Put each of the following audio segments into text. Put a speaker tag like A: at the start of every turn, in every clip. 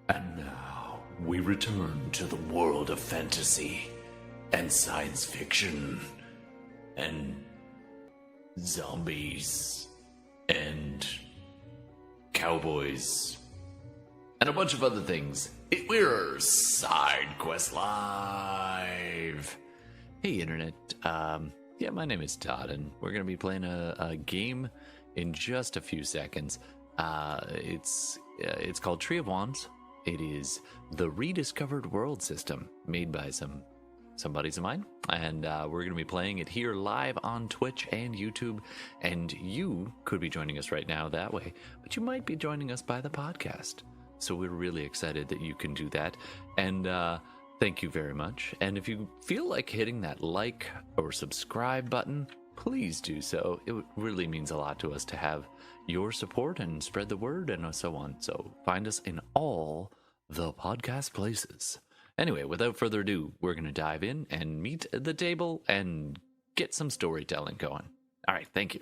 A: And now we return to the world of fantasy and science fiction and zombies and cowboys and a bunch of other things. We're SideQuestsLive. Hey Internet, my name is Todd, and we're going to be playing a game in just a few seconds. It's called Tree of Wands. It is the rediscovered world system made by some buddies of mine, and we're going to be playing it here live on Twitch and YouTube, and you could be joining us right now that way, but you might be joining us by the podcast, so we're really excited that you can do that, and thank you very much. And if you feel like hitting that like or subscribe button, please do so. It really means a lot to us to have your support and spread the word and so on. So find us in all the podcast places. Anyway, without further ado, we're going to dive in and meet at the table and get some storytelling going. All right, thank you.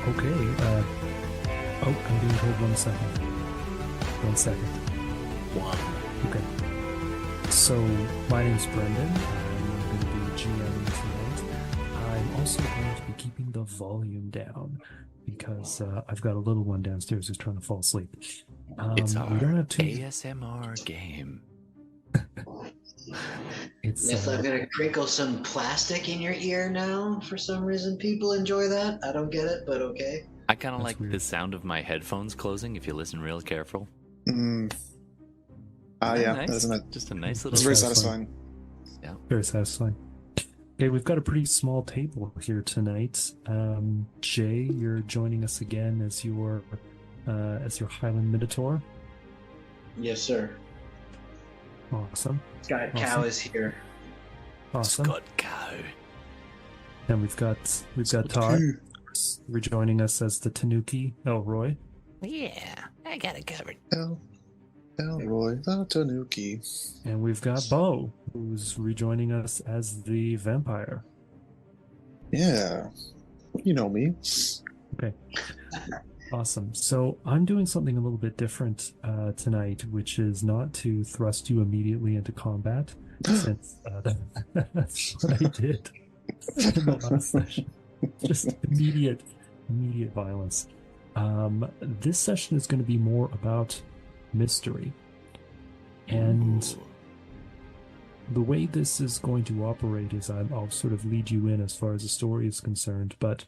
B: Okay, I'm being told 1 second. 1 second. Okay. So, my name's Brendan. I'm going to be GM tonight. I'm also going to be keeping the volume down because I've got a little one downstairs who's trying to fall asleep.
A: It's our
B: we don't have to...
A: ASMR game.
C: If I'm going to crinkle some plastic in your ear now, for some reason people enjoy that. I don't get it, but okay.
A: I kind of like weird. The sound of my headphones closing if you listen real careful.
D: Yeah,
A: nice?
D: That isn't it.
A: Just a nice little...
D: It's very satisfying.
B: Yeah. Very satisfying. Okay, we've got a pretty small table here tonight. Jay, you're joining us again as your Highland Minotaur.
C: Yes, sir.
B: Awesome.
C: Scott Cow is here.
B: Awesome.
A: Scott Cow.
B: And we've got Todd rejoining us as the Tanuki, Elroy.
A: Yeah, I got it covered.
D: Elroy, the Tanuki.
B: And we've got Bo, who's rejoining us as the vampire.
D: Yeah, you know me.
B: Okay. Awesome. So I'm doing something a little bit different tonight, which is not to thrust you immediately into combat, since that's what I did in the last session. Just immediate violence. This session is going to be more about mystery. And the way this is going to operate is I'll sort of lead you in as far as the story is concerned, but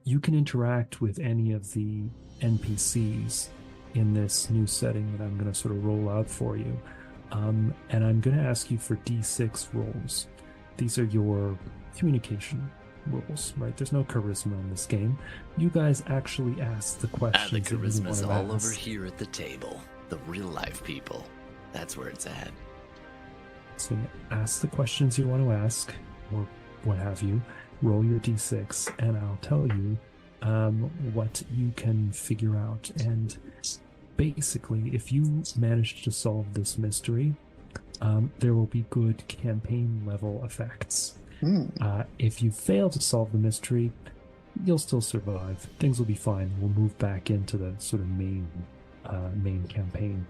B: you can interact with any of the NPCs in this new setting that I'm going to sort of roll out for you. And I'm going to ask you for D6 rolls. These are your communication rolls, right? There's no charisma in this game. You guys actually ask the questions.
A: The charisma's
B: that you
A: all
B: want to
A: over
B: ask.
A: here at the table. The real life people. That's where it's at.
B: So ask the questions you want to ask, or what have you. Roll your d6, and I'll tell you what you can figure out. And basically, if you manage to solve this mystery, there will be good campaign level effects. If you fail to solve the mystery, you'll still survive. Things will be fine. We'll move back into the sort of main campaign.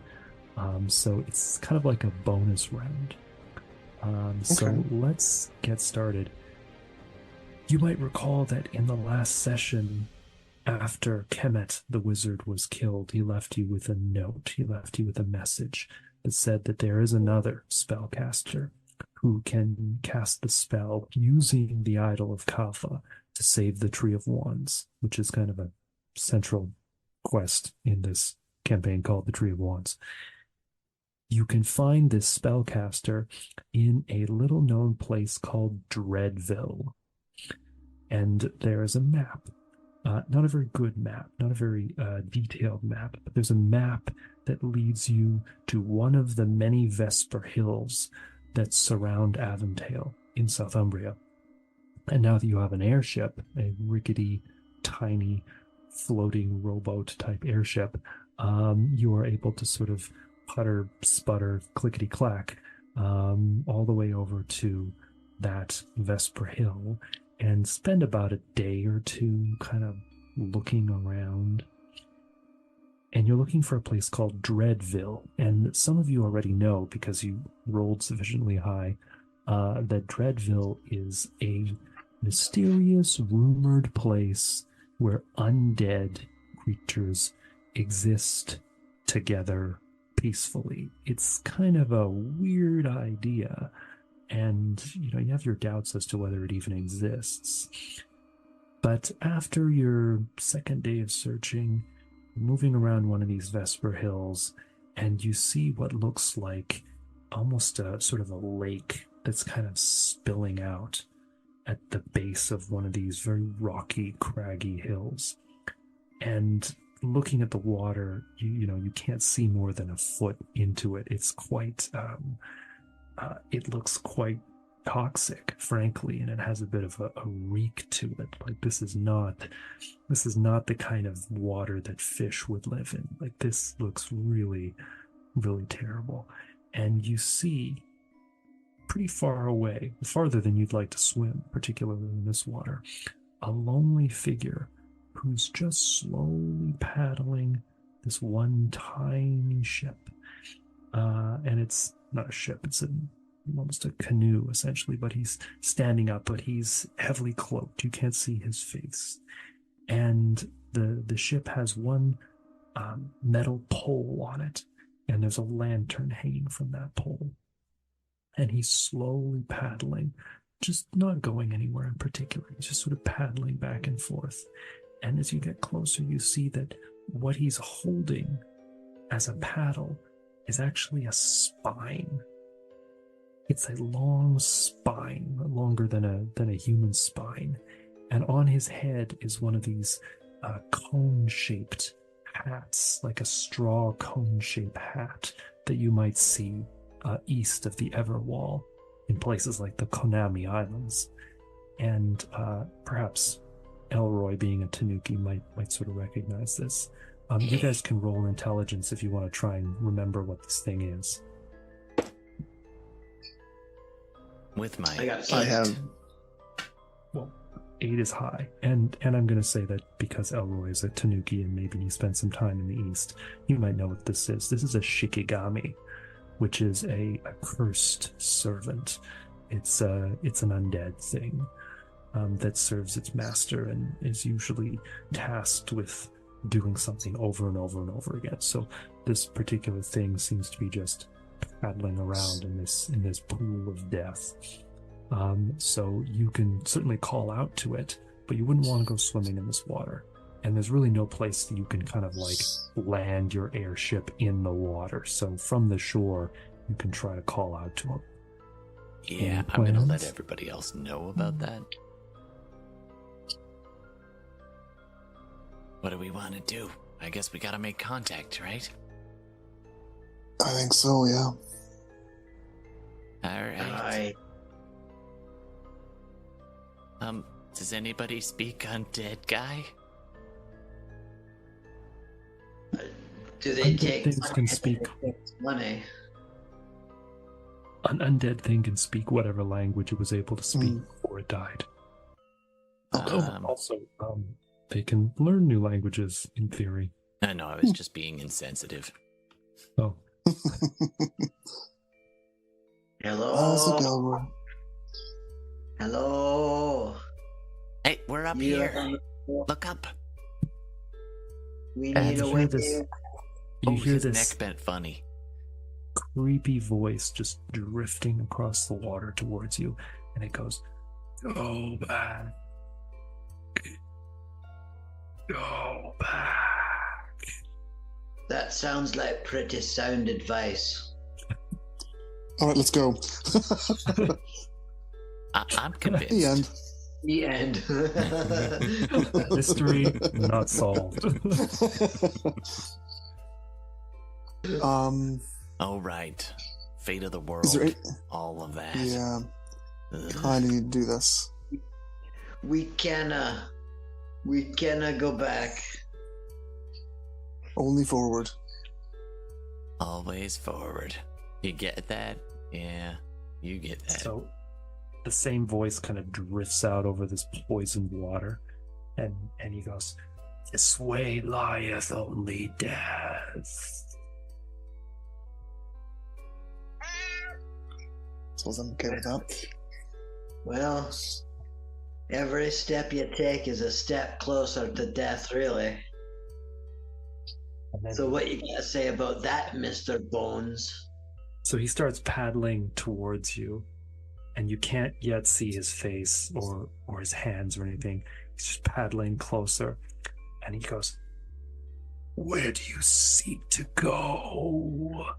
B: So it's kind of like a bonus round. So let's get started. You might recall that in the last session, after Kimet the wizard was killed, he left you with a note. He left you with a message that said that there is another spellcaster who can cast the spell using the idol of Kapha to save the Tree of Wands, which is kind of a central quest in this campaign called the Tree of Wands. You can find this spellcaster in a little-known place called Dreadville. And there is a map. Not a very good map, not a very detailed map, but there's a map that leads you to one of the many Vesper hills that surround Avondale in Southumbria. And now that you have an airship, a rickety, tiny, floating rowboat-type airship, you are able to sort of putter, sputter, clickety-clack all the way over to that Vesper hill and spend about a day or two kind of looking around. and you're looking for a place called Dreadville. And some of you already know, because you rolled sufficiently high, that Dreadville is a mysterious, rumored place where undead creatures exist together peacefully. It's kind of a weird idea, and you have your doubts as to whether it even exists. But after your second day of searching, moving around one of these Vesper hills, and you see what looks like almost a sort of a lake that's kind of spilling out at the base of one of these very rocky, craggy hills. And looking at the water, you can't see more than a foot into it. It's quite, it looks quite toxic, frankly, and it has a bit of a reek to it. Like, this is not the kind of water that fish would live in. Like, this looks really, really terrible. And you see pretty far away, farther than you'd like to swim, particularly in this water, a lonely figure who's just slowly paddling this one tiny ship. And it's not a ship, it's almost a canoe, essentially, but he's standing up, but he's heavily cloaked. You can't see his face. And the ship has one metal pole on it, and there's a lantern hanging from that pole. And he's slowly paddling, just not going anywhere in particular. He's just sort of paddling back and forth. And as you get closer, you see that what he's holding as a paddle is actually a spine. It's a long spine, longer than a human spine. And on his head is one of these cone-shaped hats, like a straw cone-shaped hat that you might see east of the Everwall in places like the Konami Islands. And perhaps Elroy, being a Tanuki, might sort of recognize this. You guys can roll intelligence if you want to try and remember what this thing is.
A: With my
D: I have.
B: Well, 8 is high, and I'm going to say that because Elroy is a Tanuki and maybe he spent some time in the East, you might know what this is. This is a Shikigami, which is a cursed servant. It's an undead thing that serves its master and is usually tasked with doing something over and over and over again. So this particular thing seems to be just paddling around in this pool of death. So you can certainly call out to it, but you wouldn't want to go swimming in this water. And there's really no place that you can kind of like land your airship in the water. So from the shore, you can try to call out to him.
A: Yeah, I'm going to let everybody else know about that. What do we want to do? I guess we got to make contact, right?
D: I think so, yeah.
A: All right. Does anybody speak undead, guy?
C: Do they
B: Undead
C: take
B: things can speak.
C: money?
B: An undead thing can speak whatever language it was able to speak before it died. Also, they can learn new languages, in theory.
A: I know, I was just being insensitive.
B: Oh.
C: Hello?
D: How's it going?
C: Hello?
A: Hey, we're up here. Look up.
C: We
B: And
C: need
B: you
C: a
B: hear
C: way
B: this.
C: to...
B: You hear
A: his
B: this
A: neck bent funny.
B: creepy voice just drifting across the water towards you, and it goes, "Go back. Go back."
C: That sounds like pretty sound advice.
D: All right, let's go.
A: I'm convinced.
D: The end.
C: The end.
B: Mystery not solved.
A: Oh, right. Fate of the world.
D: Is there
A: all of that.
D: Yeah,
A: Ugh.
D: I need to do this.
C: we cannot go back.
D: Only forward.
A: Always forward. You get that? Yeah, you get that.
B: So the same voice kind of drifts out over this poisoned water, and he goes, This way lieth only death.
D: So I'm okay with that.
C: Well, every step you take is a step closer to death, really.
B: And then,
C: So what you gotta say about that, Mr. Bones?
B: so he starts paddling towards you, and you can't yet see his face or his hands or anything. He's just paddling closer, and he goes, "Where do you seek to go?"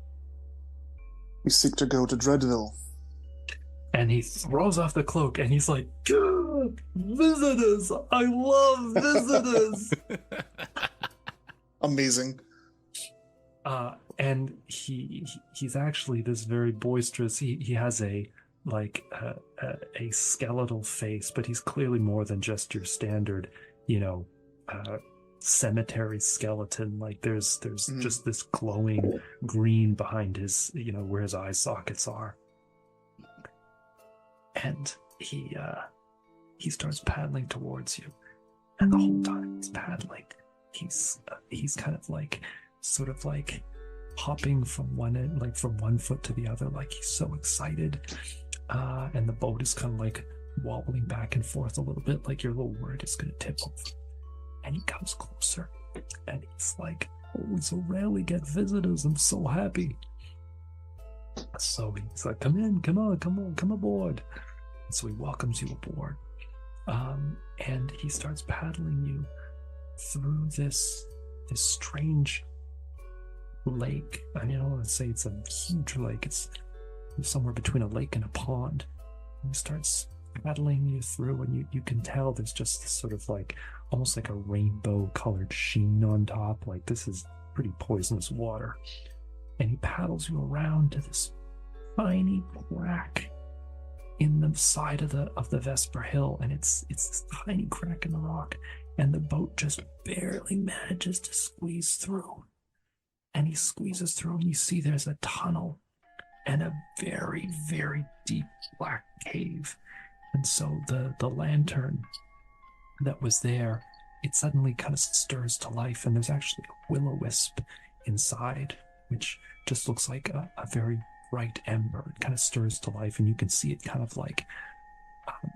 D: We seek to go to Dreadville.
B: And he throws off the cloak, and he's like, "Good visitors! I love visitors!"
D: Amazing.
B: And he's actually this very boisterous. He has a skeletal face, but he's clearly more than just your standard, cemetery skeleton. Like there's just this glowing green behind his, where his eye sockets are. And he starts paddling towards you, and the whole time he's paddling, he's kind of like, sort of like hopping from one end, like from one foot to the other, like he's so excited. And the boat is kind of like wobbling back and forth a little bit, like your little word is going to tip over. And he comes closer, and he's like, "Oh, we so rarely get visitors. I'm so happy." So he's like, "Come in, come aboard." And so he welcomes you aboard. And he starts paddling you through this strange lake. I mean, I don't want to say it's a huge lake. It's somewhere between a lake and a pond. And he starts paddling you through, and you can tell there's just this sort of like, almost like a rainbow colored sheen on top. Like, this is pretty poisonous water. And he paddles you around to this tiny crack in the side of the Vesper Hill, and it's this tiny crack in the rock, and the boat just barely manages to squeeze through. And he squeezes through, and you see there's a tunnel and a very, very deep black cave. And so the lantern that was there, it suddenly kind of stirs to life, and there's actually a will-o-wisp inside, which just looks like a very bright ember. It kind of stirs to life, and you can see it kind of like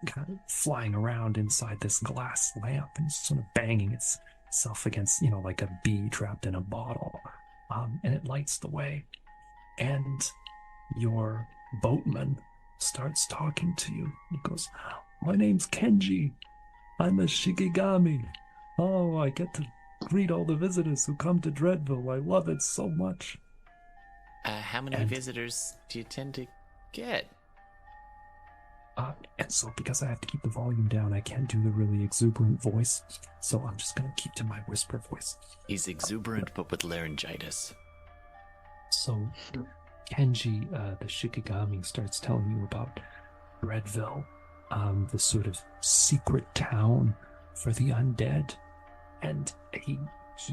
B: kind of flying around inside this glass lamp, and sort of banging itself against, like a bee trapped in a bottle. And it lights the way, and your boatman starts talking to you. He goes, "My name's Kenji. I'm a Shikigami. Oh, I get to greet all the visitors who come to Dreadville. I love it so much."
A: How many visitors do you tend to get?
B: And so, because I have to keep the volume down, I can't do the really exuberant voice. So I'm just going to keep to my whisper voice.
A: He's exuberant, but with laryngitis.
B: So Kenji, the Shikigami, starts telling you about Dreadville, the sort of secret town for the undead. And he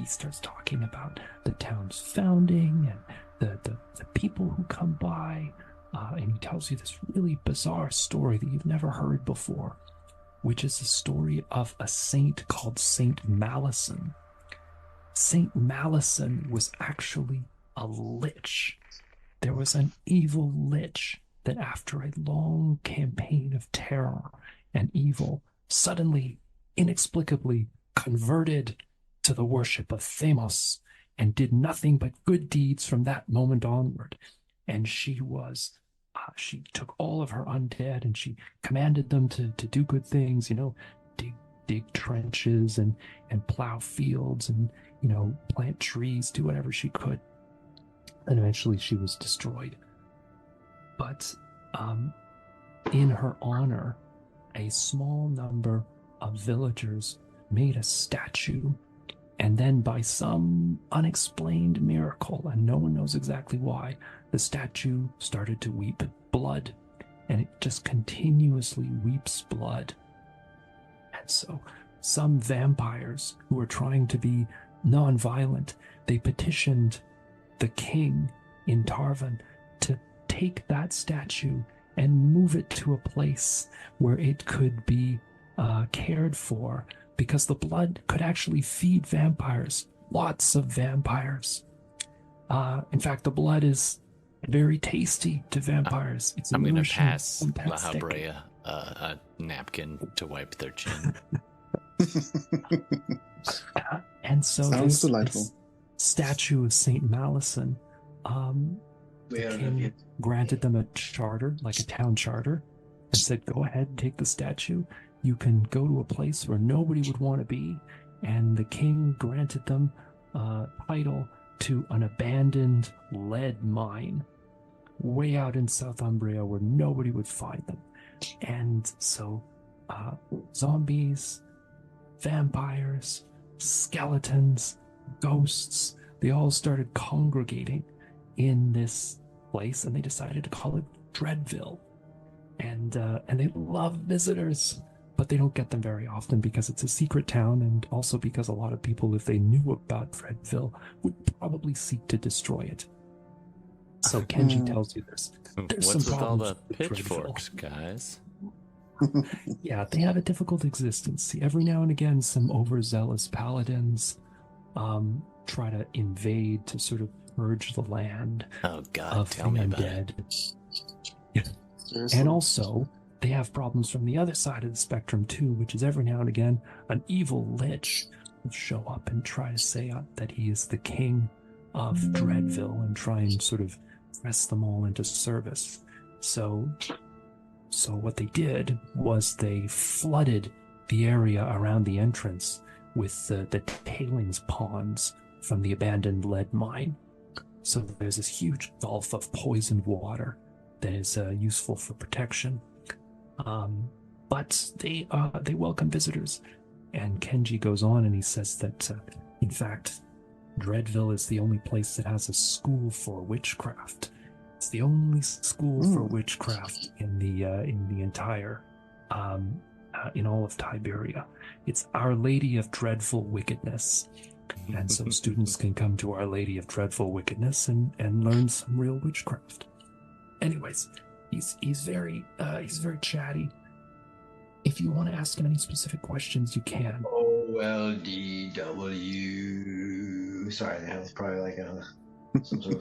B: starts talking about the town's founding and the people who come by. And he tells you this really bizarre story that you've never heard before, which is the story of a saint called Saint Malison. Saint Malison was actually a lich. There was an evil lich that, after a long campaign of terror and evil, suddenly, inexplicably converted to the worship of Themos and did nothing but good deeds from that moment onward. And she took all of her undead, and she commanded them to do good things, dig trenches and plow fields and, plant trees, do whatever she could. And eventually she was destroyed. But in her honor, a small number of villagers made a statue, and then by some unexplained miracle, and no one knows exactly why, the statue started to weep blood, and it just continuously weeps blood. And so some vampires who were trying to be non-violent, they petitioned the king in Tarvan to take that statue and move it to a place where it could be cared for because the blood could actually feed vampires. Lots of vampires. In fact, the blood is very tasty to vampires. It's
A: I'm going to
B: nourishing,
A: pass La
B: fantastic.
A: Habrea a napkin to wipe their chin.
B: And so
D: Sounds
B: this
D: delightful.
B: statue of Saint Malison,
C: We
B: the
C: are
B: king granted them a charter, like a town charter, and said, go ahead and take the statue. You can go to a place where nobody would want to be. And the king granted them a title to an abandoned lead mine way out in Southumbria where nobody would find them. And so zombies, vampires, skeletons, ghosts, they all started congregating in this place, and they decided to call it Dreadville. And they love visitors, but they don't get them very often because it's a secret town, and also because a lot of people, if they knew about Dreadville, would probably seek to destroy it. So Kenji tells you there's
A: What's
B: some
A: with all
B: problems
A: the
B: with
A: pitchforks, guys?
B: Yeah, they have a difficult existence. See, every now and again, some overzealous paladins try to invade to sort of purge the land
A: Oh God,
B: of
A: tell
B: the
A: me about it.
B: undead.
D: Seriously?
B: And also, they have problems from the other side of the spectrum too, which is every now and again, an evil lich will show up and try to say that he is the king of Dreadville and try and sort of press them all into service. So what they did was they flooded the area around the entrance with the tailings ponds from the abandoned lead mine. So there's this huge gulf of poisoned water that is useful for protection. But they welcome visitors. And Kenji goes on and he says that, in fact, Dreadville is the only place that has a school for witchcraft. It's the only school for witchcraft in the entire, in all of Tiberia. It's Our Lady of Dreadful Wickedness. And so students can come to Our Lady of Dreadful Wickedness and learn some real witchcraft. Anyways, he's very chatty. If you want to ask him any specific questions, you can.
C: OLDW. Sorry, that was probably like some sort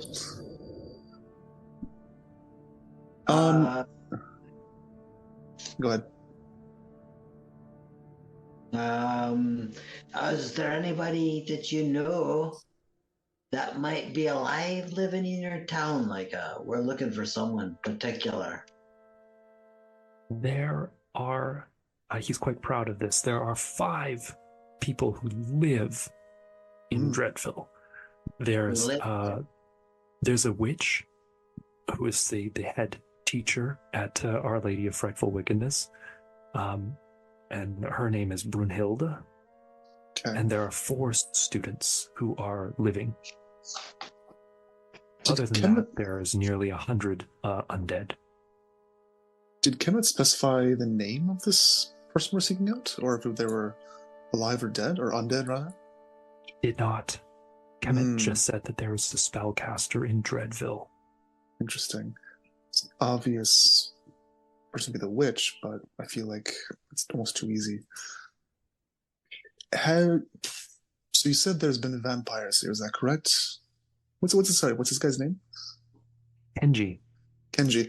C: of.
D: Go ahead.
C: Is there anybody that you know that might be alive living in your town? Like, we're looking for someone particular.
B: There are, he's quite proud of this, there are 5 people who live in Dreadville. There's a witch who is the head teacher at Our Lady of Frightful Wickedness. And her name is Brunhilde.
D: Okay.
B: And there are 4 students who are living. Other than that, there's nearly 100 undead.
D: Did Kimet specify the name of this person we're seeking out? Or if they were alive or dead? Or undead, rather?
B: Did not. Kimet just said that there was a spellcaster in Dreadville.
D: Interesting. It's an obvious person to be the witch, but I feel like it's almost too easy. So you said there's been vampires here, is that correct? What's this guy's name?
B: Kenji.
D: Kenji,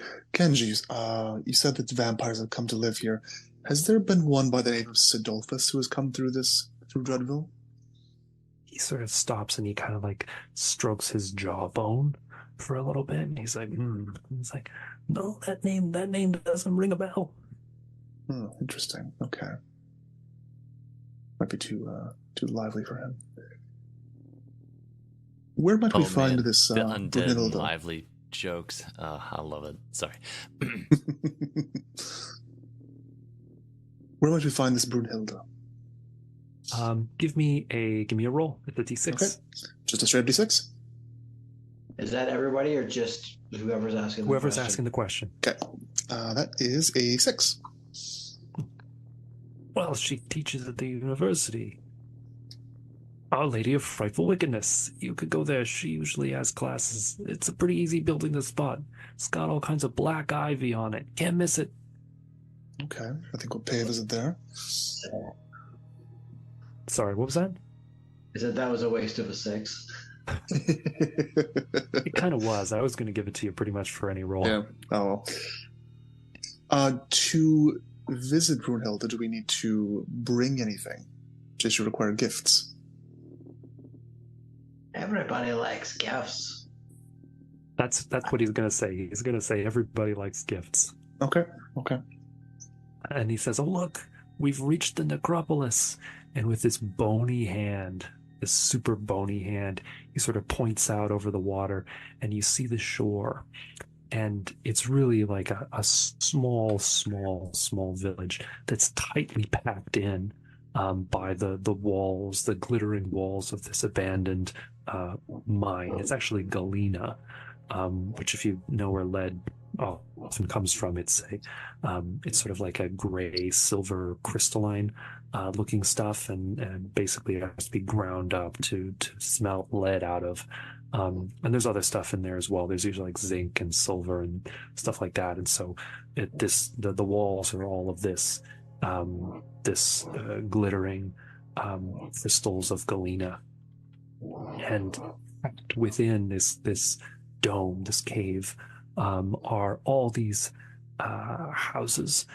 D: you said that vampires have come to live here. Has there been one by the name of Sidolphus who has come through Dreadville?
B: He sort of stops and he kind of like strokes his jawbone for a little bit, and he's like, He's like, no, that name doesn't ring a bell.
D: Interesting. Okay. Might be too lively for him. Where might we find this
A: the undead
D: Brunhilde?
A: and lively jokes? I love it. Sorry.
D: Where might we find this Brunhilde?
B: Give me a roll at the D6.
D: Okay. Just a straight up D6?
C: Is that everybody or just whoever's asking
B: Whoever's asking the question.
D: Okay. That is a 6.
B: Well, she teaches at the university. Our Lady of Frightful Wickedness. You could go there. She usually has classes. It's a pretty easy building to spot. It's got all kinds of black ivy on it. Can't miss it.
D: Okay. I think we'll pay a visit there.
B: Sorry, what was that?
C: I said that was a waste of a 6.
B: It kind of was. I was going to give it to you pretty much for any roll.
D: Yeah. Oh. To visit Brunhilde, do we need to bring anything? Just require gifts.
C: Everybody likes gifts.
B: That's what he's going to say. He's going to say everybody likes gifts.
D: Okay.
B: And he says, "Oh, look, we've reached the necropolis." And with this bony hand, this super bony hand, he sort of points out over the water, and you see the shore. And it's really like a small village that's tightly packed in by the walls, the glittering walls of this abandoned mine. It's actually galena, which, if you know where lead often comes from, it's sort of like a gray silver crystalline looking stuff, and basically it has to be ground up to smelt lead out of. And there's other stuff in there as well. There's usually like zinc and silver and stuff like that. And so the walls are all of this glittering crystals of galena, and within this dome, this cave, are all these houses,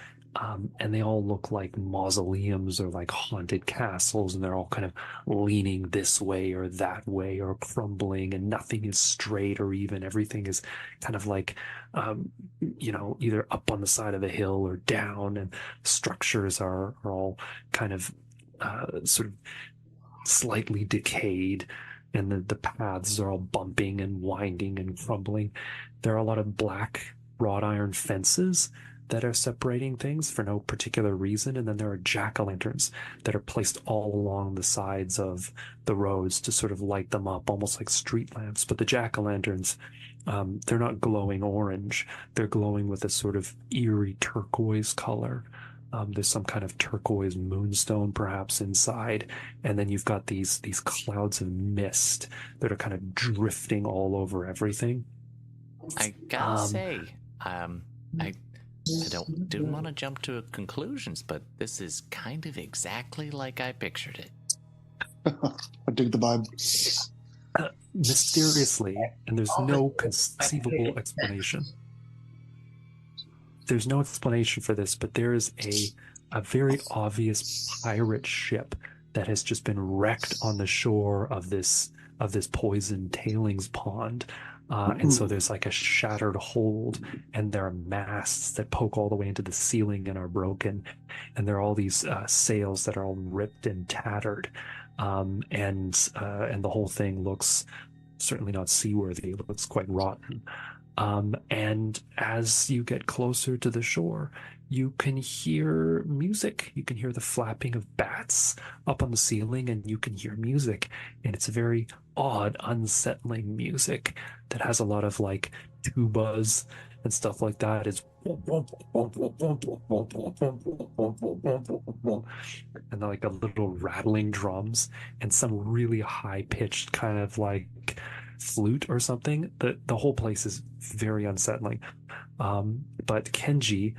B: and they all look like mausoleums or like haunted castles, and they're all kind of leaning this way or that way or crumbling, and nothing is straight or even. Everything is kind of like either up on the side of a hill or down, and structures are all kind of sort of slightly decayed, and the paths are all bumping and winding and crumbling. There are a lot of black wrought iron fences that are separating things for no particular reason, and then there are jack-o'-lanterns that are placed all along the sides of the roads to sort of light them up, almost like street lamps. But the jack-o'-lanterns, they're not glowing orange. They're glowing with a sort of eerie turquoise color. There's some kind of turquoise moonstone perhaps inside, and then you've got these clouds of mist that are kind of drifting all over everything.
A: I gotta say, I don't want to jump to conclusions, but this is kind of exactly like I pictured it.
D: I dig the vibe.
B: Mysteriously, and there's no conceivable explanation. There's no explanation for this, but there is a very obvious pirate ship that has just been wrecked on the shore of this poisoned tailings pond. And so there's like a shattered hold, and there are masts that poke all the way into the ceiling and are broken. And there are all these sails that are all ripped and tattered. And the whole thing looks certainly not seaworthy. It looks quite rotten. And as you get closer to the shore, you can hear music. You can hear the flapping of bats up on the ceiling, and you can hear music. And it's a very odd, unsettling music that has a lot of like tubas and stuff like that. It's and like a little rattling drums and some really high-pitched kind of like flute or something. The whole place is very unsettling. But Kenji,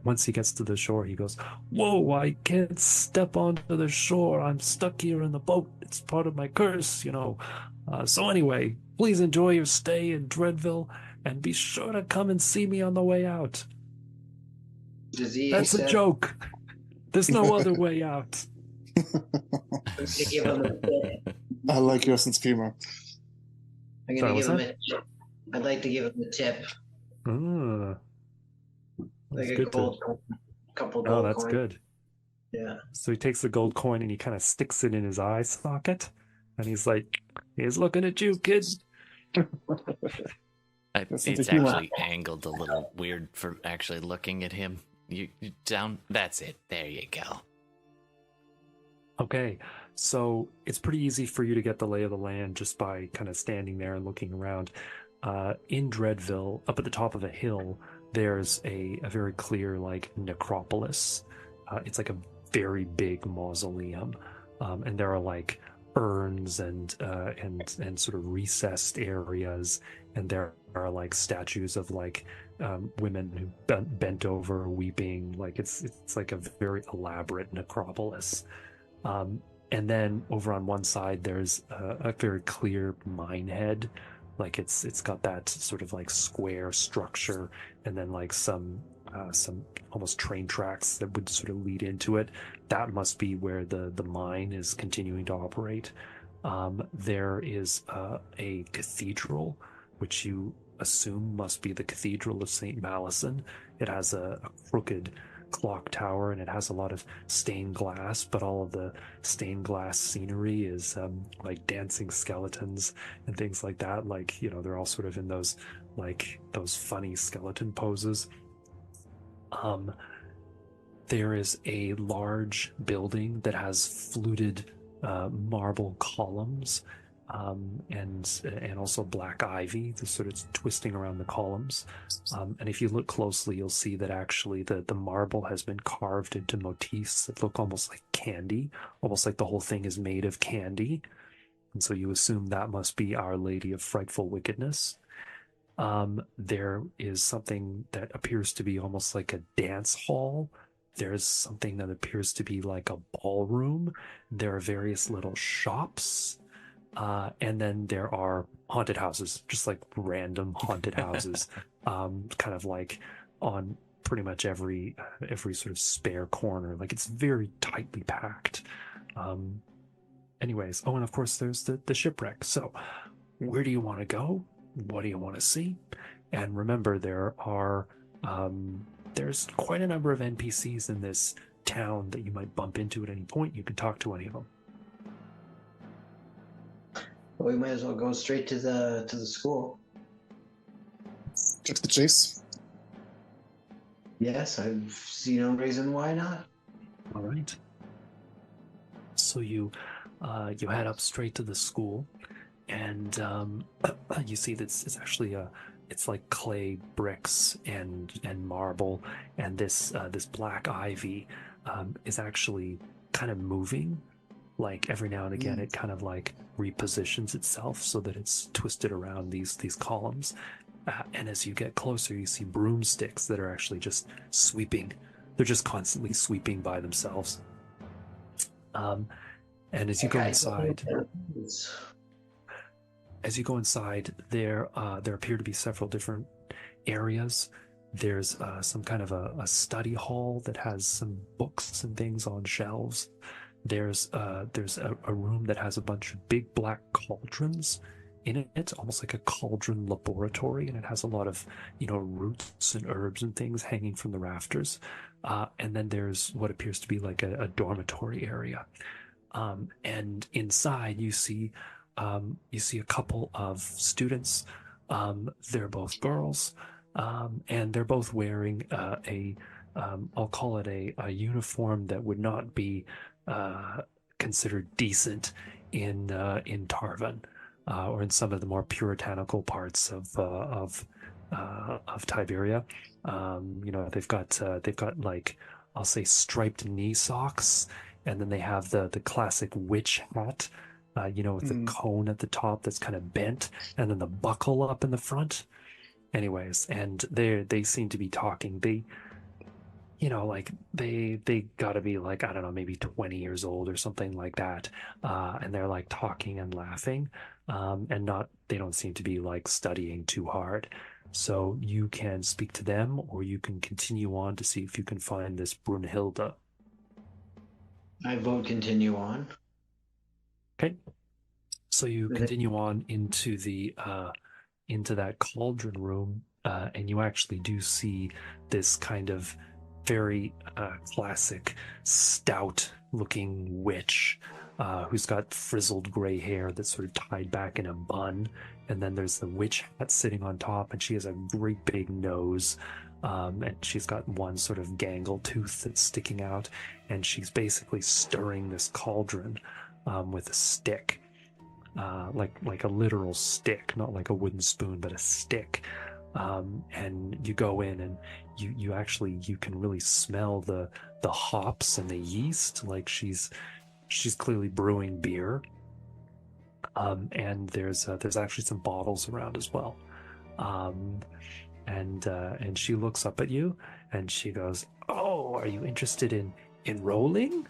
B: once he gets to the shore, he goes, "Whoa, I can't step onto the shore. I'm stuck here in the boat. It's part of my curse, So anyway, please enjoy your stay in Dreadville, and be sure to come and see me on the way out." That's a joke. There's no other way out.
D: I like your sense of humor.
C: I'm gonna give him a tip. I'd like to give him a tip. Like a gold coin. Couple gold coins.
B: Oh, that's good.
C: Yeah.
B: So he takes the gold coin and he kind of sticks it in his eye socket, and he's like, "He's looking at you, kid."
A: It's actually angled a little weird for actually looking at him. You down. That's it. There you go.
B: Okay, so it's pretty easy for you to get the lay of the land just by kind of standing there and looking around. In Dreadville, up at the top of a hill, there's a very clear like necropolis. It's like a very big mausoleum, and there are like urns and sort of recessed areas, and there are like statues of like women who bent over weeping. Like it's like a very elaborate necropolis. And then over on one side, there's a very clear mine head. Like it's got that sort of like square structure, and then like some almost train tracks that would sort of lead into it. That must be where the mine is continuing to operate. There is a cathedral, which you assume must be the Cathedral of St. Malison. It has a crooked clock tower, and it has a lot of stained glass, but all of the stained glass scenery is like dancing skeletons and things like that. Like, you know, they're all sort of in those funny skeleton poses. There is a large building that has fluted marble columns, and also black ivy that's sort of twisting around the columns. And if you look closely, you'll see that actually the marble has been carved into motifs that look almost like candy, almost like the whole thing is made of candy. And so you assume that must be Our Lady of Frightful Wickedness. There is something that appears to be almost like a dance hall. There's something that appears to be like a ballroom. There are various little shops. And then there are haunted houses, just like random haunted houses, kind of like on pretty much every sort of spare corner. Like it's very tightly packed. Anyways, oh, and of course there's the shipwreck. So where do you want to go? What do you want to see? And remember, there's quite a number of NPCs in this town that you might bump into at any point. You can talk to any of them.
C: Well, we might as well go straight to the school.
D: Cut to the chase.
C: Yes, I see no reason why not.
B: All right. So you head up straight to the school, and you see that it's actually it's like clay bricks and marble, and this black ivy is actually kind of moving. Like every now and again, it kind of like repositions itself so that it's twisted around these columns. And as you get closer, you see broomsticks that are actually just sweeping. They're just constantly sweeping by themselves. And as you go inside, there appear to be several different areas. There's some kind of a study hall that has some books and things on shelves. There's a room that has a bunch of big black cauldrons in it, almost like a cauldron laboratory, and it has a lot of, you know, roots and herbs and things hanging from the rafters. And then there's what appears to be like a dormitory area. And inside you see a couple of students. They're both girls, and they're both wearing I'll call it a uniform that would not be considered decent in Tarvan, or in some of the more puritanical parts of Tiberia. You know, they've got like, I'll say, striped knee socks, and then they have the classic witch hat, you know, with the cone at the top that's kind of bent, and then the buckle up in the front. Anyways, and they seem to be talking. You know, like they gotta be like, I don't know, maybe 20 years old or something like that. And they're like talking and laughing, and they don't seem to be like studying too hard. So you can speak to them, or you can continue on to see if you can find this Brunhilde.
C: I vote continue on.
B: Okay. So you continue on into that cauldron room, and you actually do see this kind of very classic, stout-looking witch who's got frizzled gray hair that's sort of tied back in a bun, and then there's the witch hat sitting on top, and she has a great big nose, and she's got one sort of gangle tooth that's sticking out, and she's basically stirring this cauldron with a stick, like a literal stick, not like a wooden spoon, but a stick. And you go in, and you can really smell the hops and the yeast. Like she's clearly brewing beer. And there's actually some bottles around as well. And she looks up at you, and she goes, "Oh, are you interested in rolling?"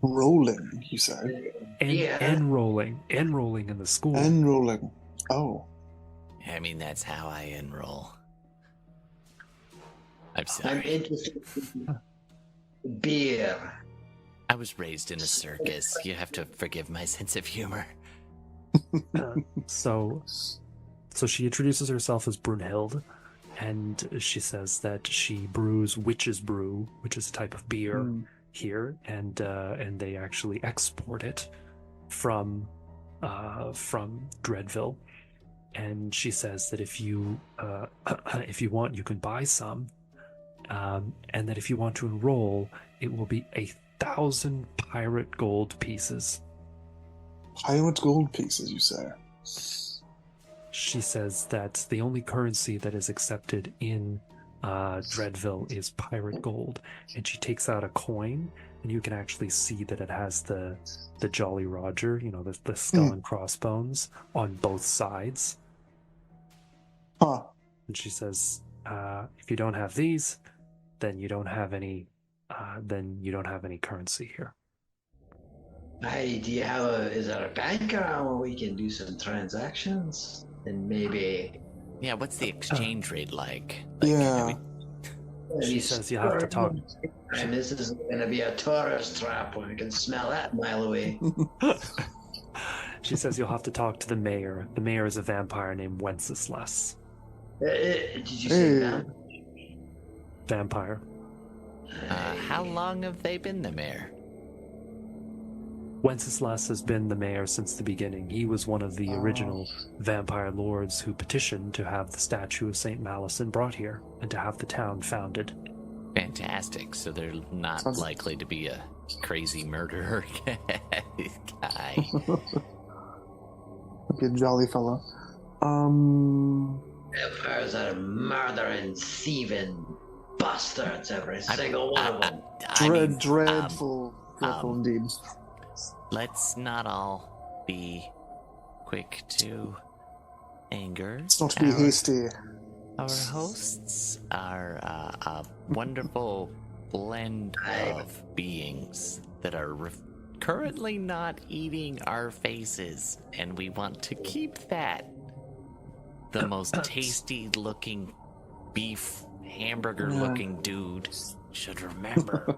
D: Rolling, you said.
B: Enrolling in the school.
D: Enrolling. Oh.
A: I mean, that's how I enroll. I'm
C: I'm
A: sorry.
C: interested in beer.
A: I was raised in a circus. You have to forgive my sense of humor.
B: So she introduces herself as Brunhild, and she says that she brews witch's brew, which is a type of beer here, and they actually export it from Dreadville. And she says that if you want, you can buy some, and that if you want to enroll, it will be 1,000 pirate gold pieces.
D: Pirate gold pieces, you say?
B: She says that the only currency that is accepted in Dreadville is pirate gold, and she takes out a coin, and you can actually see that it has the Jolly Roger, the skull and crossbones on both sides.
D: Huh.
B: And she says, if you don't have these, then you don't have any. Then you don't have any currency here.
C: Hey, is there a bank around where we can do some transactions? And maybe...
A: Yeah, what's the exchange rate like?
D: Yeah.
B: She says you have to talk.
C: And this is going to be a tourist trap. I can smell that a mile away.
B: She says you'll have to talk to the mayor. The mayor is a vampire named Wenceslas.
C: Did you say that?
B: Vampire.
A: How long have they been the mayor?
B: Wenceslas has been the mayor since the beginning. He was one of the original vampire lords who petitioned to have the statue of St. Malison brought here and to have the town founded.
A: Fantastic. So they're not likely to be a crazy murderer guy.
D: Okay, jolly fella.
C: Vampires are murdering, thieving bastards, every single one of them.
D: Dreadful indeed.
A: Let's not all be quick to anger.
D: Let's not be hasty.
A: Our hosts are a wonderful blend of beings that are currently not eating our faces, and we want to keep that. The most tasty looking beef hamburger looking dude should remember.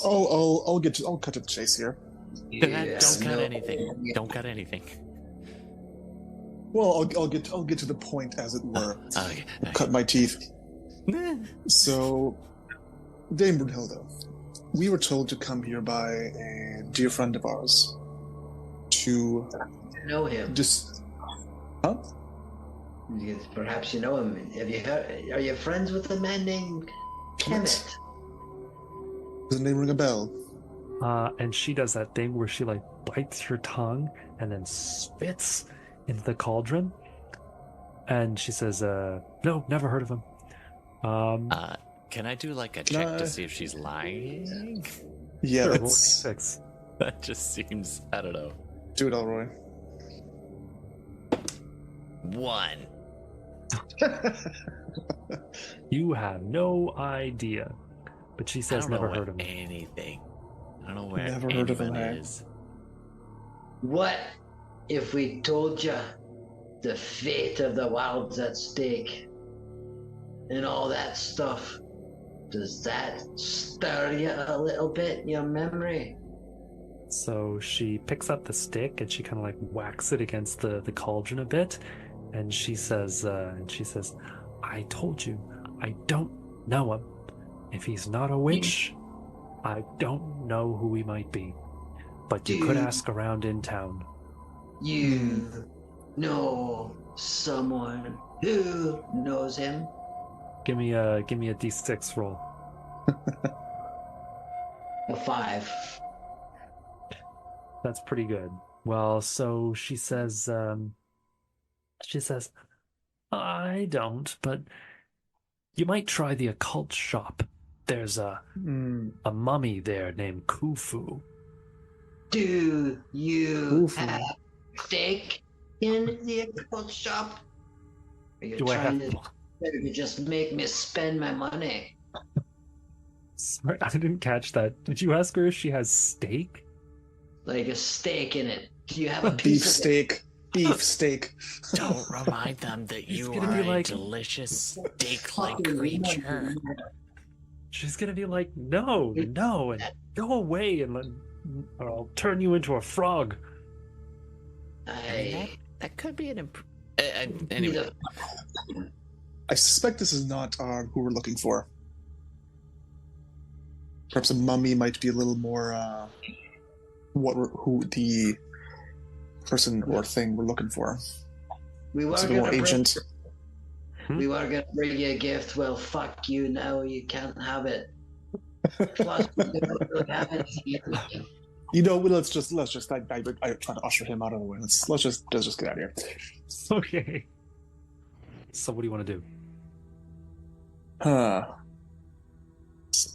D: I'll cut to the chase here.
A: Don't cut anything. Don't cut anything.
D: Well, I'll get to the point, as it were.
A: Okay.
D: Cut my teeth. So, Dame Brunhilde, we were told to come here by a dear friend of ours to
C: know him.
D: Huh?
C: Perhaps you know him. Have you heard? Are you friends with a man named Kimet?
D: Does the name ring a bell?
B: And she does that thing where she bites her tongue and then spits into the cauldron. And she says, "No, never heard of him."
A: Can I do a check to see if she's lying?
D: Yeah,
B: sure,
D: that's...
B: roll d6.
A: That just seems, I don't know.
D: Do it, Elroy.
A: 1.
B: You have no idea. But she says never heard of him.
A: Anything. I don't know where
D: Never heard of him,
A: is.
C: What if we told you the fate of the wilds at stake and all that stuff? Does that stir you a little bit, your memory?
B: So she picks up the stick and she kind of whacks it against the cauldron a bit, and she says, "I told you, I don't know him. If he's not a witch, I don't know who he might be. But you could ask around in town."
C: You know someone who knows him?
B: Give me a d6 roll.
C: A 5.
B: That's pretty good. Well, so she says, "I don't, but you might try the occult shop. There's a mummy there named Khufu."
C: Do you have stake in the occult shop? Are you trying to just make me spend my money?
B: Sorry, I didn't catch that. Did you ask her if she has steak?
C: Like a steak in it. Do you have a
D: Beef
C: piece of it?
D: steak. Beef steak.
A: Don't remind them that
B: It's
A: you
B: gonna
A: are
B: be
A: a
B: like-
A: delicious steak-like creature.
B: She's gonna be like, no, and go away, or I'll turn you into a frog.
A: I mean, that could be an anyway.
C: Anyway.
D: I suspect this is not who we're looking for. Perhaps a mummy might be a little more who the person or thing we're looking for.
C: We were
D: It's a
C: gonna
D: more
C: bring,
D: ancient.
C: we were gonna bring you a gift. Well, fuck you now. You can't have it. Plus, you don't have it.
D: You know, let's just. I try to usher him out of the way. Let's just get out of here.
B: Okay. So what do you want to do?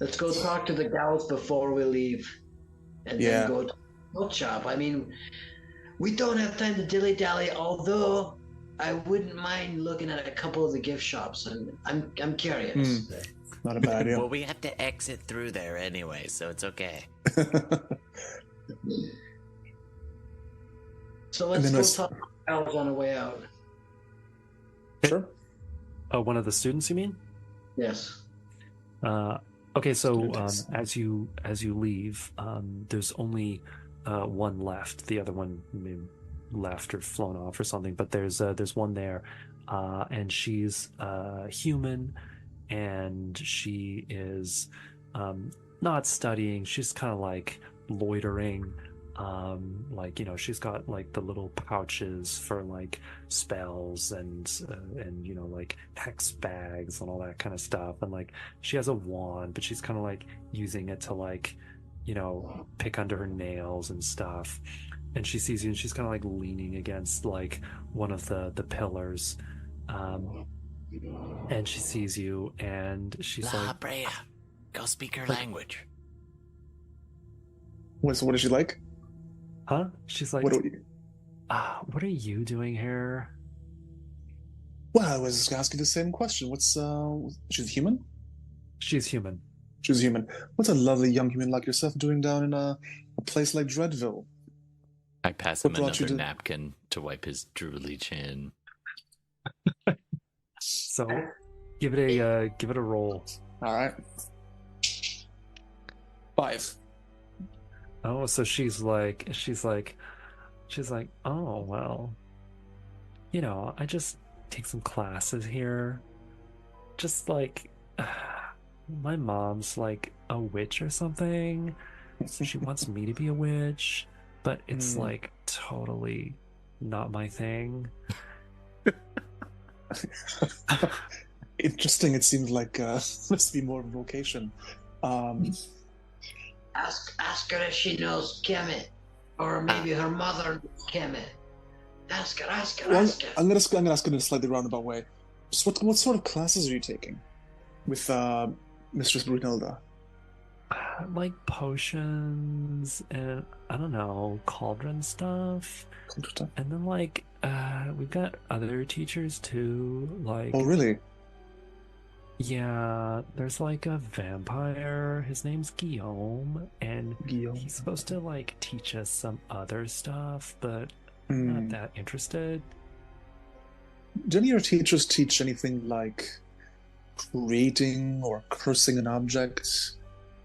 C: Let's go talk to the gals before we leave, and
D: Yeah.
C: then go to the book shop. I mean, we don't have time to dilly dally. Although I wouldn't mind looking at a couple of the gift shops, and I'm curious.
D: Not a bad idea.
A: Well, we have to exit through there anyway, so it's okay.
C: So
D: And
C: let's
D: then
C: go
D: let's-
C: talk to the gals on the way out.
D: Sure.
B: One of the students, you mean?
C: Yes.
B: Okay, so
D: Students.
B: as you leave, there's only one left. The other one may left or flown off or something. But there's one there, and she's human, and she is not studying. She's kind of like loitering. Like, you know, she's got like the little pouches for like spells and you know, like hex bags and all that kind of stuff, and like she has a wand, but she's kind of like using it to like, you know, pick under her nails and stuff. And she sees you, and she's kind of like leaning against like one of the pillars, and she sees you, and she's
A: La
B: like,
A: Brea, go speak her language.
D: What is she like?
B: huh? She's like,
D: What do we?
B: what are you doing here?
D: Well, I was asking the same question. What's she's human?
B: She's human.
D: She's human. What's a lovely young human like yourself doing down in a place like Dreadville?
A: I pass
D: What
A: him
D: brought you
A: another
D: to-
A: napkin to wipe his drooly chin.
B: So give it a roll.
D: All right. 5.
B: Oh, so she's like, oh, well, you know, I just take some classes here. Just like, my mom's like a witch or something. She wants me to be a witch, but it's like totally not my thing.
D: Interesting. It seems like must be more of a vocation.
C: Ask her if she knows Kimet, or maybe her mother knows Kimet. Ask her.
D: Well, I'm gonna ask in a slightly roundabout way. Just what sort of classes are you taking with Mistress Brunhilda?
B: Like potions and I don't know, cauldron stuff. And then like we've got other teachers too, like
D: Oh, really?
B: yeah, there's like a vampire, his name's Guillaume, and
D: Guillaume.
B: he's supposed to like teach us some other stuff, but I'm not that interested.
D: Do any of your teachers teach anything like creating or cursing an object?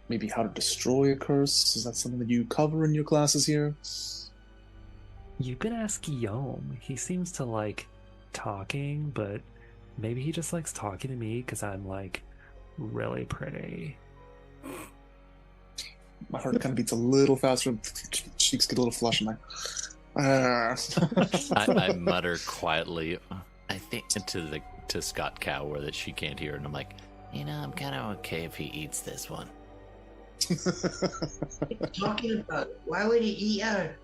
D: Maybe how to destroy a curse? Is that something that you cover in your classes here?
B: You could ask Guillaume. He seems to like talking, but maybe he just likes talking to me because I'm like really pretty.
D: My heart kind of beats a little faster. Cheeks get a little flush. I'm like,
A: I mutter quietly, I think, to Scott Cower that she can't hear, and I'm like, you know, I'm kind of okay if he eats this one.
C: Talking about why would he eat her?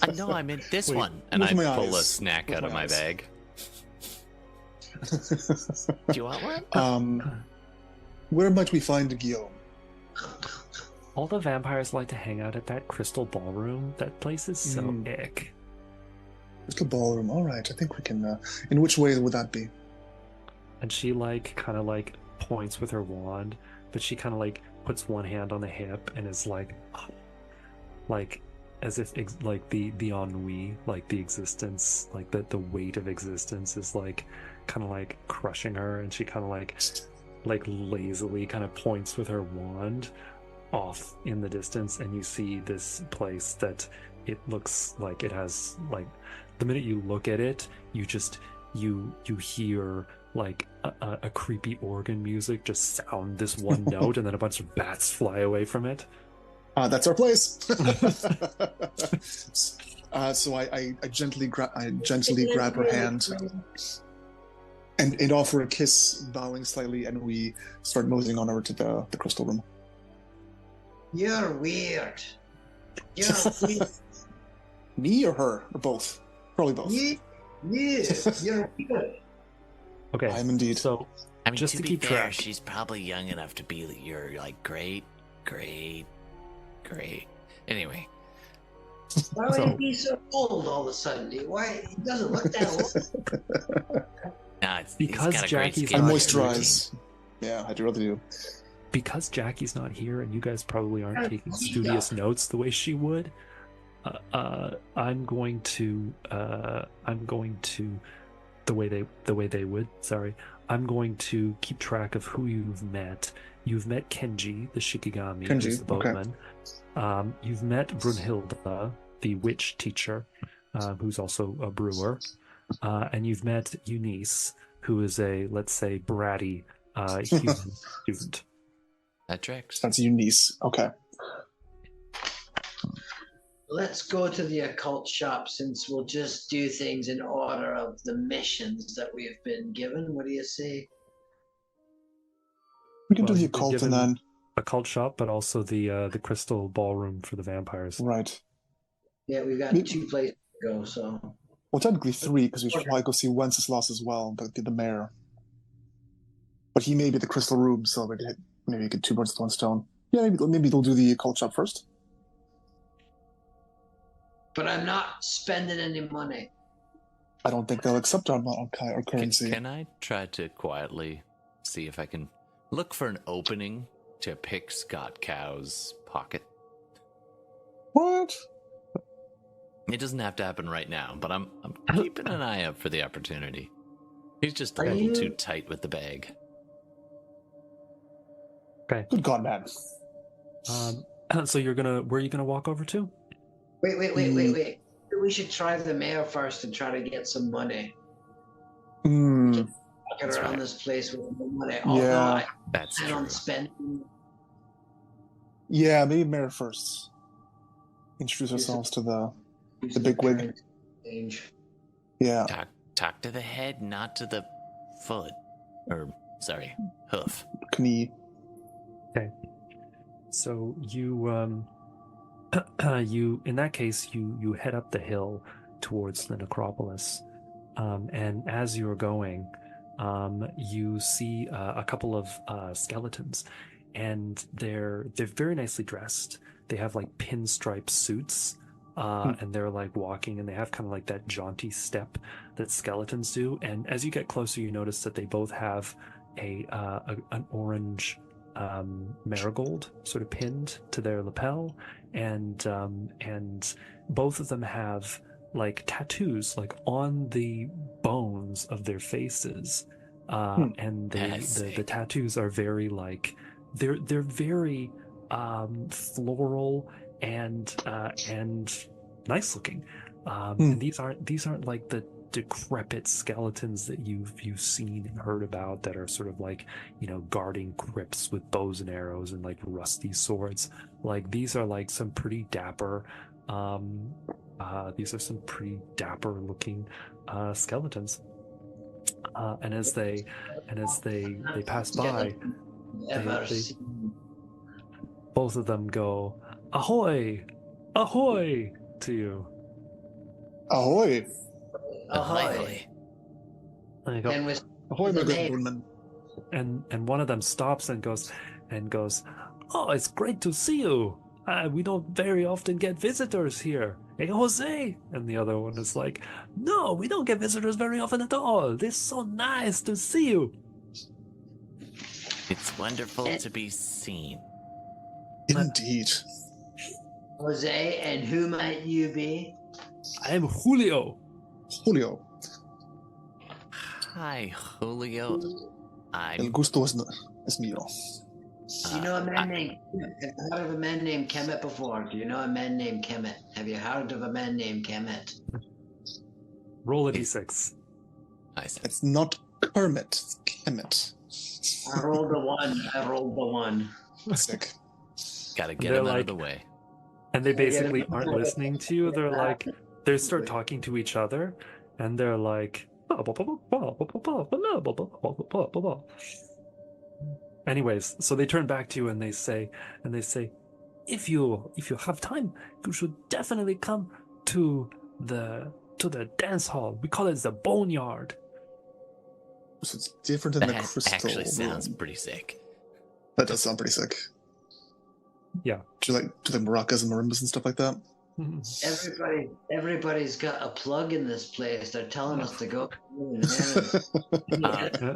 A: I know I meant this
B: Wait,
A: one, and
D: with
A: I
D: my
A: pull a
D: eyes.
A: snack
D: With
A: out of
D: my
A: my
D: eyes.
A: bag. Do you want one?
D: Where might we find Guillaume?
B: All the vampires like to hang out at that crystal ballroom. That place is so ick.
D: Little ballroom. All right, I think we can. In which way would that be?
B: And she like kind of like points with her wand but she kind of like puts one hand on the hip and is like as if like the ennui, like the existence, like the weight of existence is like kind of like crushing her, and she kind of like lazily kind of points with her wand off in the distance, and you see this place that it looks like it has, like, the minute you look at it, you just you hear like a creepy organ music just sound this one note, and then a bunch of bats fly away from it.
D: That's our place. So I gently grab her hand and offer a kiss, bowing slightly, and we start moving on over to the crystal room.
C: You're weird. You're weird.
D: Me or her? Or both? Probably both.
C: Yeah, you're weird.
B: Okay,
D: I am indeed.
B: So,
A: I mean,
B: just
A: to
B: to
A: be
B: keep
A: fair,
B: track,
A: she's probably young enough to be your like great. Anyway,
C: Why would he be so old all of a sudden? Why he doesn't look that old?
A: nah,
B: Because
A: he's got a
B: Jackie's
A: great
D: I
B: not
A: skincare
D: moisturize. Yeah, I do really do.
B: because Jackie's not here, and you guys probably aren't taking studious notes the way she would. I'm going to the way they would. Sorry, I'm going to keep track of who you've met. You've met Kenji, the Shikigami, who's the boatman. Okay. You've met Brunhilde, the witch teacher, who's also a brewer, and you've met Eunice, who is a, let's say, bratty human student.
A: That tracks.
D: That's Eunice. Okay.
C: Let's go to the occult shop, since we'll just do things in order of the missions that we have been given. What do you say?
D: We can do the occult and then
B: occult shop, but also the crystal ballroom for the vampires.
D: Right.
C: Yeah, we've got 2 places to go. So.
D: Well, technically 3, because we should probably go see Wenceslas as well, the mayor. But he may be the crystal room, so maybe get 2 birds with 1 stone. Yeah, maybe they'll do the occult shop first.
C: But I'm not spending any money.
D: I don't think they'll accept our currency.
A: Can I try to quietly see if I can look for an opening to pick Scott Cow's pocket?
D: What?
A: It doesn't have to happen right now, but I'm keeping an eye out for the opportunity. He's just a little too tight with the bag.
B: Okay.
D: Good God, man.
B: So where are you gonna walk over to?
C: Wait. We should try the mayor first and try to get some money. Get around this place with no money.
D: Yeah,
A: that's true.
C: On spending.
D: Yeah, maybe mayor first. Introduce ourselves to the big wig. Yeah.
A: Talk to the head, not to the foot. Or, sorry, hoof.
D: Knee.
B: Okay. So you you, in that case, you head up the hill towards the necropolis, and as you're going, you see a couple of skeletons, and they're very nicely dressed. They have like pinstripe suits, and they're like walking, and they have kind of like that jaunty step that skeletons do. And as you get closer, you notice that they both have an orange marigold sort of pinned to their lapel, and both of them have like tattoos like on the bones of their faces, and the tattoos are very like they're very floral and nice looking. And these aren't like the decrepit skeletons that you've seen and heard about that are sort of like, guarding crypts with bows and arrows and like rusty swords. Like these are like some pretty dapper looking skeletons. And as they pass by, they both of them go, "Ahoy! Ahoy!" to you.
D: Ahoy!
A: Ahoy!
B: And go,
D: ahoy, my good woman.
B: And one of them stops and goes, "Oh, it's great to see you. We don't very often get visitors here. Hey, Jose!" And the other one is like, "No, we don't get visitors very often at all. It's so nice to see you."
A: It's wonderful to be seen.
D: Indeed.
C: Jose, and who might you be?
B: I am Julio.
D: Julio.
A: Hi, Julio.
D: El
A: I'm.
D: gusto es mío.
C: Do you know a man named? Have you heard of a man named Kimet before? Do you know a man named Kimet? Have you heard of a man named Kimet?
B: Roll a d6.
A: I said,
D: It's not Kermit. It's Kimet.
C: I rolled the one.
D: Sick.
A: gotta get
B: They're
A: him out
B: like-
A: of the way.
B: And they basically aren't listening to you. They're like, they start talking to each other, and they're like, anyways, so they turn back to you and they say, if you have time, you should definitely come to the dance hall. We call it the Boneyard.
D: So it's different than the
A: That
D: crystal.
A: actually sounds
D: room.
A: pretty sick.
D: That does sound pretty sick.
B: Yeah.
D: Do you like maracas and marimbas and stuff like that?
C: Everybody's got a plug in this place. They're telling us to go.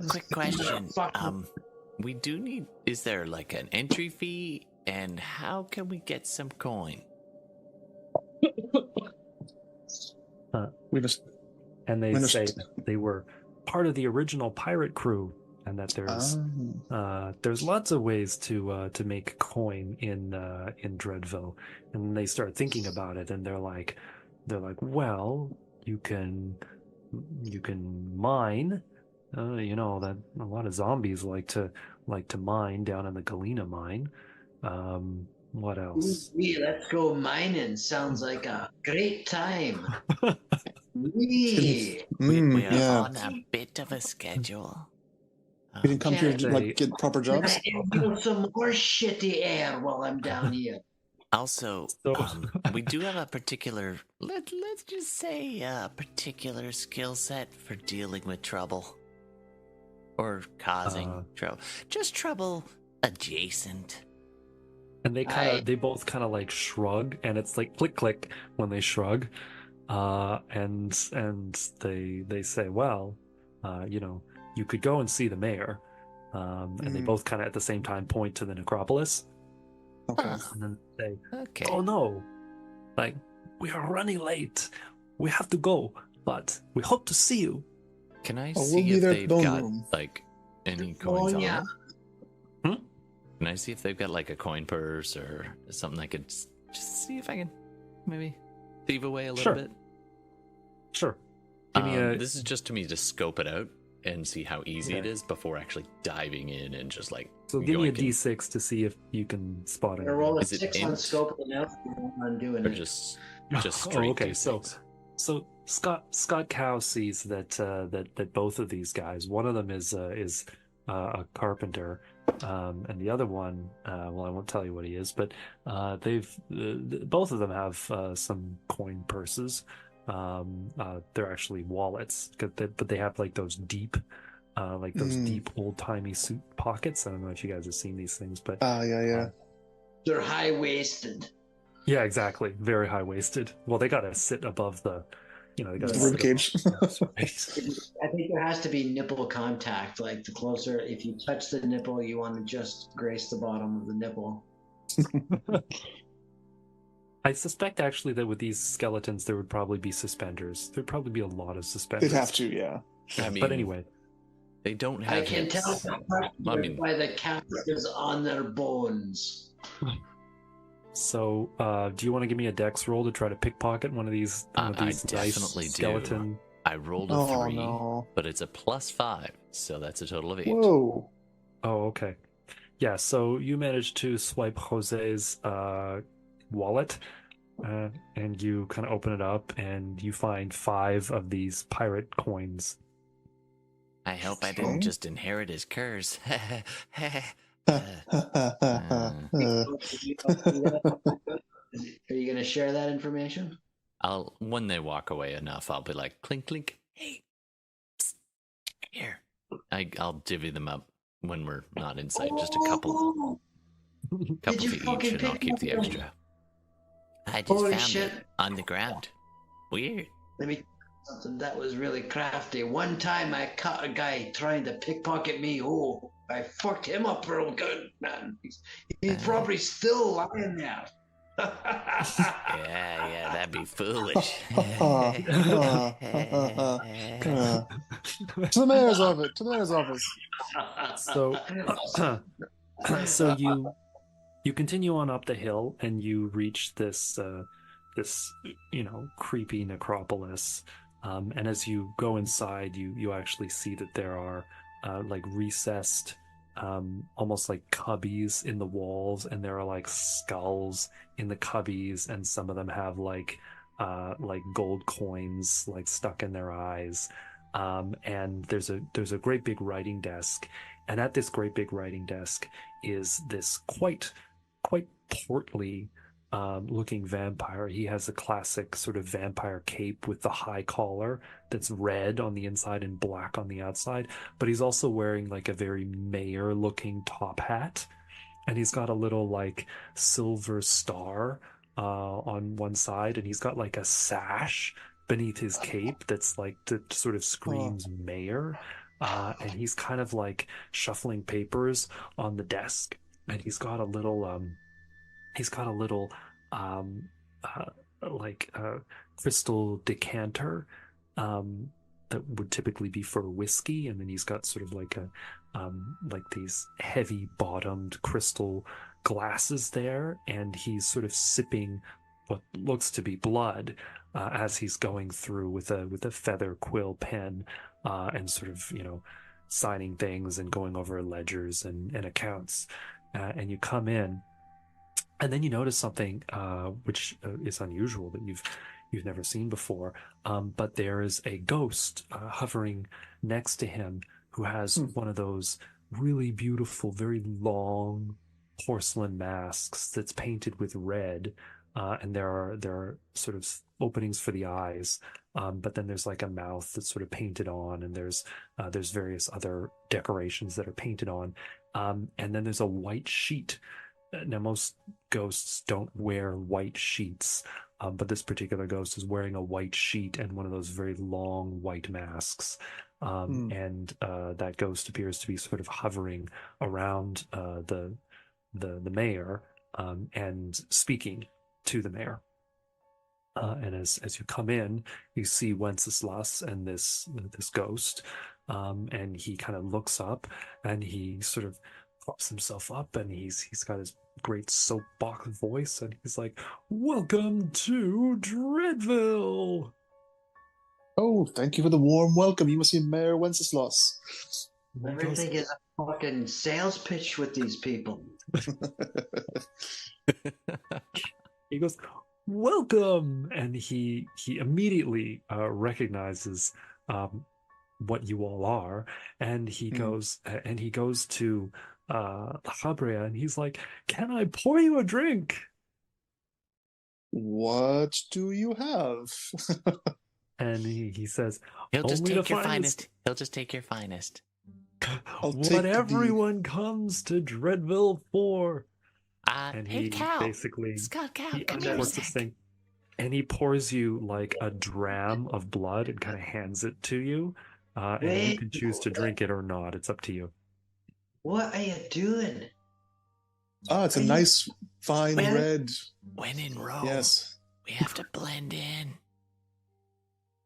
A: Quick question. We do need. Is there like an entry fee? And how can we get some coin?
D: We just
B: And they
D: When
B: say
D: is-
B: they were part of the original pirate crew, and that there's lots of ways to make coin in Dreadville. And they start thinking about it, and they're like, well, you can mine. That a lot of zombies like to mine down in the Galena mine. What else?
C: Let's go mining. Sounds like a great time. Wee.
A: We are
D: yeah.
A: on a bit of a schedule.
D: We didn't come here to
B: They-
D: get proper jobs.
C: Inhale some more shitty air while I'm down here.
A: Also,
B: So-
A: we do have a particular, let's just say a particular skill set for dealing with trouble. Or causing trouble. Just trouble adjacent.
B: And they both kind of like shrug, and it's like click click when they shrug, and they say, well, you could go and see the mayor, and they both kind of at the same time point to the necropolis,
D: Okay.
B: and then say,
A: Okay.
B: oh no, like we are running late, we have to go, but we hope to see you.
A: Can I
D: we'll
A: see
D: be
A: if
D: there at
A: they've
D: the
A: got
D: room.
A: like any coins on
C: yeah.
A: them? Can I see if they've got like a coin purse or something I could just see if I can maybe thieve away a little
B: Sure.
A: bit?
B: Sure, give me a
A: This is just to me to scope it out and see how easy it
B: Okay.
A: is before actually diving in and just like.
B: so give me a
A: yoinking.
B: d6 to see if you can spot
C: I'm
B: it.
C: gonna roll a
A: Is it
C: 6 on
A: int?
C: scope and now I'm doing
A: Or
C: it.
A: just
B: Oh,
A: straight
B: okay,
A: D6.
B: So Scott Cow sees that both of these guys, one of them is a carpenter, and the other one, well, I won't tell you what he is, but both of them have some coin purses. They're actually wallets, but they have like those deep old timey suit pockets. I don't know if you guys have seen these things, but
D: Yeah.
C: They're high waisted.
B: yeah, exactly, very high waisted. Well, they gotta sit above the, they gotta
D: The
B: sit
D: rib cage.
B: above the-
C: I think there has to be nipple contact. Like the closer, if you touch the nipple, you want to just grace the bottom of the nipple.
B: I suspect actually that with these skeletons there would probably be suspenders. There'd probably be a lot of suspenders.
D: They'd have to, yeah.
A: I mean,
B: But anyway,
A: they don't have.
C: I can
A: hips.
C: tell
A: I mean-
C: by the calluses on their bones.
B: so do you want to give me a dex roll to try to pickpocket one of these
A: I
B: nice
A: definitely do.
B: skeleton?
A: I rolled a
D: Oh
A: 3,
D: no.
A: but it's a +5, so that's a total of 8.
D: Whoa.
B: Oh, okay. Yeah, so you managed to swipe Jose's wallet, and you kind of open it up, and you find 5 of these pirate coins.
A: I hope I
D: Okay.
A: didn't just inherit his curse.
C: Are you going to share that information?
A: When they walk away enough, I'll be like, clink, clink, hey, psst, here. I'll divvy them up when we're not inside, just a couple
C: you
A: for each,
C: fucking
A: and I'll
C: pick
A: keep the
C: them up?
A: extra. I just
C: Holy
A: found
C: shit.
A: it on the ground. Weird.
C: Let me something that was really crafty. One time I caught a guy trying to pickpocket me. Oh, I fucked him up real good, man. He's probably still lying there.
A: Yeah, that'd be foolish.
D: To the mayor's office. To the mayor's office.
B: So you continue on up the hill and you reach this creepy necropolis. And as you go inside, you actually see that there are like recessed, almost like cubbies in the walls, and there are like skulls in the cubbies, and some of them have like gold coins like stuck in their eyes. And there's a great big writing desk, and at this great big writing desk is this quite portly looking vampire. He has a classic sort of vampire cape with the high collar that's red on the inside and black on the outside, but he's also wearing like a very mayor looking top hat, and he's got a little like silver star on one side, and he's got like a sash beneath his cape that's like that sort of screams mayor. And he's kind of like shuffling papers on the desk, and he's got a little crystal decanter that would typically be for whiskey, and then he's got sort of like these heavy bottomed crystal glasses there, and he's sort of sipping what looks to be blood as he's going through with a feather quill pen and sort of signing things and going over ledgers and accounts. And you come in, and then you notice something which is unusual that you've never seen before. But there is a ghost hovering next to him who has one of those really beautiful, very long porcelain masks that's painted with red, and there are sort of openings for the eyes, but then there's like a mouth that's sort of painted on, and there's various other decorations that are painted on, and then there's a white sheet. Now, most ghosts don't wear white sheets, but this particular ghost is wearing a white sheet and one of those very long white masks. And that ghost appears to be sort of hovering around the mayor and speaking to the mayor. And as you come in, you see Wenceslas and this ghost, and he kind of looks up and he sort of props himself up, and he's got his great soapbox voice, and he's like, "Welcome to Dreadville."
D: Oh, thank you for the warm welcome. You must be Mayor Wenceslas.
C: Everything is a fucking sales pitch with these people.
B: He goes, "Welcome," and he immediately recognizes what you all are, and he goes to Habria, and he's like, "Can I pour you a drink?"
D: What do you have?
B: And he says,
A: He'll just
B: "Only
A: take
B: the
A: your finest. He'll just take your finest.
B: What everyone comes to Dreadville for." And
A: hey,
B: he
A: Cal.
B: basically
A: Scott, Cal,
B: he
A: come here a
B: uncorks this
A: sec.
B: thing, and he pours you like a dram of blood and kind of hands it to you, and you can choose to drink it or not. It's up to you.
C: What are you doing?
D: Ah, it's a nice, fine red.
A: When in Rome,
D: Yes.
A: we have to blend in.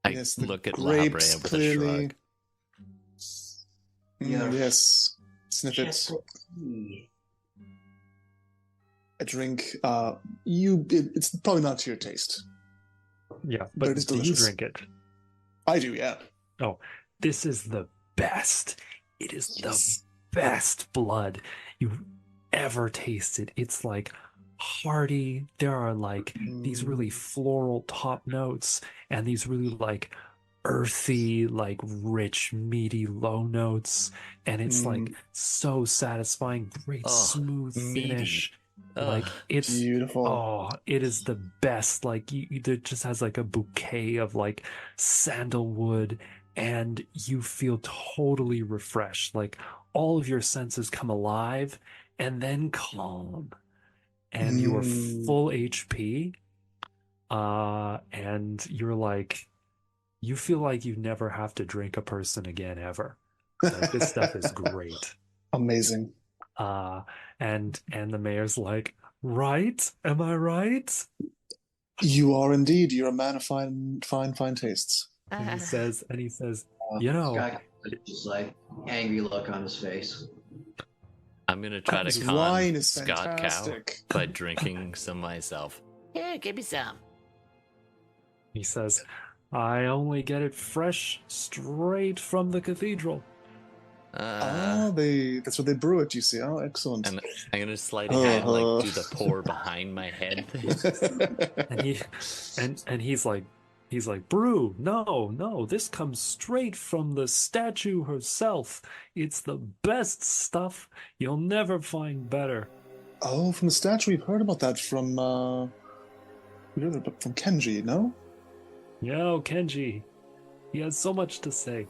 D: Yes, the
A: look at
D: grapes
A: Labrea with
D: clearly.
A: a shrug.
D: Yes. Sniff it. A drink. It's probably not to your taste.
B: Yeah,
D: But
B: but
D: it is
B: do you
D: delicious.
B: drink it?
D: I do, yeah.
B: Oh, this is the best. It is the best blood you've ever tasted. It's like hearty. There are like these really floral top notes and these really like earthy, like rich, meaty low notes. And it's like so satisfying, great smooth finish. Like it's
D: beautiful.
B: Oh, it is the best. Like it just has like a bouquet of like sandalwood, and you feel totally refreshed. Like all of your senses come alive and then calm, and you are full HP. And you're like, you feel like you never have to drink a person again ever. Like, this stuff is great.
D: Amazing.
B: And the mayor's like, right? Am I right?
D: You are indeed. You're a man of fine tastes.
B: And he says,
C: Scott just like angry look on his face.
A: I'm gonna try
D: This
A: to
D: wine
A: con
D: is
A: Scott Cow
D: fantastic.
A: by drinking some myself.
E: Yeah, give me some.
B: He says, I only get it fresh, straight from the cathedral.
D: That's where they brew it, you see. Oh, excellent.
A: And I'm gonna sleight of hand, like do the pour behind my head thing.
B: And he's like, brew, no, this comes straight from the statue herself. It's the best stuff. You'll never find better.
D: Oh, from the statue. We've heard about that from from Kenji, no?
B: Yo, Kenji. He has so much to say.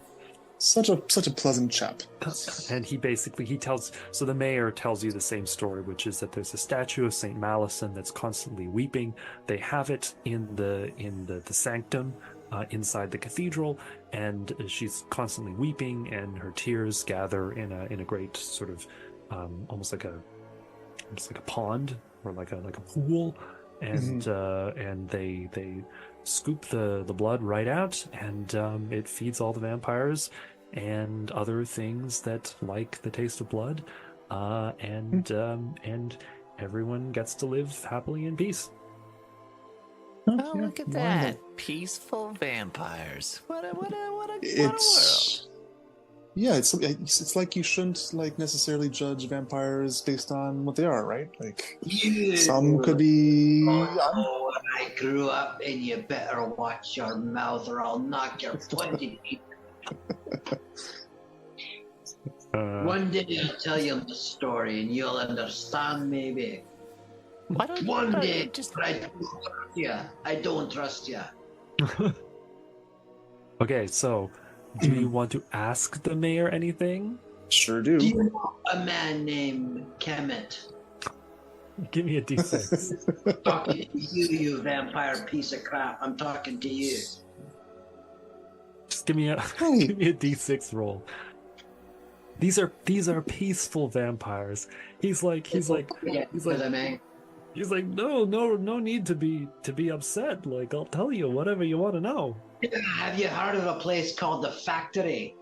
D: Such a pleasant chap.
B: And so the mayor tells you the same story, which is that there's a statue of Saint Malison that's constantly weeping. They have it in the sanctum inside the cathedral, and she's constantly weeping, and her tears gather in a great sort of almost like a pond or like a pool, and and they scoop the blood right out, and it feeds all the vampires and other things that like the taste of blood, and everyone gets to live happily in peace.
E: Oh, look at that. Peaceful vampires. What a world.
D: Yeah, it's like you shouldn't like necessarily judge vampires based on what they are, right? Like some could be.
C: Oh, I grew up, and you better watch your mouth, or I'll knock your pointy teeth. One day I'll tell you the story, and you'll understand, maybe. One day, but I don't trust you. I don't trust you.
B: Okay, so do you want to ask the mayor anything?
D: Sure do.
C: Do you know a man named Kimet?
B: Give me a d6.
C: I'm talking to you, you vampire piece of crap. I'm talking to you.
B: Just give me a d6 roll. These are peaceful vampires. He's like, no need to be upset. Like, I'll tell you whatever you want to know.
C: Have you heard of a place called the Factory?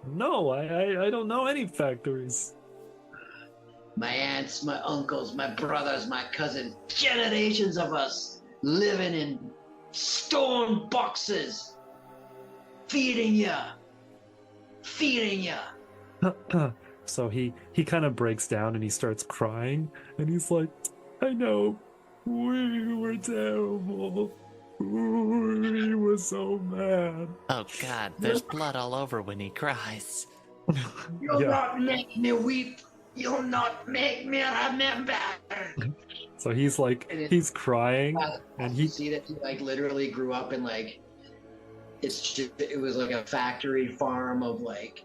B: No, I don't know any factories.
C: My aunts, my uncles, my brothers, my cousins, generations of us living in stone boxes, feeding ya.
B: So he kind of breaks down and he starts crying, and he's like, I know, we were terrible. We were so mad.
E: Oh God, there's blood all over when he cries.
C: You'll not make me weep. You'll not make me remember.
B: So he's like, he's crying, and he
C: see that he like literally grew up in like, it was like a factory farm of like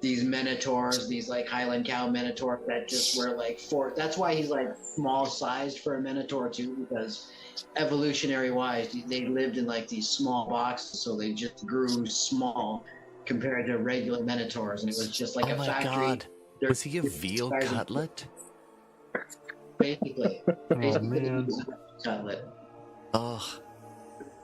C: these minotaurs, these like Highland cow minotaurs that just were like that's why he's like small sized for a minotaur too, because evolutionary wise they lived in like these small boxes, so they just grew small compared to regular minotaurs, and it was just like a factory.
A: God. Was he a veal cutlet?
C: Basically.
B: Oh man.
C: Cutlet.
A: Oh.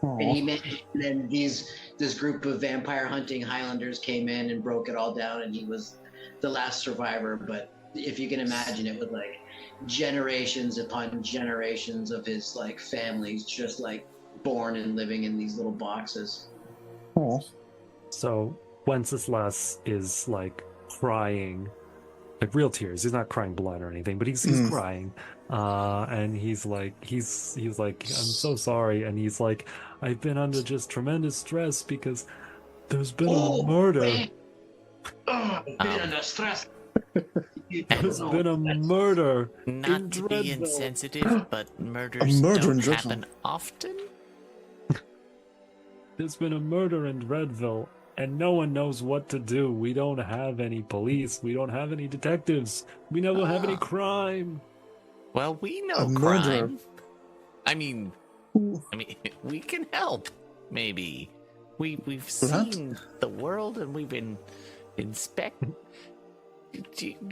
C: And then this group of vampire hunting Highlanders came in and broke it all down, and he was the last survivor. But if you can imagine, it was like generations upon generations of his like families just like born and living in these little boxes.
D: Oh.
B: So Wenceslas is like crying, like real tears. He's not crying blood or anything, but he's crying. And he's like, I'm so sorry. And he's like, I've been under just tremendous stress because there's been a murder.
C: I've been under stress.
B: There's been a murder.
E: Not to be insensitive, but murders
D: murder in
E: don't
D: Dreadville.
E: happen often.
B: There's been a murder in Dreadville, and no one knows what to do. We don't have any police. We don't have any detectives. We never have any crime.
A: Well, we know
D: A murder.
A: crime. I mean, we can help.
E: maybe. We've
D: Perhaps.
E: seen the world and we've been inspect.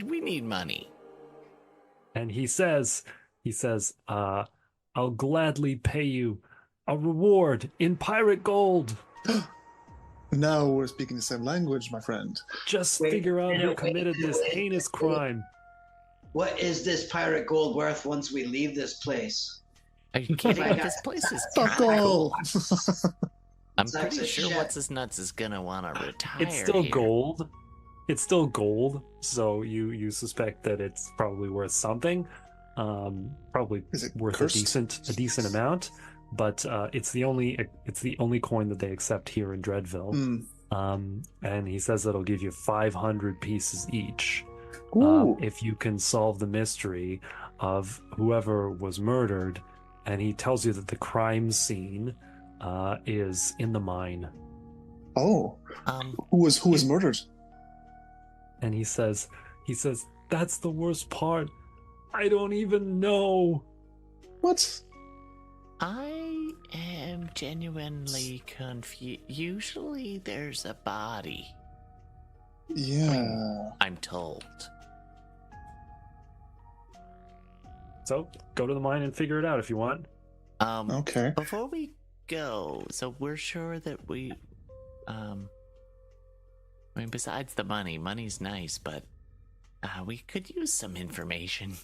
E: We need money.
B: And he says, I'll gladly pay you a reward in pirate gold.
D: Now we're speaking the same language, my friend.
B: Just
C: Wait,
B: figure out who
C: wait,
B: committed this
C: wait.
B: heinous crime.
C: What is this pirate gold worth once we leave this place?
E: Are you kidding?
C: I got-
E: This place is
D: Fuck
E: kinda
D: all!
E: cool. I'm
C: Sucks
E: pretty
C: as
E: sure
C: shit.
E: what's his nuts is gonna want to retire.
B: It's still
E: here.
B: gold. It's still gold, so you suspect that it's probably worth something. Probably
D: Is it
B: worth
D: cursed?
B: a decent amount. But it's the only coin that they accept here in Dreadville.
D: Hmm.
B: And he says that'll give you 500 pieces each.
D: Ooh.
B: If you can solve the mystery of whoever was murdered, and he tells you that the crime scene is in the mine.
D: Oh. Who was murdered?
B: And he says, that's the worst part. I don't even know.
D: What?
E: I am genuinely confused. Usually there's a body,
D: Yeah.
E: I'm told.
B: So go to the mine and figure it out if you want.
D: Okay.
E: Before we go, so we're sure that we, I mean, besides the money's nice, but we could use some information.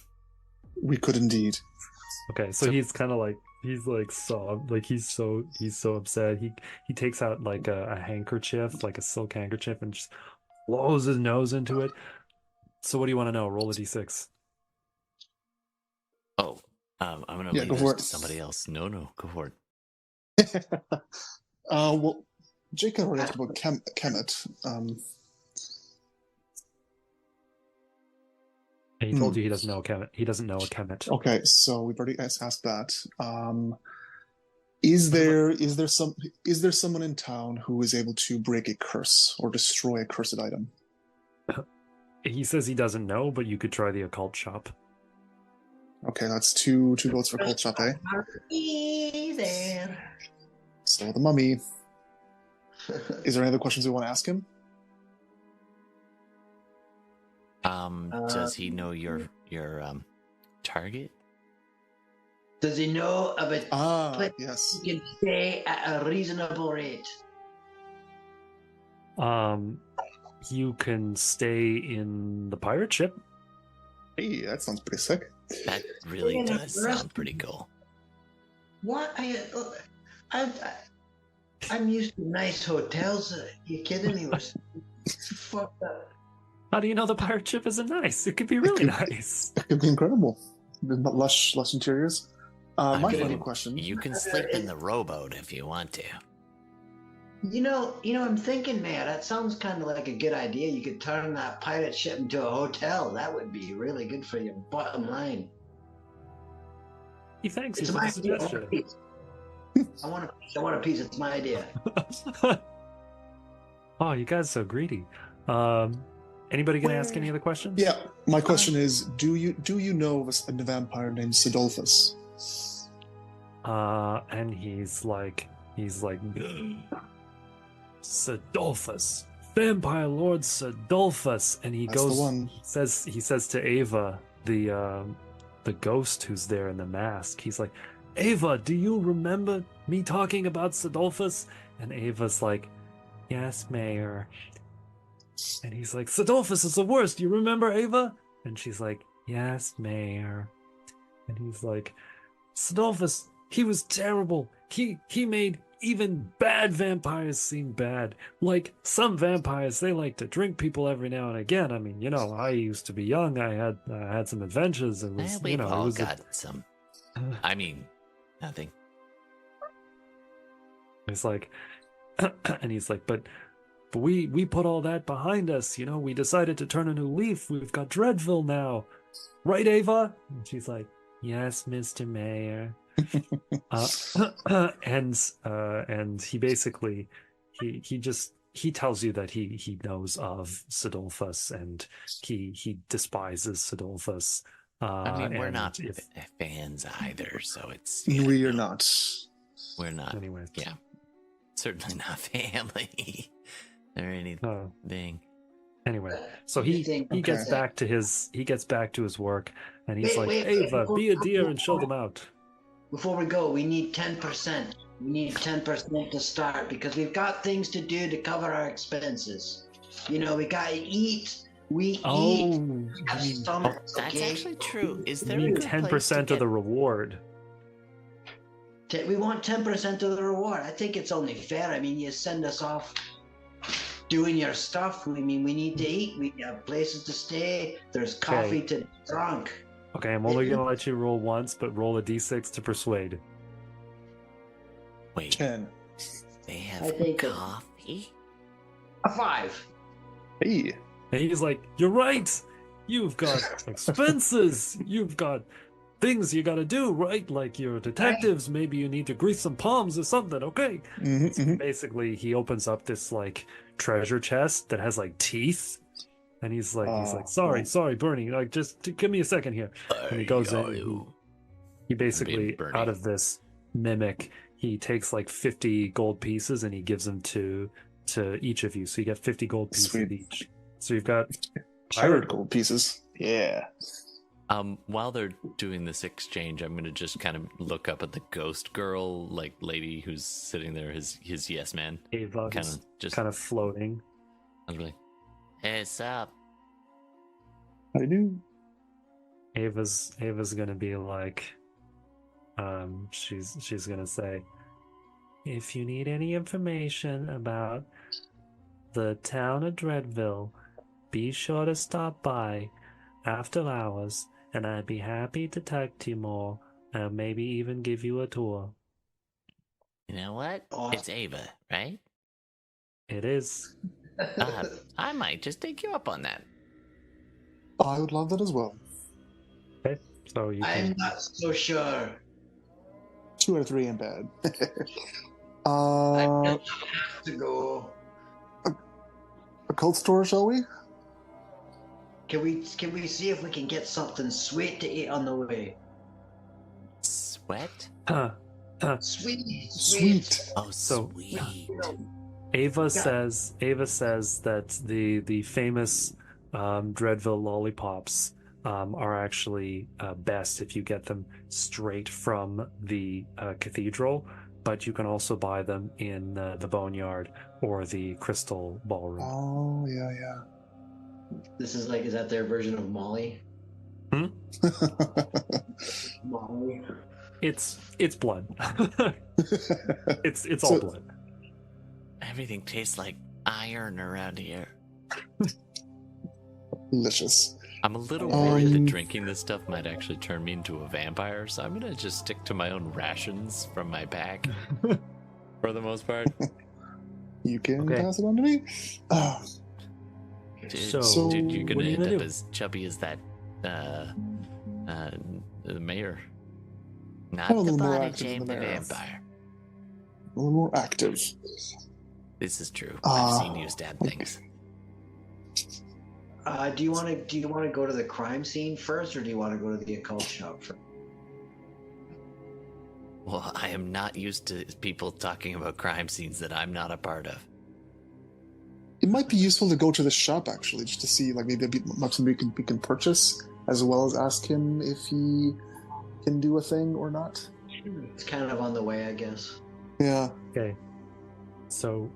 D: We could indeed.
B: Okay, so he's kind of like he's so upset. He takes out like a handkerchief, like a silk handkerchief, and just blows his nose into it. So what do you want to know? Roll a d6.
E: Oh, I'm gonna
D: Yeah,
E: leave
D: go
E: this
D: for
E: to
D: it.
E: somebody else. No, go for it.
D: Well, Jake had already asked about Kemet.
B: And he told you he doesn't know Kemet. He doesn't know a Kemet.
D: Okay, so we've already asked that. Is there someone in town who is able to break a curse or destroy a cursed item?
B: He says he doesn't know, but you could try the occult shop.
D: Okay, that's two votes for Cold Shop, eh?
C: There.
D: So the mummy. Is there any other questions we want to ask him?
E: Does he know your target?
C: Does he know of a place
D: Yes.
C: you can stay at a reasonable rate?
B: You can stay in the pirate ship.
D: Hey, that sounds pretty sick.
E: That really
C: Yeah,
E: does
C: the rest-
E: sound pretty cool.
C: What? I'm used to nice hotels. You kidding me? We're fucked up.
B: How do you know the pirate ship isn't nice? It could be really nice.
D: It could be incredible. Lush interiors.
E: I
D: My
E: mean,
D: final question.
E: You can sleep in the rowboat if you want to.
C: You know, I'm thinking, man, that sounds kind of like a good idea. You could turn that pirate ship into a hotel. That would be really good for your bottom line.
B: He thanks you
C: It's
B: for
C: my
B: the
C: idea.
B: suggestion.
C: I want a piece. It's my idea.
B: Oh, you guys are so greedy. Anybody gonna ask any other questions?
D: Yeah, my question is: Do you know of a vampire named Sidolphus?
B: And he's like, Sidolphus, Vampire Lord Sidolphus, and he
D: That's the one.
B: He says to Ava, the ghost who's there in the mask, he's like, Ava, do you remember me talking about Sidolphus? And Ava's like, yes, Mayor. And he's like, Sidolphus is the worst. You remember Ava? And she's like, yes, Mayor. And he's like, Sidolphus, he was terrible. He made even bad vampires seem bad. Like some vampires, they like to drink people every now and again. I mean, I used to be young. I had some adventures. It was,
E: We've
B: it
E: all
B: was
E: got some. I mean, nothing.
B: He's like, and he's like, but we put all that behind us. We decided to turn a new leaf. We've got Dreadville now, right, Ava? And she's like, yes, Mr. Mayor. And he basically he tells you that he knows of Sidolphus and he despises Sidolphus.
E: I mean, we're
B: and
E: not fans either, so it's
D: We are not.
E: We're not.
B: Anyway.
E: Yeah. certainly not family or anything.
B: Anyway, so he gets back to his work, and he's
C: Wait,
B: Ava, be a deer and show them out.
C: Before we go, we need 10%. We need 10% to start because we've got things to do to cover our expenses. We gotta eat. We eat. We have stomachs,
E: That's
C: okay?
E: actually true. Is there
B: We
E: a
B: need
E: good place
B: 10%
E: to
B: of the
E: get...
B: reward.
C: We want 10% of the reward. I think it's only fair. I mean, you send us off doing your stuff. We need to eat. We have places to stay. There's coffee to drink.
B: Okay, I'm only gonna let you roll once, but roll a d6 to persuade.
E: Wait,
D: 10.
E: they have coffee?
C: A 5.
D: Hey.
B: And he's like, you're right! You've got expenses! You've got things you gotta do, right? Like you're detectives, maybe you need to grease some palms or something, okay? So basically, he opens up this treasure chest that has teeth. And he's like, sorry, Bernie, just give me a second here. And he goes in, he basically, out of this mimic, he takes 50 gold pieces and he gives them to each of you. So you get 50 gold pieces each. So you've got
D: 100 gold pieces. Yeah.
A: While they're doing this exchange, I'm gonna just kind of look up at the ghost girl, lady who's sitting there, his yes man.
B: Ava kind of floating.
A: I was like,
E: Hey, what's up?
D: I do.
B: Ava's gonna be she's gonna say, if you need any information about the town of Dreadville, be sure to stop by after hours, and I'd be happy to talk to you more, and maybe even give you a tour.
E: You know what? It's Ava, right?
B: It is.
E: I might just take you up on that.
D: I would love that as well.
B: Okay, so you can...
C: I'm not so sure.
D: 2 out of 3 ain't bad.
C: I have to go.
D: A cult store, shall we?
C: Can we see if we can get something sweet to eat on the way?
E: Sweat?
C: Sweet.
E: Oh,
B: So-
E: sweet.
B: Ava says that the famous Dreadville lollipops are actually best if you get them straight from the cathedral, but you can also buy them in the Boneyard or the Crystal Ballroom.
D: Oh, yeah.
C: This is is that their version of Molly?
B: Hmm?
C: Molly.
B: It's blood. it's all blood.
E: Everything tastes like iron around here.
D: Delicious.
A: I'm a little worried that drinking this stuff might actually turn me into a vampire, so I'm gonna just stick to my own rations from my pack for the most part.
D: You can pass it on to me.
E: Dude, you're gonna
B: what are you
E: end
B: gonna
E: up
B: do?
E: as chubby as that the mayor. Not
D: I'm a
E: the
D: little more
E: body
D: active
E: shame,
D: than
E: the
D: the mayor.
E: vampire.
D: A little more active.
E: This is true. I've seen you stab things.
C: Do you want to go to the crime scene first, or do you want to go to the occult shop first?
E: Well, I am not used to people talking about crime scenes that I'm not a part of.
D: It might be useful to go to the shop actually, just to see maybe there'd be something we can purchase, as well as ask him if he can do a thing or not.
C: It's kind of on the way, I guess.
D: Yeah.
B: Okay. So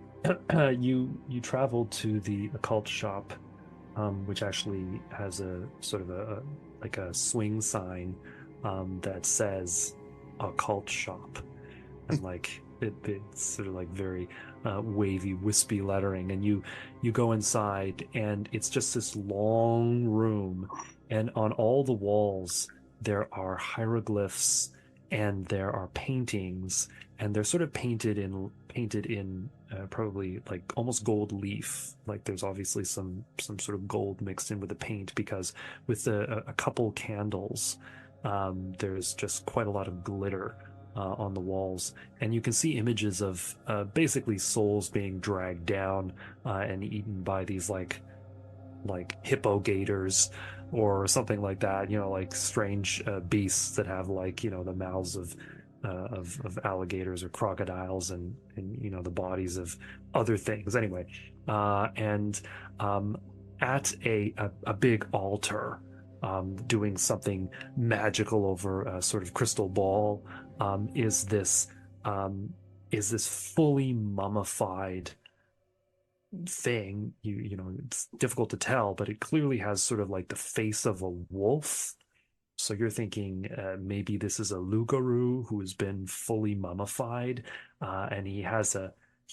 B: you travel to the occult shop, which actually has a sort of a swing sign that says occult shop, and it's sort of very wavy, wispy lettering. And you go inside, and it's just this long room, and on all the walls there are hieroglyphs and there are paintings, and they're sort of painted in probably almost gold leaf. There's obviously some sort of gold mixed in with the paint, because with a couple candles, there's just quite a lot of glitter on the walls, and you can see images of basically souls being dragged down and eaten by these like hippo gators or something like that, strange beasts that have the mouths of of alligators or crocodiles and the bodies of other things. Anyway, and at a big altar, doing something magical over a sort of crystal ball, is this fully mummified thing. It's difficult to tell, but it clearly has sort of like the face of a wolf. So you're thinking maybe this is a Lugaru who has been fully mummified, and he has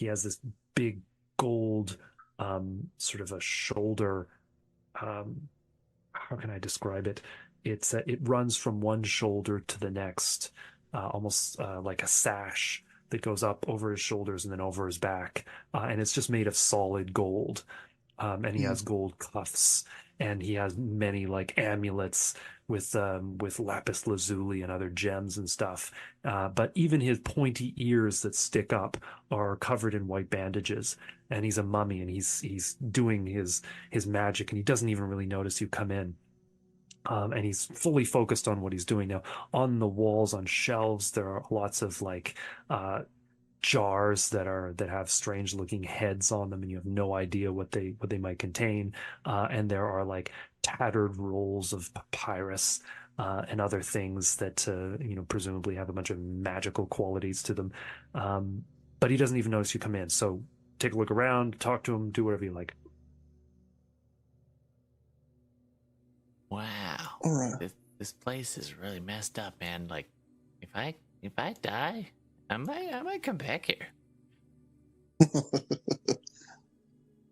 B: this big gold sort of a shoulder. How can I describe it? It runs from one shoulder to the next, almost like a sash that goes up over his shoulders and then over his back, and it's just made of solid gold. And he has gold cuffs, and he has many like amulets with lapis lazuli and other gems and stuff. But even his pointy ears that stick up are covered in white bandages. And he's a mummy, and he's doing his magic, and he doesn't even really notice you come in. And he's fully focused on what he's doing now. On the walls, on shelves, there are lots of like jars that have strange looking heads on them, and you have no idea what they might contain. And there are like tattered rolls of papyrus and other things that presumably have a bunch of magical qualities to them. But he doesn't even notice you come in. So take a look around, talk to him, do whatever you like.
E: Wow.
D: All right.
E: This place is really messed up, man. Like, if I die, I might come back here.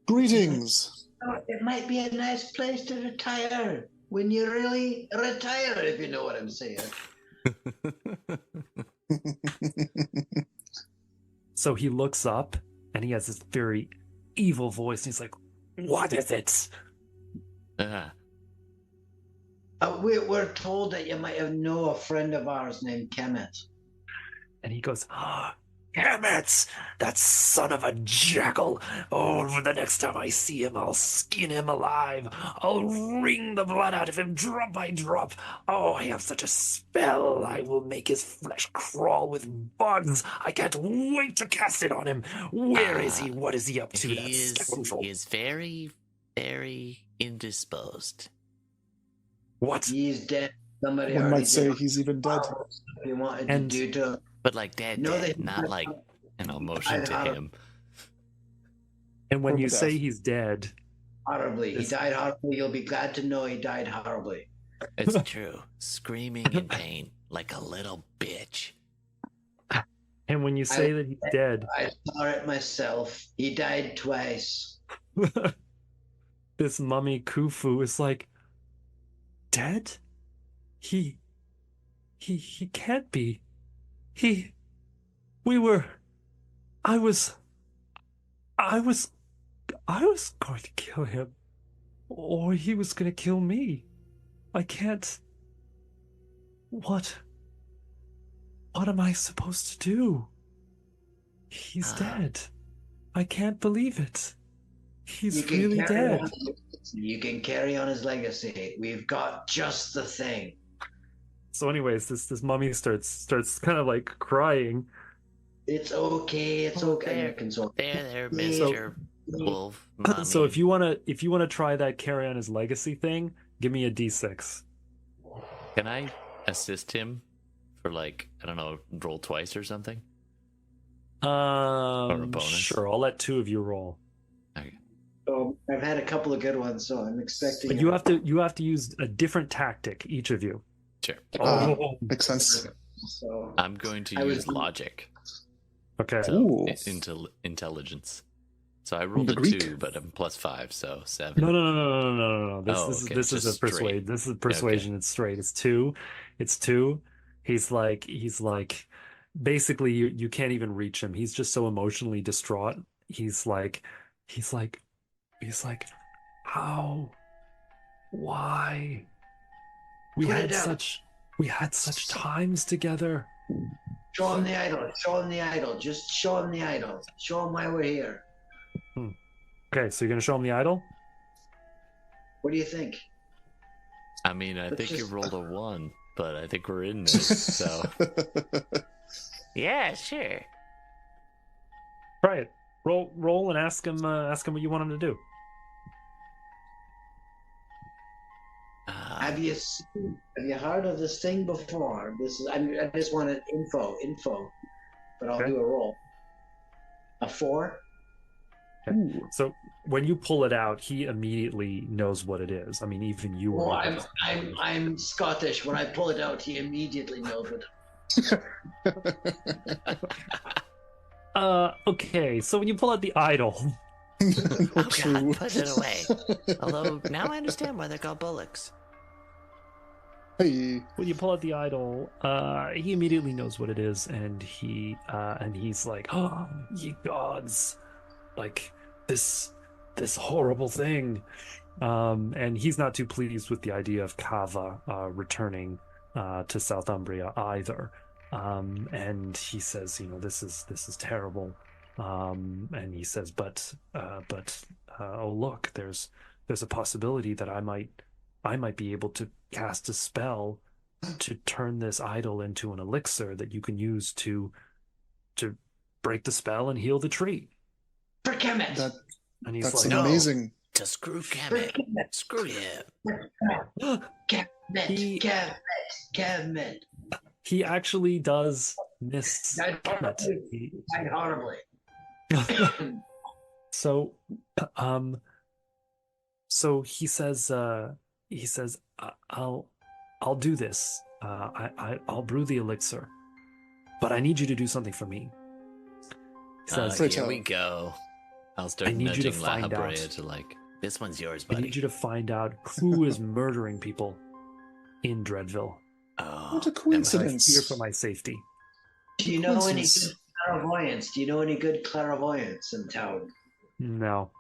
D: Greetings.
C: It might be a nice place to retire when you really retire, if you know what I'm saying.
B: So he looks up, and he has this very evil voice, and he's like, "What is it?"
C: We're told that you might have know a friend of ours named Kimet.
B: And he goes, "Kimet, that son of a jackal. Oh, the next time I see him, I'll skin him alive. I'll wring the blood out of him drop by drop. Oh, I have such a spell. I will make his flesh crawl with bugs. I can't wait to cast it on him. Where is he? What is he up to?
E: He is very, very indisposed.
B: What?
C: He's dead. Somebody
D: One
C: already
D: might say
C: did
D: he's even dead.
C: what he wanted
B: And-
C: to do to.
E: But like dead,
C: No,
E: dead,
C: they-
E: not like motion to him.
B: And when
D: Horrible
B: you say
D: death.
B: he's dead,
C: Horribly. He
B: This-
C: died horribly. You'll be glad to know he died horribly.
E: It's true. Screaming in pain like a little bitch.
B: and when you say that he's dead,
C: I saw it myself. He died twice.
B: this mummy Khufu is like, dead? He can't be. I was going to kill him, or he was going to kill me. I can't. What am I supposed to do? He's dead. I can't believe it. He's
C: You can
B: really
C: carry
B: dead.
C: on- You can carry on his legacy. We've got just the thing.
B: So anyways, this mummy starts kind of like crying.
C: It's okay. It's
E: Oh,
C: okay.
E: there.
C: You console.
E: There,
C: So-
E: Mr. Wolf. Mommy.
B: So if you wanna try that carry on his legacy thing, give me a d6.
E: Can I assist him for like, I don't know, roll twice or something? a bonus?
B: Sure, I'll let two of you roll.
E: Okay.
C: I've had a couple of good ones, so I'm expecting.
B: But you have to use a different tactic, each of you.
E: Sure.
D: Makes sense.
C: So
E: I'm going to
C: I was-
E: use logic.
B: Okay.
E: So
D: Ooh.
E: intelligence. So I rolled
D: The
E: a
D: Greek?
E: 2, but I'm +5, so 7.
B: No. This
E: okay,
B: this
E: it's
B: is a
E: just
B: persuade.
E: straight.
B: This is persuasion. It's straight. It's two. He's like basically you can't even reach him. He's just so emotionally distraught. He's like how? Why? We
C: Put it
B: had
C: down.
B: such times together.
C: show him the idol. Show him the idol. Just show him the idol. Show him why we're here.
B: Okay, so you're gonna show him the idol?
C: What do you think?
E: I mean, I
C: Let's
E: think you
C: just-
E: rolled a 1, but I think we're in this, so... Yeah, sure.
B: Try it. Roll, and ask him what you want him to do.
C: Have you heard of this thing before? I just wanted info, but I'll do a roll. A 4.
B: Okay. So when you pull it out, he immediately knows what it is. I mean, even you were.
C: Well, I'm Scottish. When I pull it out, he immediately knows what.
B: Okay. So when you pull out the idol,
E: Oh God, put it away. Although now I understand why they're called bullocks.
D: Hey.
B: when you pull out the idol, he immediately knows what it is, and he's like, "Oh, ye gods! Like this horrible thing." And he's not too pleased with the idea of Kava returning to Southumbria either. And he says, this is terrible. And he says, but oh look, there's a possibility that I might be able to cast a spell to turn this idol into an elixir that you can use to break the spell and heal the tree.
C: For Kimet.
B: And he's
D: That's
B: like,
D: amazing.
E: To screw Kimet. Screw him.
C: Kimet.
B: He actually does miss Kimet.
C: Died horribly.
B: So he says, I'll do this. I'll brew the elixir, but I need you to do something for me. He says,
E: Here we go. I'll start nudging La Habrea to this one's yours, buddy.
B: I need you to find out who is murdering people in Dreadville.
E: Oh,
D: What a coincidence.
B: Here for my safety.
C: Do you know any good clairvoyance? Do you know any good clairvoyance in town?
B: No.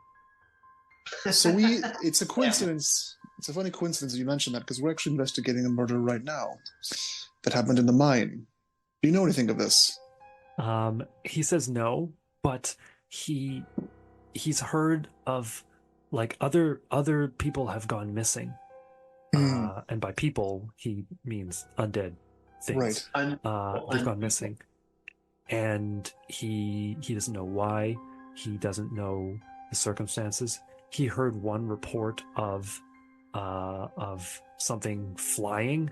D: So it's a coincidence. It's a funny coincidence that you mentioned that, because we're actually investigating a murder right now that happened in the mine. Do you know anything of this?
B: He says no, but he's heard of other people have gone missing. And by people, he means undead things.
D: Right.
B: They've gone missing. And he doesn't know why. He doesn't know the circumstances. He heard one report of something flying,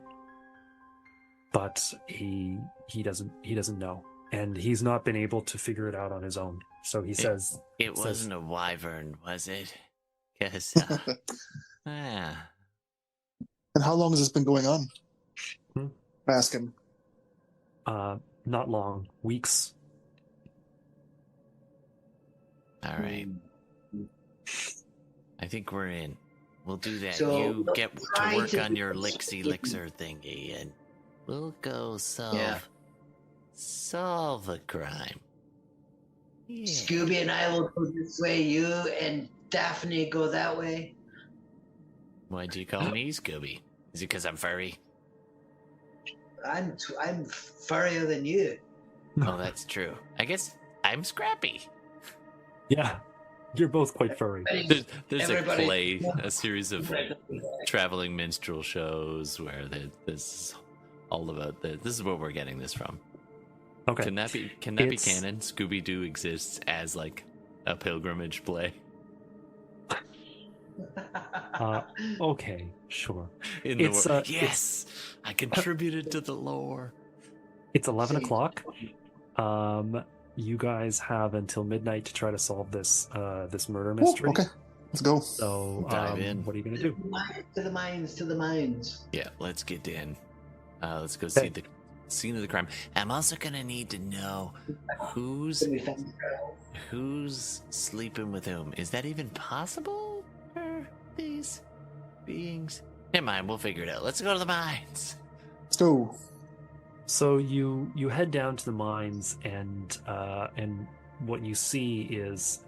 B: but he doesn't know. And he's not been able to figure it out on his own. So he says...
E: It wasn't a wyvern, was it? Because...
D: And how long has this been going on? Ask him.
B: Not long. Weeks.
E: All right. I think we're in. We'll do that.
C: So,
E: you get to
C: try
E: work
C: to-
E: on your elixir thingy, and we'll go solve a crime. Yeah.
C: Scooby and I will go this way. You and Daphne go that way.
E: Why'd you call me Scooby? Is it because I'm furry?
C: I'm furrier than you.
E: Oh, that's true. I guess I'm Scrappy.
B: Yeah. You're both quite furry.
A: There's
C: Everybody-
A: a series of traveling minstrel shows where this is all about this is where we're getting this from.
B: Okay.
A: Can that be canon? Scooby-Doo exists as a pilgrimage play.
B: Okay, sure.
A: Yes, I contributed to the lore.
B: It's 11 o'clock. You guys have until midnight to try to solve this murder mystery.
D: Okay, let's go.
B: So,
A: Dive in.
B: what are you going to do?
C: To the mines.
A: Yeah, let's get in. Let's go see the scene of the crime. I'm also gonna need to know who's sleeping with whom. Is that even possible for these beings? Never mind, we'll figure it out. Let's go to the mines.
D: Let's go.
B: So you head down to the mines, and what you see is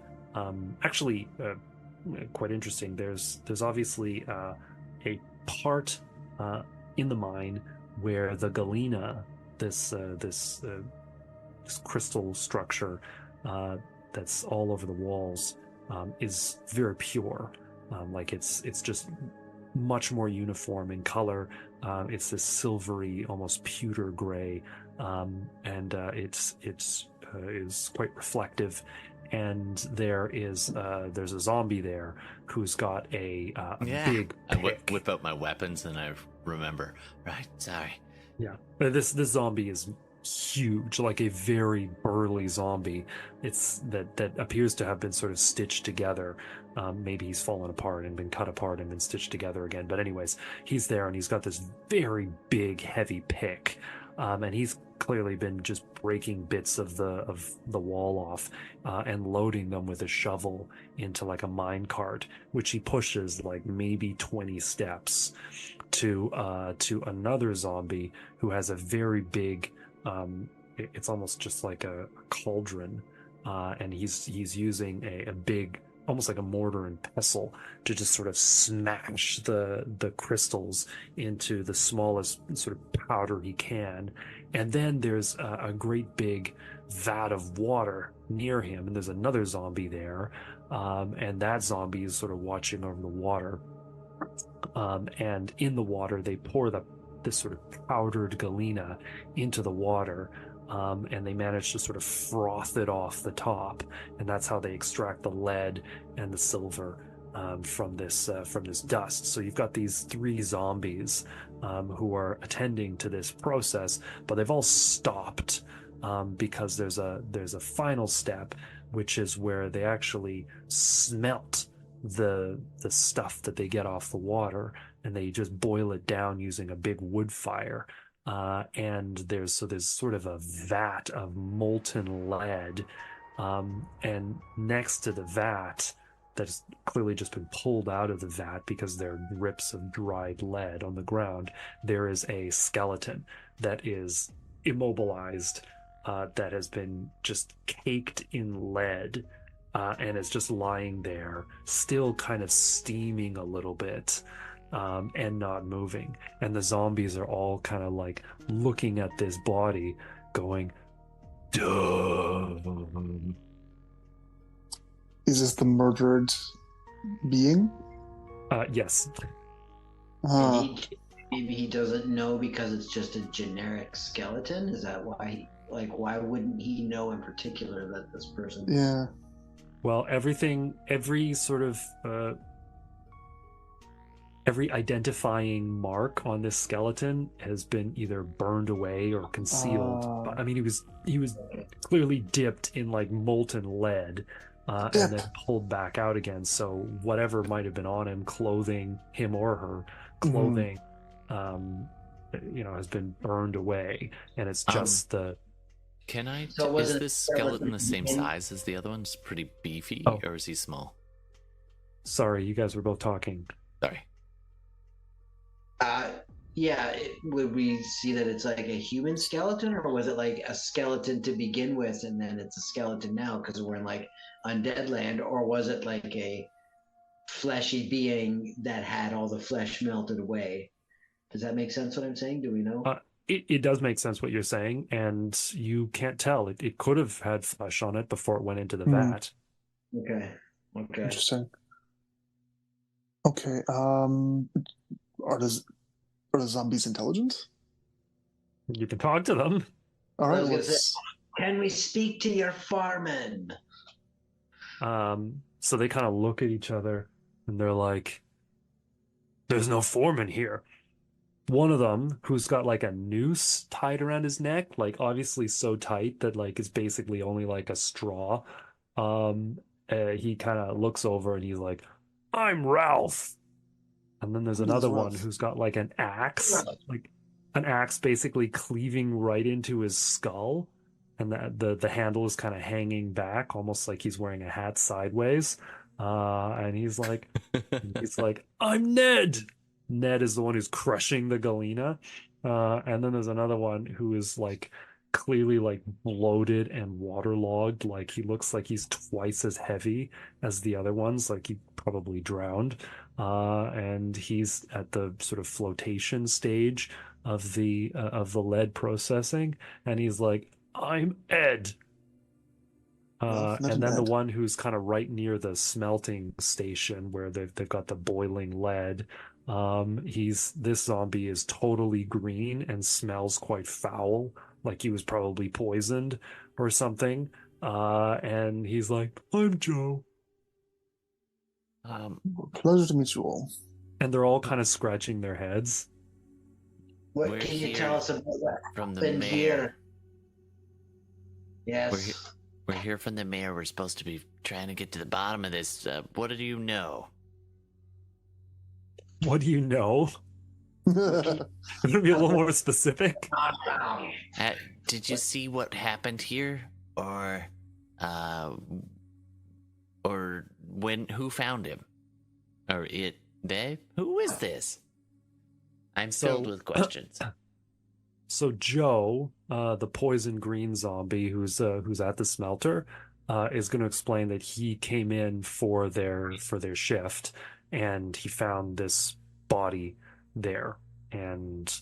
B: actually quite interesting. There's obviously a part in the mine where the galena, this crystal structure that's all over the walls, is very pure. It's just much more uniform in color. It's this silvery, almost pewter gray and it's is quite reflective. And there's a zombie there who's got a big
E: I
B: pick.
E: whip out my weapons and I remember. Right, sorry.
B: Yeah, this zombie is huge, like a very burly zombie. It's that appears to have been sort of stitched together. Maybe he's fallen apart and been cut apart and been stitched together again. But anyways, he's there and he's got this very big, heavy pick, and he's clearly been just breaking bits of the wall off and loading them with a shovel into like a mine cart, which he pushes like maybe 20 steps to another zombie who has a very big it's almost just like a cauldron, and he's using a big, almost like a mortar and pestle, to just sort of smash the crystals into the smallest sort of powder he can. And then there's a great big vat of water near him, and there's another zombie there, and that zombie is sort of watching over the water. And in the water, they pour this sort of powdered galena into the water, and they manage to sort of froth it off the top, and that's how they extract the lead and the silver from this dust. So you've got these 3 zombies who are attending to this process, but they've all stopped because there's a final step, which is where they actually smelt the stuff that they get off the water, and they just boil it down using a big wood fire. And there's sort of a vat of molten lead, and next to the vat that's clearly just been pulled out of the vat because there are rips of dried lead on the ground, there is a skeleton that is immobilized, that has been just caked in lead, and is just lying there, still kind of steaming a little bit, and not moving. And the zombies are all kind of like looking at this body, going, "Duh."
D: Is this the murdered being?
B: Yes.
C: Maybe he doesn't know because it's just a generic skeleton. Is that why? Why wouldn't he know in particular that this person?
D: Yeah.
B: Well, every sort of every identifying mark on this skeleton has been either burned away or concealed. I mean, he was clearly dipped in like molten lead, and then pulled back out again. So whatever might have been on him, clothing, him or her clothing, has been burned away, and it's just the.
E: Can I?
C: So
E: is this skeleton the same size as the other one? It's pretty beefy, or is he small?
B: Sorry, you guys were both talking.
E: Sorry.
C: Yeah. Would we see that it's like a human skeleton, or was it like a skeleton to begin with, and then it's a skeleton now because we're in like undead land, or was it like a fleshy being that had all the flesh melted away? Does that make sense? What I'm saying? Do we know?
B: It does make sense what you're saying, and you can't tell. It could have had flesh on it before it went into the vat.
C: Okay.
D: Interesting. Okay. Are the zombies intelligent?
B: You can talk to them.
D: All right.
C: Can we speak to your foreman?
B: So they kind of look at each other, and they're like, "There's no foreman here." One of them, who's got like a noose tied around his neck, like obviously so tight that like it's basically only like a straw. He kind of looks over and he's like, "I'm Ralph." And then there's another one who's got like an axe, basically cleaving right into his skull, and the handle is kind of hanging back, almost like he's wearing a hat sideways. And he's like, "I'm Ned." Ned is the one who's crushing the galena. And then there's another one who is like clearly like bloated and waterlogged. Like he looks like he's twice as heavy as the other ones. Like he probably drowned. And he's at the sort of flotation stage of the lead processing. And he's like, "I'm Ed." And then the one who's kind of right near the smelting station where they've got the boiling lead. This zombie is totally green and smells quite foul. like he was probably poisoned or something. And he's like, I'm Joe.
D: Pleasure to meet you all.
B: And they're all kind of scratching their heads.
C: What can you tell us about what
E: from the
C: happened
E: mayor?
C: here? Yes.
E: We're here from the mayor. We're supposed to be trying to get to the bottom of this. What do you know?
B: What do you know? Can you be a little more specific?
E: Did you see what happened here, or when? Who found him, or it? They? Who is this? I'm filled with questions.
B: So Joe, the poison green zombie who's at the smelter, is going to explain that he came in for their shift, and he found this body there, and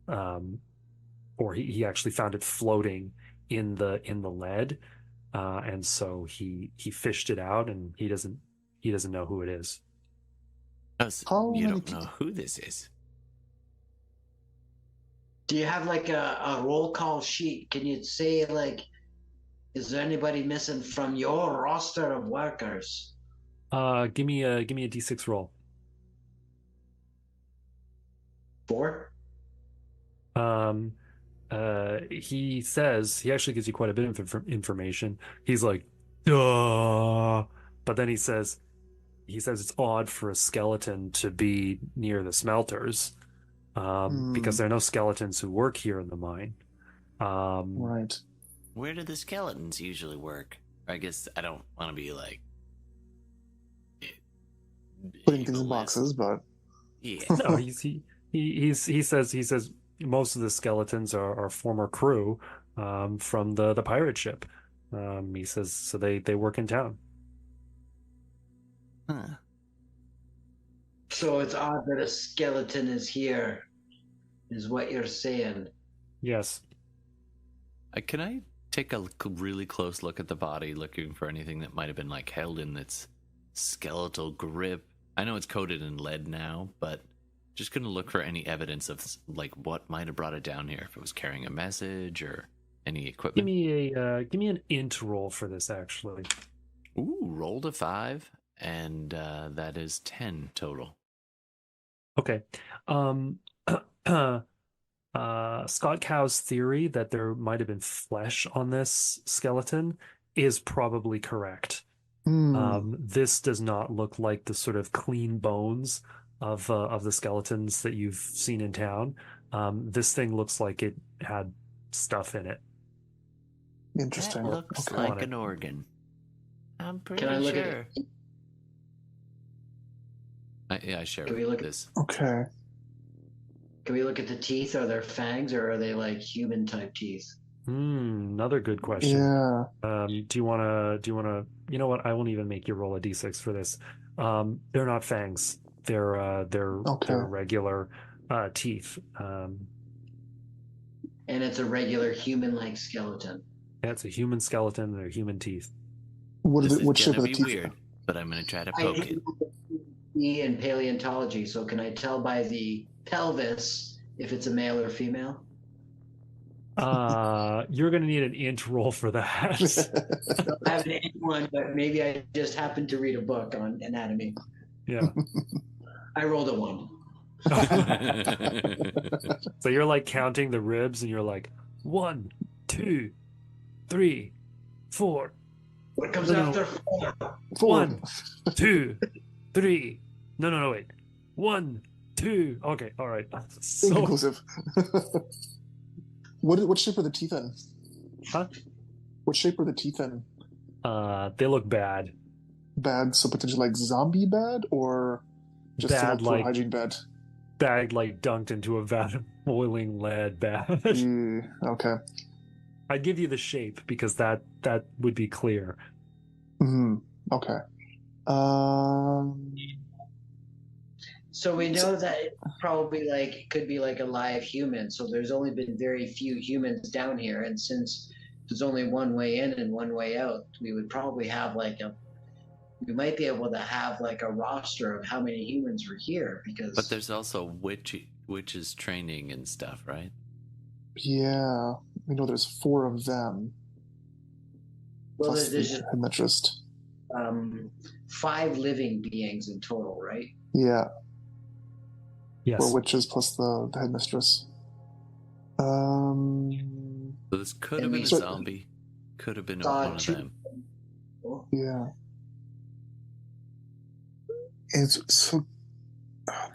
B: or he actually found it floating in the lead, and so he fished it out, and he doesn't know who it is.
E: Oh, so you don't know who this is?
C: Do you have like a roll call sheet? Can you say like, is there anybody missing from your roster of workers?
B: Give me a D6 roll.
C: 4.
B: He says he actually gives you quite a bit of information. He's like, duh, but then he says it's odd for a skeleton to be near the smelters, because there are no skeletons who work here in the mine.
D: Right.
E: Where do the skeletons usually work? I guess I don't want to be like
D: putting things in boxes, but
E: yeah.
B: No, he says most of the skeletons are former crew from the pirate ship. He says so they work in town.
E: Huh.
C: So it's odd that a skeleton is here, is what you're saying.
B: Yes.
A: Can I take a really close look at the body, looking for anything that might have been like held in its skeletal grip? I know it's coated in lead now, but just gonna look for any evidence of like what might have brought it down here. If it was carrying a message or any equipment.
B: Give me an int roll for this, actually.
A: Ooh, rolled a 5, and that is 10 total.
B: Okay. Scott Cow's theory that there might have been flesh on this skeleton is probably correct. This does not look like the sort of clean bones of the skeletons that you've seen in town. This thing looks like it had stuff in it.
D: Interesting.
E: That looks like an organ. I'm pretty
C: Can I look
E: sure.
C: at it?
A: I share
C: Can we look
A: this.
D: Okay.
C: Can we look at the teeth? Are there fangs, or are they like human type teeth?
B: Another good question.
D: Yeah.
B: Do you wanna you know what? I won't even make you roll a d6 for this. They're not fangs. They're regular teeth.
C: And it's a regular human-like skeleton.
B: Yeah, it's a human skeleton and they're human teeth.
D: What
E: This is
D: shape
E: gonna
D: are the
E: be
D: teeth?
E: weird, but I'm gonna try to
C: I
E: poke it.
C: in paleontology, so can I tell by the pelvis if it's a male or female?
B: You're gonna need an int roll for that.
C: I haven't had one, but maybe I just happened to read a book on anatomy.
B: Yeah.
C: I rolled a 1.
B: So you're like counting the ribs and you're like 1, 2, 3, 4.
C: What comes
B: No.
C: after 4?
B: 1, 2, 3. No, wait. 1, 2. Okay, all right. So,
D: Inconclusive. What shape are the teeth in?
B: huh?
D: What shape are the teeth in?
B: They look bad.
D: Bad, so potentially like zombie bad, or just
B: Bad,
D: like
B: like
D: hygiene bad?
B: Bad, like dunked into a vat of boiling lead. Bad.
D: Okay.
B: I'd give you the shape because that would be clear.
D: Okay.
C: So we know that it probably it could be like a live human. So there's only been very few humans down here, and since there's only one way in and one way out, we would probably have we might be able to have like a roster of how many humans were here, because.
A: But there's also witches training and stuff, right?
D: Yeah, we know there's 4 of them.
C: Well,
D: Plus
C: there's
D: the
C: just
D: headmistress.
C: 5 living beings in total, right?
D: Yeah,
B: Yes.
D: 4 witches plus the headmistress.
A: So this could have
C: And
A: been
C: we
A: a
D: saw-
A: zombie. Could have been
C: saw
A: one of
C: 2.
A: them.
D: Yeah. And so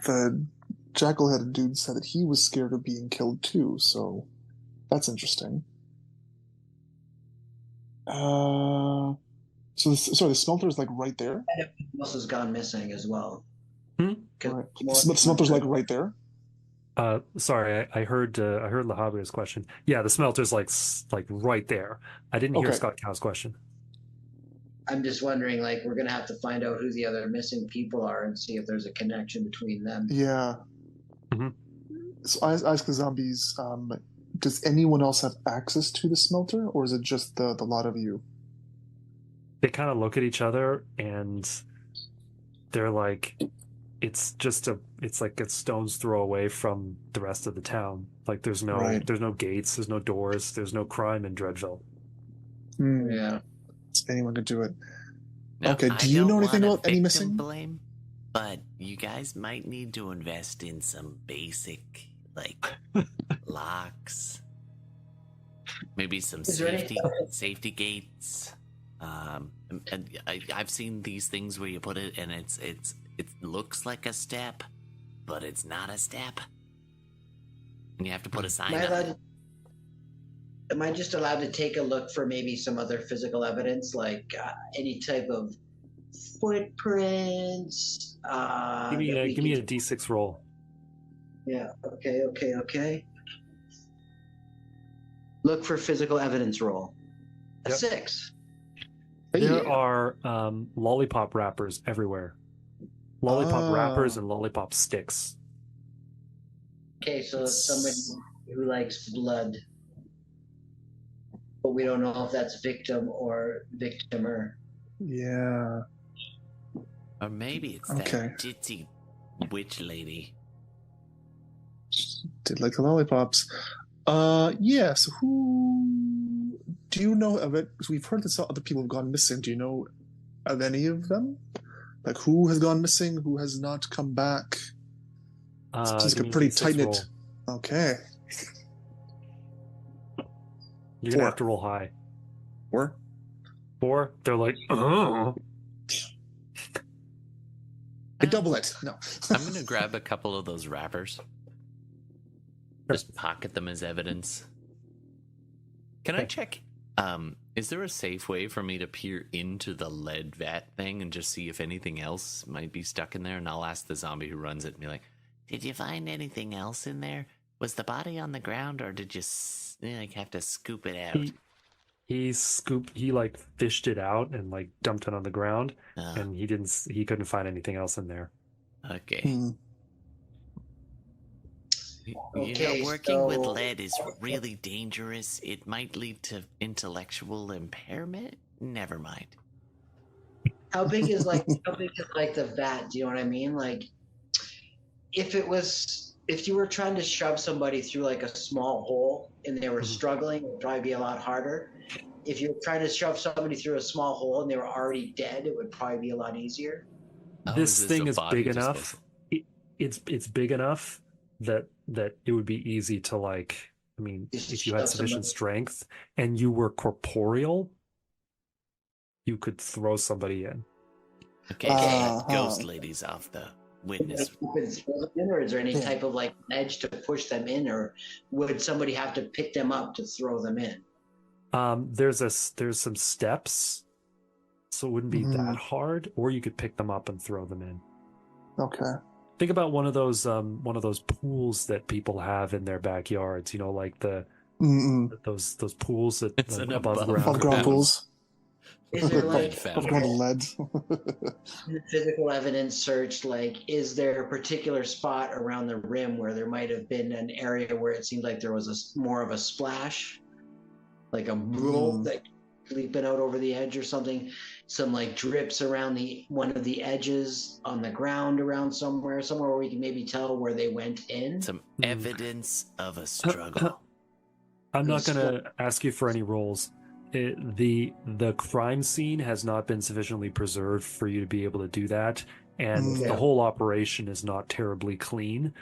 D: the jackal-headed dude said that he was scared of being killed too, so that's interesting. So the smelter is like right there?
C: Everything else has gone missing as well.
B: Hmm?
C: 'Cause
D: Right.
C: more-
D: The smelter's like right there?
B: Sorry, I heard Lahabia's question. Yeah, the smelter's like right there. I didn't hear
D: Okay.
B: Scott Cow's question.
C: I'm just wondering, like, we're gonna have to find out who the other missing people are and see if there's a connection between them.
D: Yeah.
B: Mhm.
D: So I asked the zombies, does anyone else have access to the smelter, or is it just the lot of you?
B: They kind of look at each other and they're like, it's like a stone's throw away from the rest of the town. Like there's no
D: Right.
B: gates, there's no doors, there's no crime in Dreadville.
C: Yeah.
D: Anyone could do it.
E: Now,
D: Okay,
E: I
D: do you
E: don't
D: know anything
E: wanna
D: about any
E: victim
D: missing?
E: blame, but you guys might need to invest in some basic, like, locks. Maybe some
C: Is there any-
E: safety gates. And I've seen these things where you put it and it looks like a step, but it's not a step. And you have to put a sign up.
C: Am I just allowed to take a look for maybe some other physical evidence, like any type of footprints?
B: Give me a D6 roll.
C: Yeah. Okay. Look for physical evidence roll. A
B: Yep.
C: 6.
B: There are lollipop wrappers everywhere. Lollipop wrappers
D: Oh.
B: and lollipop sticks.
C: Okay, so it's somebody who likes blood, but we don't know if that's victim or victimer.
D: Yeah.
E: Or maybe it's
D: Okay.
E: that ditzy witch lady.
D: Did like the lollipops. Yeah, so who do you know of it? Because we've heard that some other people have gone missing. Do you know of any of them? Like who has gone missing, who has not come back? It's just
B: Give
D: a
B: me
D: pretty
B: D6
D: tight knit.
B: roll.
D: Okay.
B: You're gonna
D: 4.
B: have to roll high.
D: 4?
B: 4. They're like, oh.
D: I double it. No.
A: I'm gonna grab a couple of those wrappers. Just pocket them as evidence. Can I
B: Okay.
A: check? Is there a safe way for me to peer into the lead vat thing and just see if anything else might be stuck in there? And I'll ask the zombie who runs it and be like,
E: Did you find anything else in there? Was the body on the ground, or did you have to scoop it out?
B: He like fished it out and like dumped it on the ground,
E: Oh,
B: and he couldn't find anything else in there.
A: okay.
D: Hmm.
C: Okay,
E: working with
C: so-
E: lead is really dangerous. It might lead to intellectual impairment. Never mind.
C: How big is like the vat? Do you know what I mean? Like, if you were trying to shove somebody through like a small hole and they were struggling, it would probably be a lot harder. If you were trying to shove somebody through a small hole and they were already dead, it would probably be a lot easier.
A: Oh,
B: This
A: is
B: thing
A: a
B: is
A: body
B: big enough.
A: disposal?
B: It's big enough that it would be easy to like. I mean,
C: Just
B: if you had
C: shove
B: sufficient
C: somebody.
B: strength and you were corporeal, you could throw somebody in.
E: Okay, so
D: Uh-huh.
E: that ghost lady's off the witness.
C: Or is there any
D: Yeah.
C: type of like edge to push them in, or would somebody have to pick them up to throw them in?
B: There's some steps, so it wouldn't be
D: Mhm.
B: that hard, or you could pick them up and throw them in.
D: Okay.
B: Think about one of those pools that people have in their backyards. You know, like those pools that
A: It's
B: like,
A: an
B: above
A: above
B: ground.
D: Above ground pools.
C: Is there
A: Lead
C: like
A: fountain.
D: Above ground lead.
C: in the physical evidence search, like, is there a particular spot around the rim where there might have been an area where it seemed like there was more of a splash, like a roll that leaping out over the edge or something? Some like drips around one of the edges on the ground around somewhere where we can maybe tell where they went in.
E: Some evidence of a struggle.
B: I'm not going to ask you for any rolls. The crime scene has not been sufficiently preserved for you to be able to do that, and
D: Yeah.
B: the whole operation is not terribly clean.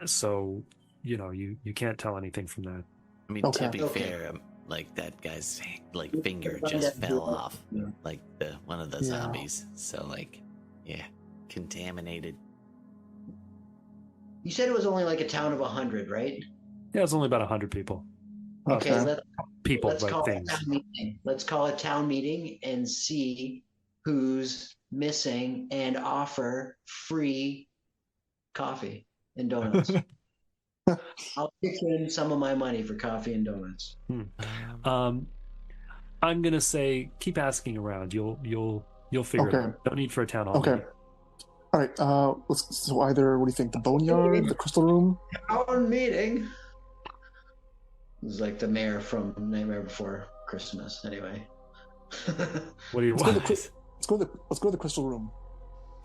B: So you can't tell anything from that.
E: I mean,
D: Okay.
E: to be fair, like that guy's like finger just fell off, like one of the zombies. So like, yeah, contaminated.
C: You said it was only like a town of 100, right?
B: Yeah, it's only about 100 people.
C: Okay,
D: Okay.
C: let's
B: like
C: call
B: things.
C: it a town meeting. Let's call a town meeting and see who's missing and offer free coffee and donuts. I'll kick in some of my money for coffee and donuts.
B: I'm gonna say keep asking around. You'll figure it out. No need for a town hall.
D: Okay.
B: meeting.
D: All right. So either what do you think? The boneyard, the crystal room.
C: Town meeting. It's like the mayor from Nightmare Before Christmas. Anyway.
B: What do you
D: Let's go,
B: want?
D: let's go to the crystal room.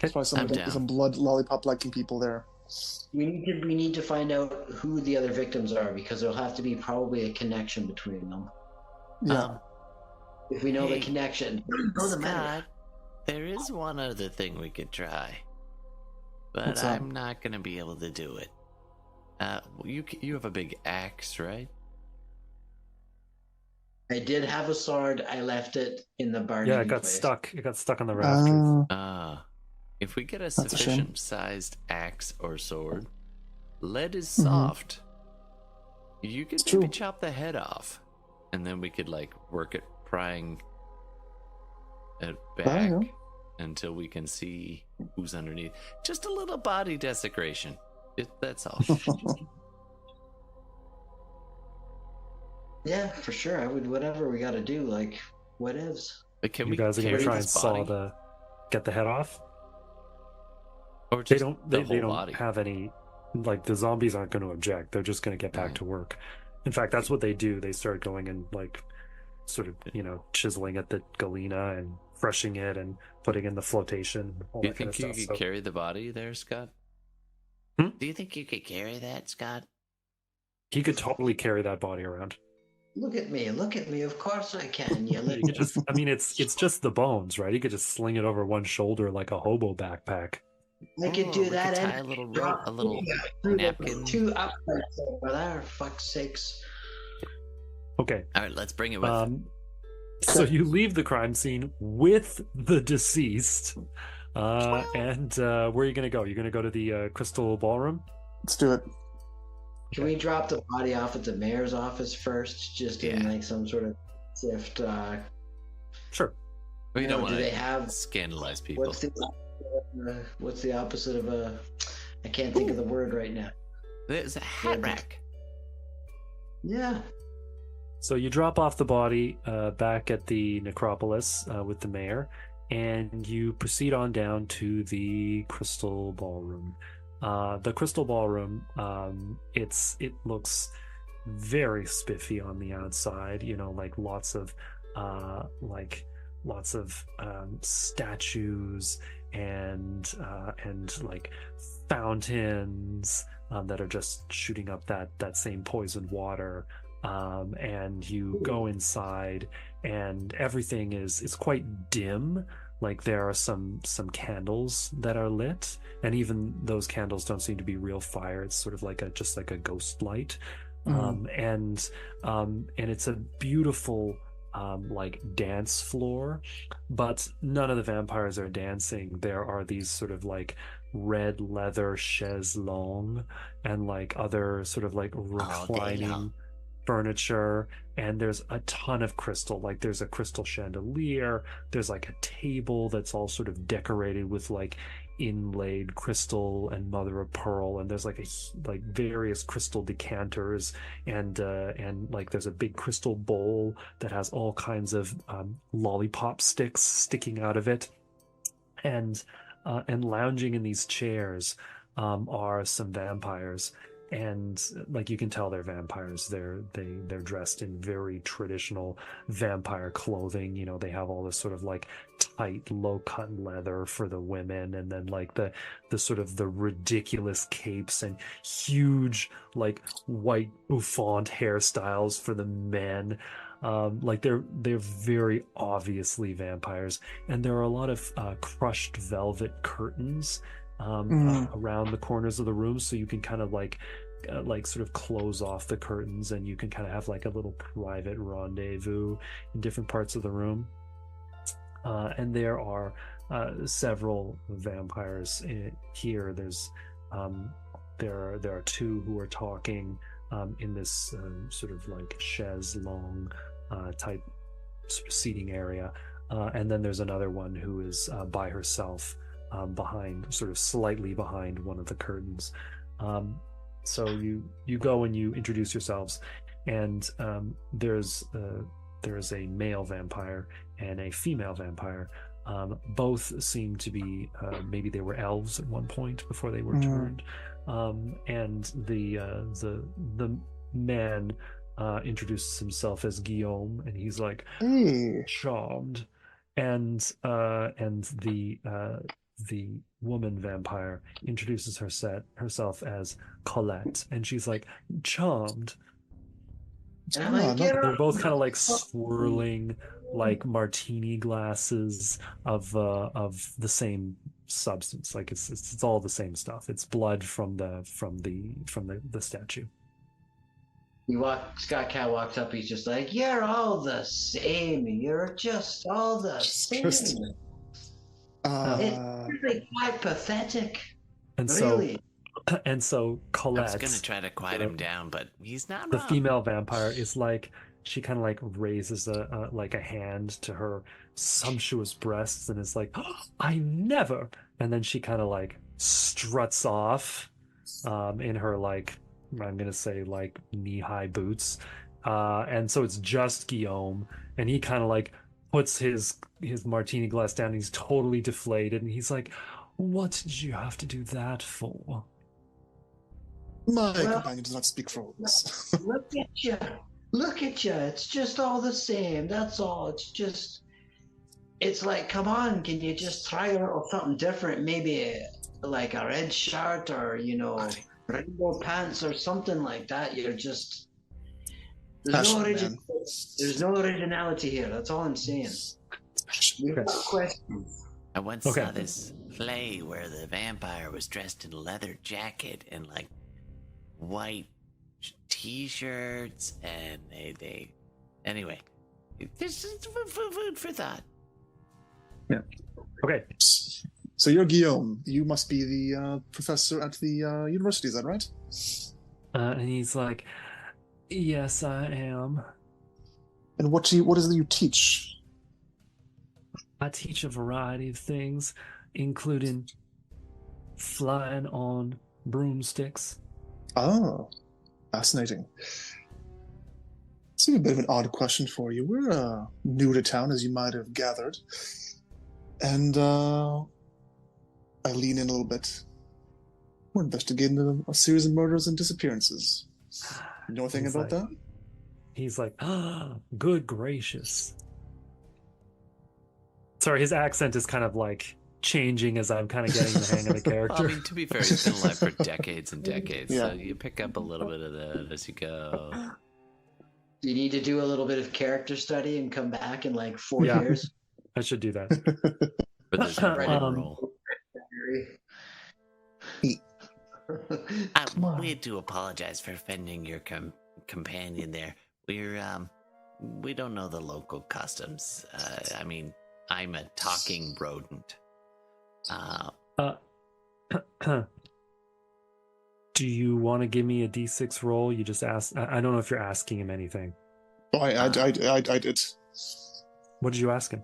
B: Okay.
D: There's probably some blood lollipop liking people there.
C: We need to find out who the other victims are, because there'll have to be probably a connection between them.
D: Yeah.
C: If we know the
E: Hey,
C: connection, it doesn't matter.
E: Scott, there is one other thing we could try, but
D: What's that?
E: I'm not gonna be able to do it. You have a big axe, right?
C: I did have a sword. I left it in the bar.
B: Yeah, it got stuck. It got stuck on the rafters.
E: If we get a
D: That's a shame.
E: sufficient sized axe or sword, lead is
D: Mhm.
E: soft. You could
D: It's
E: maybe
D: true.
E: chop the head off, and then we could like work at prying it back
D: yeah.
E: until we can see who's underneath. Just a little body desecration. That's all.
C: Yeah, for sure. I would. Whatever we got to do, like whatevs.
E: But can
B: You
E: we
B: guys are gonna
E: carry
B: try and
E: this
B: saw
E: body?
B: get the head off.
E: Or
B: They
E: just
B: don't.
E: the
B: They
E: whole
B: don't
E: body?
B: have any. Like the zombies aren't going to object. They're just going to get back
E: Right.
B: to work. In fact, that's what they do. They start going and like, sort of chiseling at the galena and freshing it and putting in the flotation. All
E: Do you
B: that kind
E: think
B: of
E: you
B: stuff.
E: could carry the body there, Scott?
B: Hmm?
E: Do you think you could carry that, Scott?
B: He could totally carry that body around.
C: Look at me. Look at me. Of course I can. You
B: He could just. I mean, it's just the bones, right? He could just sling it over one shoulder like a hobo backpack.
C: I could
E: Oh,
C: do
E: we
C: that.
E: could
C: and
E: tie a little rope,
C: drop
E: a little
C: through the
E: napkin.
C: 2 uprights over there. Fuck's sakes.
B: Okay.
E: All right, let's bring it with.
B: So you leave the crime scene with the deceased, and where are you going to go? You're going to go to the Crystal Ballroom?
D: Let's do it.
C: Can we drop the body off at the mayor's office first, just in
E: Yeah.
C: like some sort of shift?
B: Sure.
E: We don't want
C: do
E: to
C: they have?
E: scandalize people.
C: What's the opposite of a? I can't think of the word right now.
E: There's a hat rack.
C: Yeah.
B: So you drop off the body back at the necropolis with the mayor, and you proceed on down to the Crystal Ballroom. The Crystal Ballroom, it looks very spiffy on the outside. Like lots of statues and like fountains that are just shooting up that same poisoned water. And you go inside, and everything is quite dim. Like there are some candles that are lit, and even those candles don't seem to be real fire. It's sort of like just like a ghost light. And it's a beautiful like dance floor, but none of the vampires are dancing. There are these sort of like red leather chaiselong and like other sort of like reclining furniture, and there's a ton of crystal. Like there's a crystal chandelier, there's like a table that's all sort of decorated with like inlaid crystal and mother of pearl, and there's like various crystal decanters, and like there's a big crystal bowl that has all kinds of lollipop sticks sticking out of it, and lounging in these chairs are some vampires. and like you can tell they're vampires. They're dressed in very traditional vampire clothing. You know, they have all this sort of like tight low cut leather for the women, and then like the sort of the ridiculous capes and huge like white bouffant hairstyles for the men. Like they're very obviously vampires, and there are a lot of crushed velvet curtains around the corners of the room, so you can kind of like sort of close off the curtains, and you can kind of have like a little private rendezvous in different parts of the room. And there are several vampires here. There's there are two who are talking in this sort of like chaise longue type sort of seating area, and then there's another one who is by herself behind, sort of slightly behind one of the curtains. So you go and you introduce yourselves, and there's a male vampire and a female vampire. Both seem to be maybe they were elves at one point before they were turned. And the man introduces himself as Guillaume, and he's like charmed, and the woman vampire introduces herself as Colette, and she's like charmed. They're both kind of like swirling like martini glasses of the same substance. Like it's all the same stuff. It's blood from the statue.
C: Scott Cat walks up. He's just like, "You're all the same. You're just all the same." It's really quite pathetic.
B: And
C: really.
B: So Colette,
E: I was gonna try to quiet him down, but he's not
B: the
E: wrong.
B: female vampire is like, she kind of like raises a hand to her sumptuous breasts and is like, oh, I never. And then she kind of like struts off in her like, I'm gonna say like knee-high boots, and so it's just Guillaume, and he kind of like puts his martini glass down, and he's totally deflated, and he's like, what did you have to do that for?
D: My companion does not speak for us.
C: Look at you. It's just all the same. That's all. It's like, come on, can you just try a little something different? Maybe like a red shirt, or rainbow pants or something like that. There's no originality here. That's all I'm saying. We've got questions.
E: I once saw this play where the vampire was dressed in a leather jacket and like white t-shirts, and they anyway, this is food for thought.
B: Yeah. Okay.
D: So you're Guillaume. You must be the professor at the university, is that right?
B: And he's like, yes, I am.
D: And what is it you teach?
B: I teach a variety of things, including flying on broomsticks.
D: Oh, fascinating. It's a bit of an odd question for you. We're new to town, as you might have gathered. And I lean in a little bit. We're investigating a series of murders and disappearances. You know anything about that?
B: He's like, good gracious. Sorry, his accent is kind of like changing as I'm kind of getting the hang of the character.
E: Well, I mean, to be fair, he's been alive for decades and decades, so you pick up a little bit of that as you go.
C: Do you need to do a little bit of character study and come back in like 4 years?
B: I should do that.
E: For this role. We do apologize for offending your companion there. We don't know the local customs. I mean, I'm a talking rodent.
B: Do you want to give me a D6 roll? You just asked. I don't know if you're asking him anything.
D: Oh, I did.
B: What did you ask him?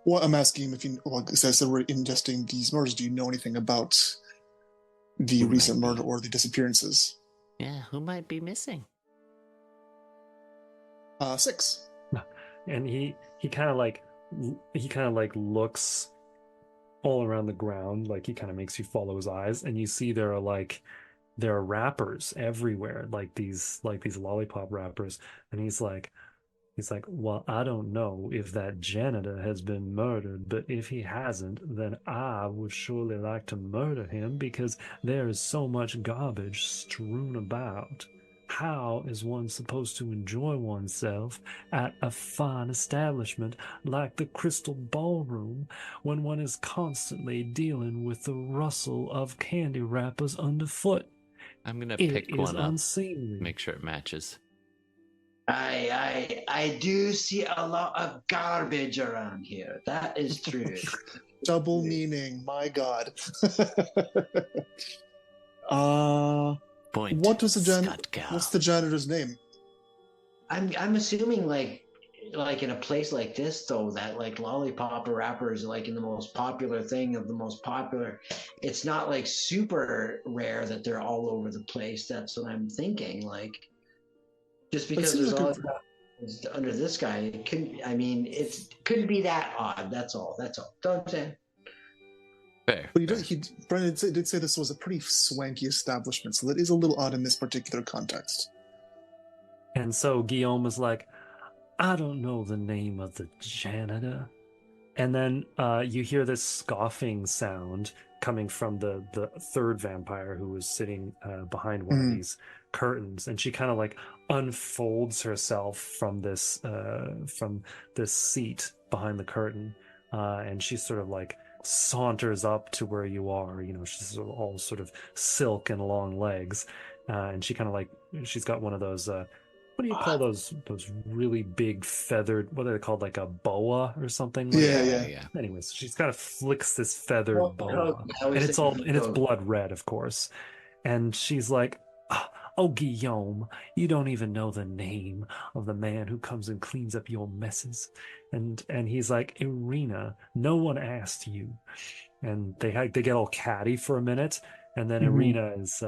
D: Well, I'm asking him if you. Well, it says that we're ingesting these murders. Do you know anything about the recent murder or the disappearances?
E: Yeah, who might be missing?
D: 6.
B: And he kind of like looks all around the ground, like he kind of makes you follow his eyes, and you see there are like there are wrappers everywhere, like these lollipop wrappers. And he's like, well, I don't know if that janitor has been murdered, but if he hasn't, then I would surely like to murder him because there is so much garbage strewn about. How is one supposed to enjoy oneself at a fine establishment like the Crystal Ballroom when one is constantly dealing with the rustle of candy wrappers underfoot?
A: I'm gonna
B: It
A: pick
B: is
A: one up.
B: unseemly.
A: Make sure it matches.
C: I do see a lot of garbage around here. That is true.
D: Double meaning, my god.
E: Point.
D: What was
E: Scott Cow.
D: what's the janitor's name?
C: I'm assuming like in a place like this though, that like lollipop or wrapper is like in the most popular thing of the most popular. It's not like super rare that they're all over the place. That's what I'm thinking. Like just because there's
D: like
C: all under this guy, it couldn't. I mean, it couldn't be that odd. That's all. Don't say.
A: Fair.
D: But Brennan did say this was a pretty swanky establishment, so that is a little odd in this particular context.
B: And so Guillaume was like, I don't know the name of the janitor. And then you hear this scoffing sound coming from the third vampire who was sitting behind one of these curtains, and she kind of like unfolds herself from this seat behind the curtain, and she sort of like saunters up to where you are. You know, she's all sort of silk and long legs, and she kind of like, she's got one of those what do you call those really big feathered, what are they called, like a boa or something like that?
A: Yeah.
B: Anyways, she's kind of flicks this feathered boa, and it's blood red, of course. And she's like, oh, Guillaume, you don't even know the name of the man who comes and cleans up your messes. And he's like, Irina, no one asked you. And they get all catty for a minute, and then Irina is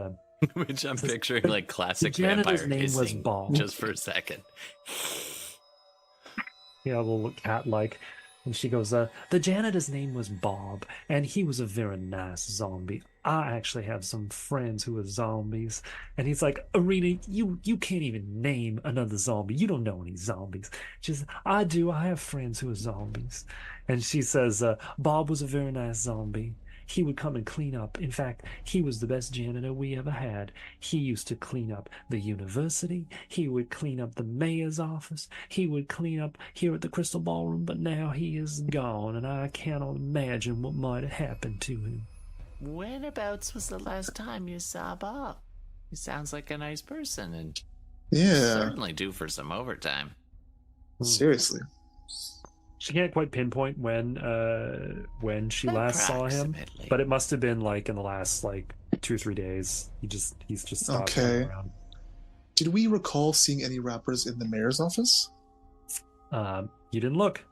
A: which I'm picturing like classic
B: the janitor's
A: vampire
B: name was
A: hissing
B: Bob.
A: just for a second.
B: Yeah, a little cat-like. And she goes, the janitor's name was Bob, and he was a very nice zombie. I actually have some friends who are zombies. And he's like, Irina, you can't even name another zombie. You don't know any zombies. She says, I do. I have friends who are zombies. And she says, Bob was a very nice zombie. He would come and clean up. In fact, he was the best janitor we ever had. He used to clean up the university. He would clean up the mayor's office. He would clean up here at the Crystal Ballroom, but now he is gone, and I cannot imagine what might have happened to him.
E: Whenabouts was the last time you saw Bob? He sounds like a nice person, and certainly due for some overtime.
D: Seriously.
B: She can't quite pinpoint when she last saw him, but it must have been like in the last like 2 or 3 days. He's just stopped around.
D: Did we recall seeing any rappers in the mayor's office?
B: You didn't look.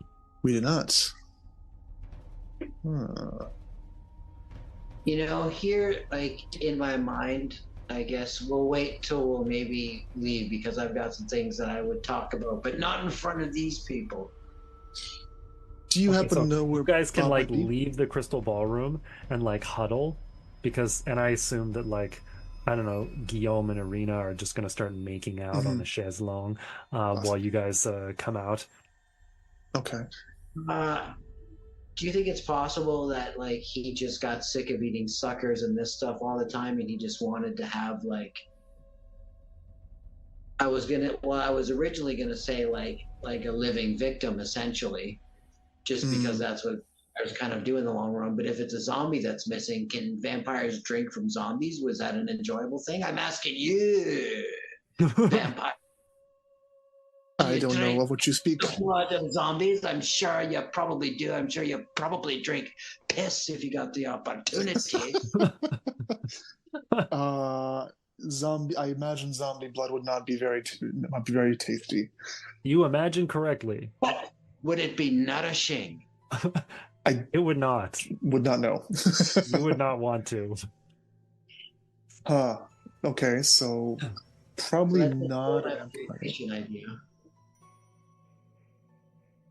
D: We did not.
C: You know, here, like in my mind, I guess we'll wait till we'll maybe leave because I've got some things that I would talk about, but not in front of these people.
D: Do you happen to know where
B: you guys can
D: Bob
B: like
D: might be?
B: leave the Crystal Ballroom and like huddle? And I assume that like, I don't know, Guillaume and Irina are just gonna start making out on the chaise longue while you guys come out.
D: Okay.
C: Do you think it's possible that like he just got sick of eating suckers and this stuff all the time, and he just wanted to have like? I was originally gonna say like a living victim essentially, just because that's what I was kind of doing in the long run. But if it's a zombie that's missing, can vampires drink from zombies? Was that an enjoyable thing? I'm asking you, vampire.
D: I don't know of what you speak.
C: Blood of zombies? I'm sure you probably do. I'm sure you probably drink piss if you got the opportunity.
D: I imagine zombie blood would not be very tasty.
B: You imagine correctly.
C: But would it be nourishing?
B: It would not.
D: Would not know.
B: You would not want to.
D: Okay, so probably not.
C: Idea.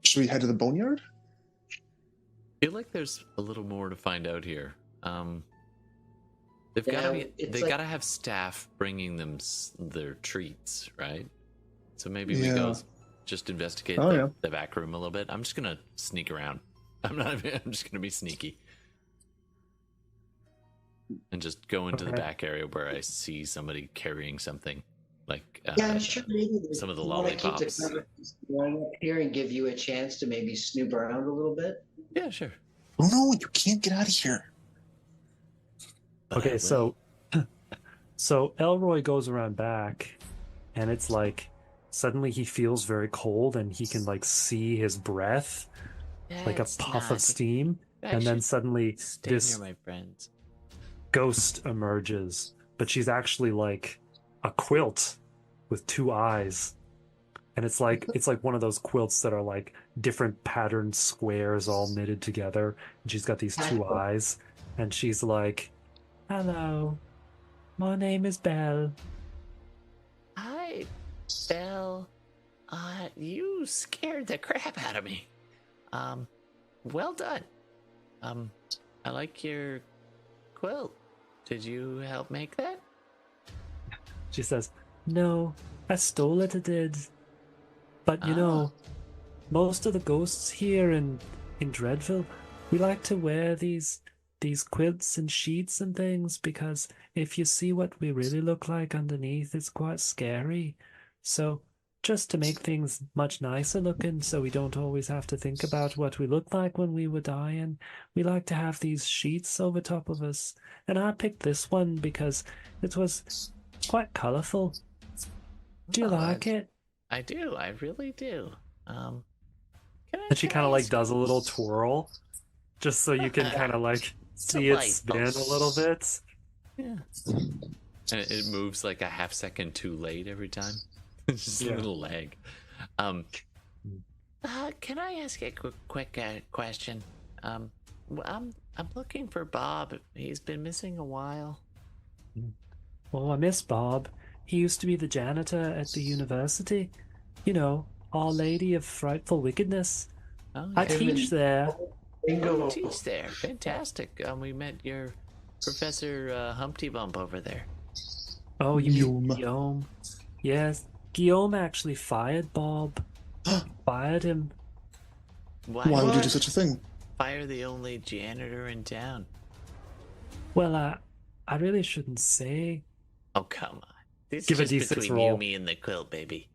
D: Should we head to the boneyard?
A: I feel like there's a little more to find out here. They've
C: Yeah,
A: got to
C: it's
A: they
C: like-
A: got to have staff bringing them their treats, right? So maybe we
D: Yeah.
A: go just investigate
D: Oh, yeah.
A: the back room a little bit. I'm just gonna sneak around. I'm just gonna be sneaky and just go into the
B: Okay.
A: back area where I see somebody carrying something, like
C: Yeah, sure. Maybe
A: some of the
C: we wanna keep the
A: lollipops.
C: conversation going up here and give you a chance to maybe snoop around a little bit.
A: Yeah, sure.
D: Oh no, you can't get out of here.
A: But I
B: Okay,
A: will.
B: so Elroy goes around back, and it's like suddenly he feels very cold, and he can like see his breath, like a
E: That's
B: puff
E: not-
B: of steam,
E: I
B: and then
E: should
B: suddenly
E: stay
B: this
E: near my friends.
B: ghost emerges, but she's actually like a quilt with two eyes. And it's like one of those quilts that are like different patterned squares all knitted together. And she's got these two eyes. And she's like, "Hello, my name is Belle."
E: Hi, Belle. You scared the crap out of me. Well done. I like your quilt. Did you help make that?
B: She says, "No, I stole it, I did. But you know, most of the ghosts here in Dreadville, we like to wear these quilts and sheets and things because if you see what we really look like underneath, it's quite scary. So just to make things much nicer looking so we don't always have to think about what we look like when we were dying, we like to have these sheets over top of us. And I picked this one because it was quite colorful. Do you
E: Oh,
B: like it?"
E: I do. I really do. Can I,
B: And she
E: can
B: kind
E: I
B: of like
E: ask-
B: does a little twirl just so you can kind of like see it spin a little bit.
A: Yeah. And it moves like a half second too late every time. It's just
B: Yeah.
A: a little lag.
E: Can I ask a quick question? I'm looking for Bob. He's been missing a while.
B: Well, I miss Bob. He used to be the janitor at the university. You know, Our Lady of Frightful Wickedness.
A: Oh,
B: I
A: yeah.
B: teach there.
C: Bingo.
E: Teach there. Fantastic. We met your Professor Humpty Bump over there.
B: Oh, you mean
D: Guillaume.
B: Guillaume? Yes, Guillaume actually fired Bob. Fired him.
E: Why,
D: Why would you do
C: What?
D: such a thing?
E: fire the only janitor in town?
B: Well, I really shouldn't say.
E: Oh, come on. This
B: Give a
E: is just
B: D6
E: between
B: roll.
E: you, me, and the quilt, baby.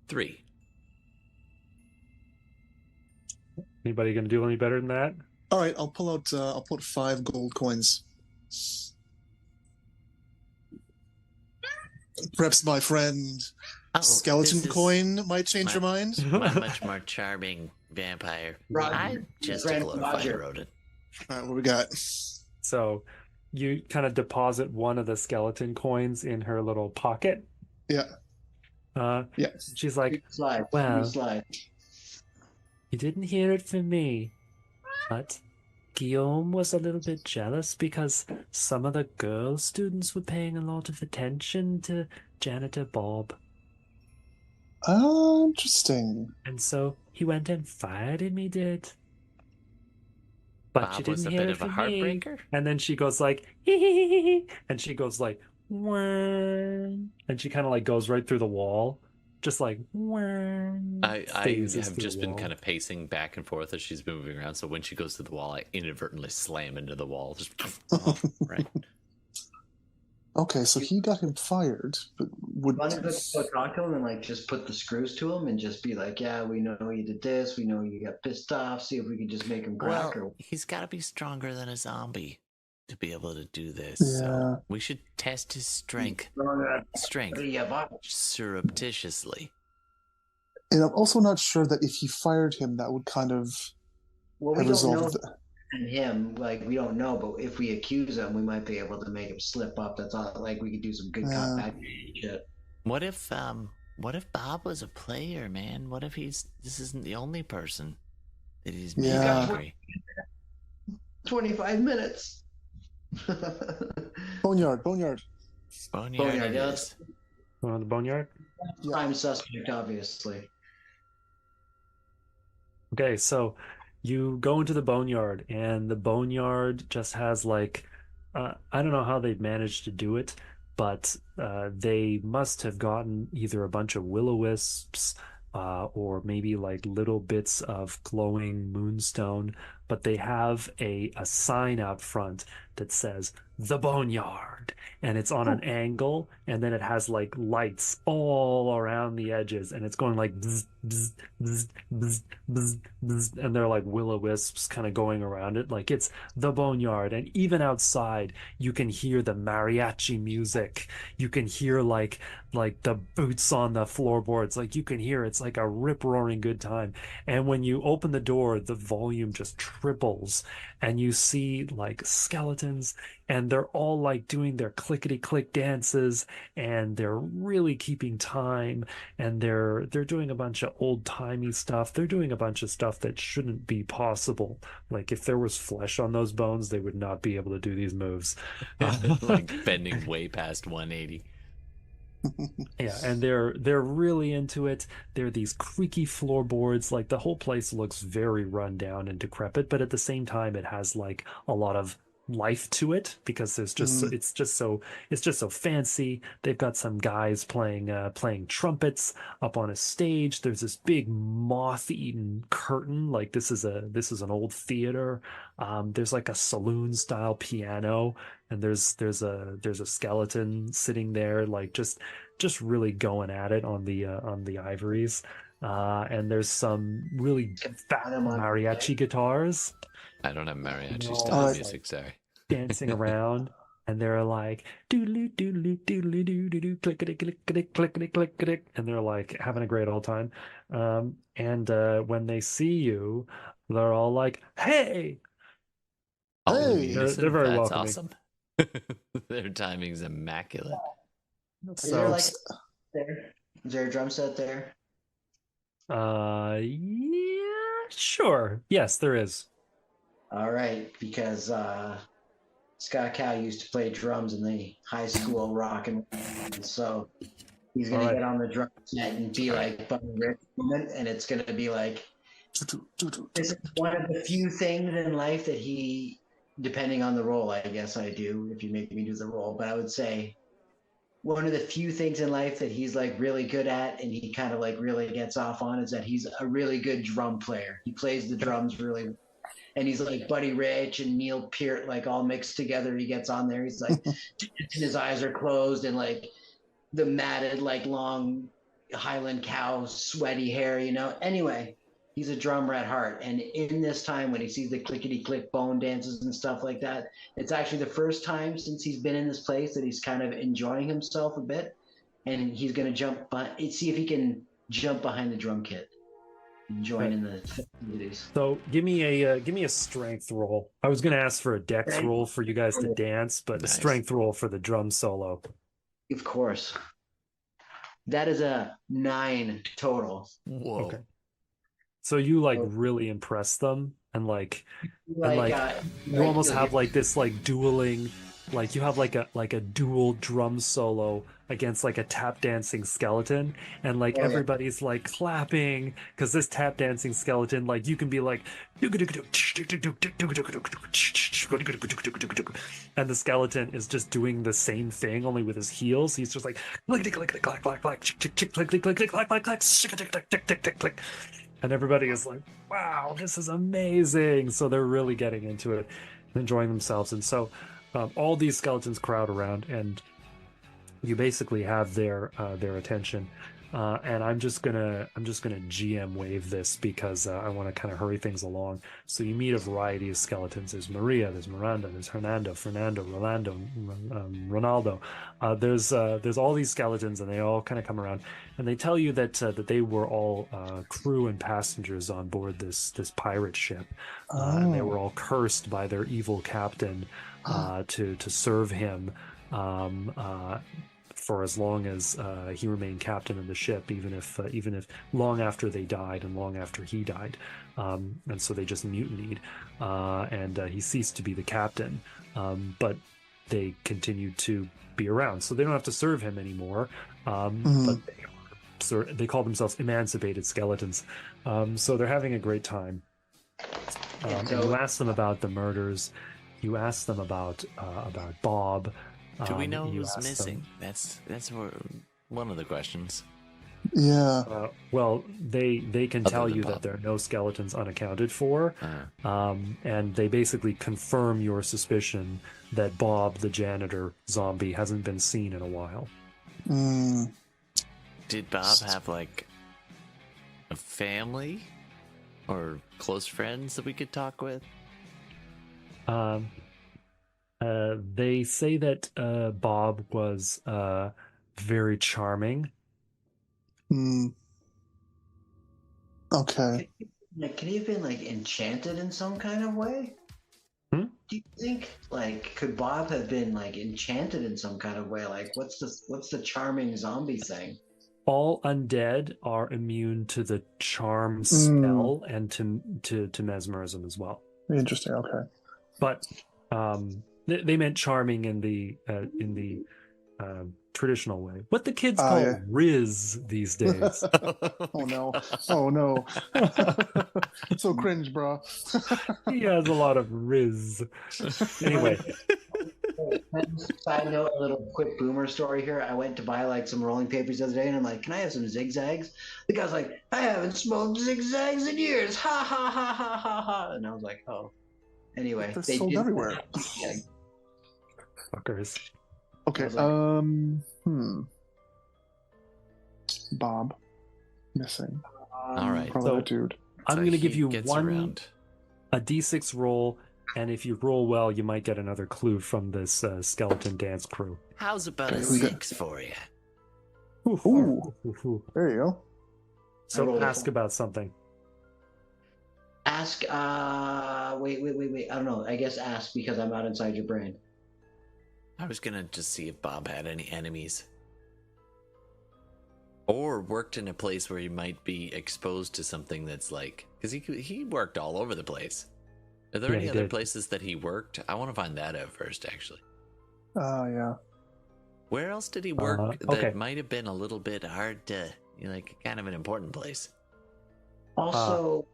A: 3.
B: Anybody gonna do any better than that?
D: All right, I'll pull out 5 gold coins. Perhaps my friend
E: Oh,
D: Skeleton
E: this is
D: Coin might change your mind.
E: My much more charming vampire.
C: Roger.
E: I'm just a
C: Grand
E: glorified
C: Roger.
E: rodent.
D: All right, what we got?
B: So you kind of deposit one of the skeleton coins in her little pocket.
D: Yeah, yeah.
B: She's like,
C: Slide.
B: Well.
C: Slide.
B: "You didn't hear it from me, but Guillaume was a little bit jealous because some of the girl students were paying a lot of attention to Janitor Bob.
D: Interesting.
B: And so he went and fired him, he did. But you
E: Bob was
B: didn't
E: a
B: hear
E: bit
B: it
E: of a
B: from me."
E: heartbreaker.
B: And then she goes like, "Hee hee hee hee," and she goes like, "Wah," and she kind of like goes right through the wall, just like, "Wah,"
A: I
B: phases
A: have
B: through
A: just
B: the
A: been
B: wall.
A: kind of pacing back and forth as she's been moving around. So when she goes to the wall, I inadvertently slam into the wall. Just right.
D: Okay, so he got him fired, but would
C: Want to talk to him and like just put the screws to him and just be like, "Yeah, we know you did this. We know you got pissed off. See if we can just make him crack."
E: Well,
C: Or
E: he's got to be stronger than a zombie to be able to do this.
D: Yeah.
E: So we should test his strength
C: Yeah, Bob.
E: surreptitiously.
D: and I'm also not sure that if he fired him, that would kind of
C: Well, we
D: have
C: don't know
D: resolved.
C: him. Like we don't know, but if we accuse him, we might be able to make him slip up. That's all. Like we could do some good
D: Yeah.
C: cop bad shit.
E: What if Bob was a player, man? What if this isn't the only person that he's made
D: Yeah.
E: angry?
C: 25 minutes.
D: Boneyard.
E: Boneyard
C: Boneyard,
E: it
C: yeah.
E: is.
B: Going to the boneyard.
C: Prime suspect, obviously.
B: Okay, so You go into the boneyard, and the boneyard just has like, I don't know how they've managed to do it, but they must have gotten either a bunch of will-o-wisps, or maybe like little bits of glowing moonstone, but they have a sign out front that says the boneyard, and it's on an angle, and then it has like lights all around the edges, and it's going like bzz, bzz, bzz, bzz, bzz, bzz, and they're like will-o-wisps kind of going around it, like it's the boneyard. And even outside you can hear the mariachi music, you can hear like the boots on the floorboards, like you can hear it's like a rip-roaring good time. And when you open the door, the volume just triples, and you see like skeletons, and they're all like doing their clickety click dances, and they're really keeping time, and they're doing a bunch of old timey stuff. They're doing a bunch of stuff that shouldn't be possible. Like if there was flesh on those bones, they would not be able to do these moves.
A: Like bending way past 180.
B: Yeah, and they're really into it. They're these creaky floorboards. Like the whole place looks very run down and decrepit, but at the same time, it has like a lot of life to it because there's just it's just so fancy. They've got some guys playing trumpets up on a stage. There's this big moth-eaten curtain. Like this is an old theater. There's like a saloon style piano, and there's a skeleton sitting there, like just really going at it on the ivories. And there's some really fat mariachi guitars.
A: I don't have mariachi
B: No,
A: style
B: it's
A: music, sorry.
B: dancing around, and they're like doodly doodly doodly doodly clickety clickety clickety clickety, and they're like having a great old time. And when they see you, they're all like, "Hey!"
A: Oh,
D: Hey!
B: They're very
A: that's
B: welcoming.
A: awesome. Their timing's immaculate.
C: Is there
B: So,
C: like there? Is there a drum set there?
B: yeah, sure, yes, there is.
C: All right, because Scott Cow used to play drums in the high school rock and so he's gonna
B: All right.
C: get on the drum set and be like Buddy Rich, and it's gonna be like this is one of the few things in life that he, depending on the role, I guess I do, if you make me do the role, but I would say one of the few things in life that he's like really good at and he kind of like really gets off on is that he's a really good drum player. He plays the drums really well. And he's like Buddy Rich and Neil Peart, like all mixed together. He gets on there. He's like, and his eyes are closed and like the matted, like long Highland cow, sweaty hair, you know. Anyway, he's a drummer at heart. And in this time, when he sees the clickety click bone dances and stuff like that, it's actually the first time since he's been in this place that he's kind of enjoying himself a bit. And he's going to see if he can jump behind the drum kit. Join in the festivities.
B: So give me a strength roll. I was gonna ask for a dex roll for you guys to dance, but a
A: Nice.
B: strength roll for the drum solo.
C: Of course. That is a 9 total.
A: Whoa.
B: Okay. So you like really impress them, and like you almost have like this like dueling, like you have like a dual drum solo against like a tap dancing skeleton, and like everybody's like clapping because this tap dancing skeleton, like you can be like, and the skeleton is just doing the same thing only with his heels. He's just like click click click click click click click click click click click click click click click, and everybody is like, wow, this is amazing. So they're really getting into it and enjoying themselves. And so all these skeletons crowd around, and you basically have their attention. And I'm just gonna GM wave this because I want to kind of hurry things along. So you meet a variety of skeletons. There's Maria, there's Miranda, there's Hernando, Fernando, Rolando, Ronaldo. There's all these skeletons, and they all kind of come around, and they tell you that they were all crew and passengers on board this pirate ship. And they were all cursed by their evil captain to serve him. For as long as he remained captain of the ship, even if long after they died and long after he died, and so they just mutinied, and he ceased to be the captain, but they continued to be around, so they don't have to serve him anymore, but they call themselves emancipated skeletons, so they're having a great time. And you ask them about the murders. You ask them about Bob.
A: Do we know
B: you
A: who's
B: ask
A: missing?
B: them-
A: That's one of the questions.
D: Yeah.
B: Well, they can
A: Other
B: tell
A: than
B: you
A: Bob.
B: that there are no skeletons unaccounted for, and they basically confirm your suspicion that Bob, the janitor zombie, hasn't been seen in a while.
A: Did Bob have like a family or close friends that we could talk with?
B: They say that Bob was very charming.
D: Okay.
C: Like, can he have been like enchanted in some kind of way?
B: Hmm?
C: Do you think like could Bob have been like enchanted in some kind of way? Like what's the charming zombie thing?
B: All undead are immune to the charm spell and to mesmerism as well.
D: Interesting. Okay.
B: But they meant charming in the traditional way. What the kids call
D: yeah.
B: Riz these days.
D: Oh no. Oh no. So cringe, bro.
B: He has a lot of Riz. Anyway,
C: Side note, a little quick boomer story here. I went to buy like some rolling papers the other day, and I'm like, "Can I have some zigzags?" The guy's like, "I haven't smoked zigzags in years." Ha ha ha ha ha ha. And I was like, "Oh." Anyway,
D: They're
C: they
D: sold
C: did
D: everywhere.
B: fuckers.
D: Okay.
C: I was
D: Bob missing.
A: All right.
D: Probably
B: So-
D: the dude.
B: I'm
A: So
B: going to give
A: he
B: you
A: gets
B: one
A: around.
B: a d6 roll, and if you roll well, you might get another clue from this skeleton dance crew.
E: How's about a
D: Okay, we got-
E: 6 for you?
D: Ooh. There you go.
C: I rolled
B: So
C: a
B: ask
C: 4.
B: about something.
C: Ask. Wait. I don't know. I guess ask because I'm not inside your brain.
A: I was gonna just see if Bob had any enemies. Or worked in a place where he might be exposed to something that's like... Because he worked all over the place. Are there
B: Yeah,
A: any
B: he
A: other
B: did.
A: places that he worked? I want to find that out first, actually.
D: Yeah.
A: Where else did he work
B: okay.
A: that might have been a little bit hard to... like, kind of an important place?
C: Also,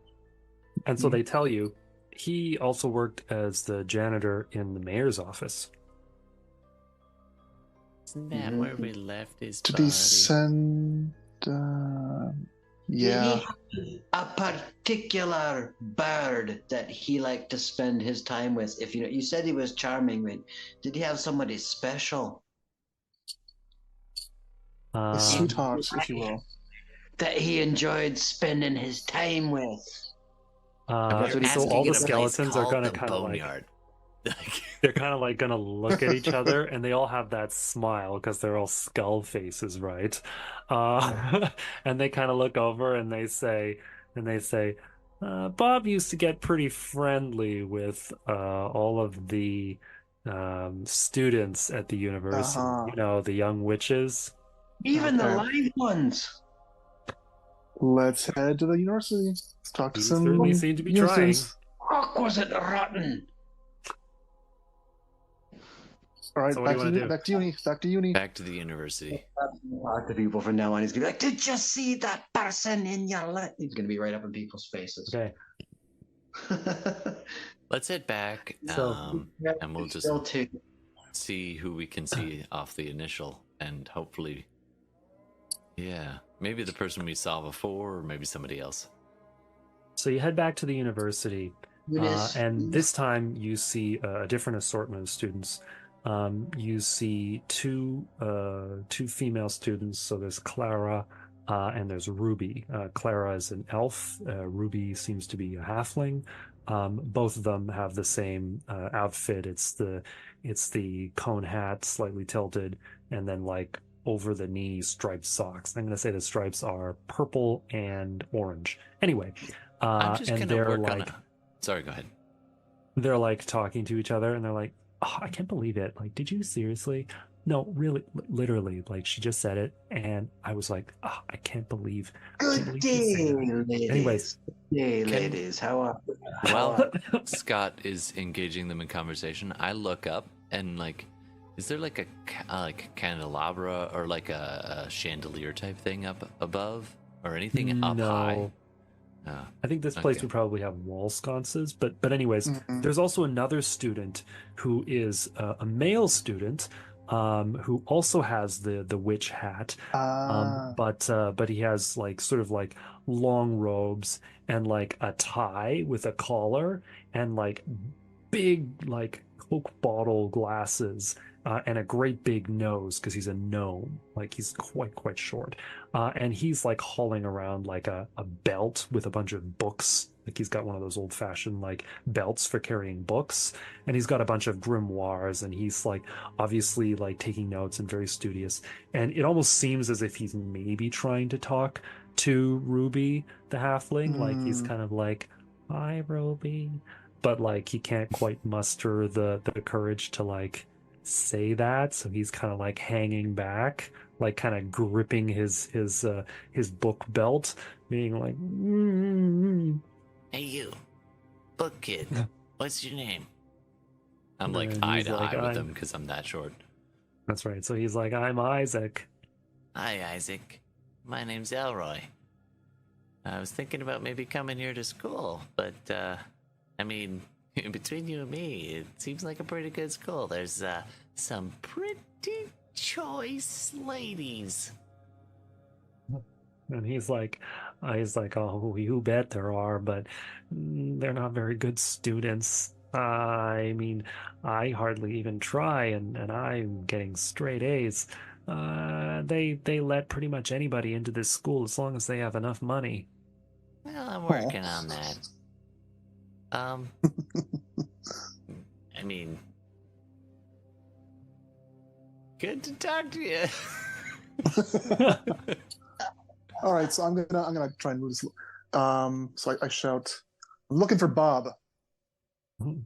B: And so they tell you he also worked as the janitor in the mayor's office.
A: Isn't that
C: Mhm.
A: where we left his
D: Did
A: body?
D: he send? Yeah.
C: did he have a particular bird that he liked to spend his time with. If you said he was charming, but did he have somebody special
D: A sweetheart, if you will.
C: that he enjoyed spending his time with?
A: You're
B: So
A: asking
B: all the
A: in a place
B: skeletons are
A: called
B: gonna
A: the
B: kind of like
A: boneyard.
B: they're kind of like gonna look at each other, and they all have that smile because they're all skull faces, right? And they kind of look over and they say, Bob used to get pretty friendly with all of the students at the university.
D: Uh-huh.
B: You know, the young witches.
C: Even the
D: Okay.
C: live ones.
D: Let's head to the university. Let's talk to
B: You
D: some.
B: certainly seem to be
D: new
B: trying.
D: students.
C: Fuck, was it rotten?
D: All right,
B: So what do you wanna do?
D: back to uni. Back to uni.
A: Back to the university.
C: Talk to people from now on. He's gonna be like, "Did you see that person in your life?" He's gonna be right up in people's faces.
B: Okay.
A: Let's head back,
B: So-
A: and we'll just
C: Still two.
A: see who we can see off the initial, and hopefully, yeah, maybe the person we saw before, or maybe somebody else.
B: So you head back to the university. And this time you see a different assortment of students. You see two female students. So there's Clara and there's Ruby. Clara is an elf. Ruby seems to be a halfling. Both of them have the same outfit. It's the cone hat, slightly tilted, and then like over the knee striped socks. I'm going to say the stripes are purple and orange. Anyway,
A: I'm just
B: and
A: gonna
B: they're
A: work
B: like
A: on a... Sorry, go ahead.
B: they're like talking to each other, and they're like, oh, I can't believe it. Like, did you seriously? No, really, literally. Like, she just said it, and I was like, oh, I can't believe.
C: Good day, ladies.
B: Anyways.
C: Good day, ladies. How are?
A: While Scott is engaging them in conversation, I look up and like, is there like a candelabra or like a chandelier type thing up above, or anything up high?
B: I think this place
A: Okay.
B: would probably have wall sconces, but anyways,
D: Mhm.
B: there's also another student who is a male student, who also has the witch hat,
D: Ah,
B: but he has like sort of like long robes and like a tie with a collar and like big like Coke bottle glasses. And a great big nose because he's a gnome, like he's quite short, and he's like hauling around like a belt with a bunch of books. Like he's got one of those old fashioned like belts for carrying books, and he's got a bunch of grimoires, and he's like obviously like taking notes and very studious. And it almost seems as if he's maybe trying to talk to Ruby the halfling, like he's
D: mm,
B: kind of like, "Hi, Ruby," but like he can't quite muster the courage to like say that, so he's kind of like hanging back, like kind of gripping his book belt, being like,
E: Hey, you, book kid. What's your name?
A: I'm like
B: and
A: eye
B: he's
A: to
B: like,
A: eye with him because I'm that short.
B: That's right. So he's like, I'm Isaac.
E: Hi, Isaac. My name's Elroy. I was thinking about maybe coming here to school, but, I mean, between you and me, it seems like a pretty good school. There's, some pretty choice ladies.
B: And he's like, oh, you bet there are, but they're not very good students. I mean, I hardly even try, and I'm getting straight A's. They let pretty much anybody into this school as long as they have enough money.
E: Well, I'm working on that. Um, I mean, good to talk to you.
D: all right, so I'm gonna try and move this. So I shout, "I'm looking for Bob.
B: And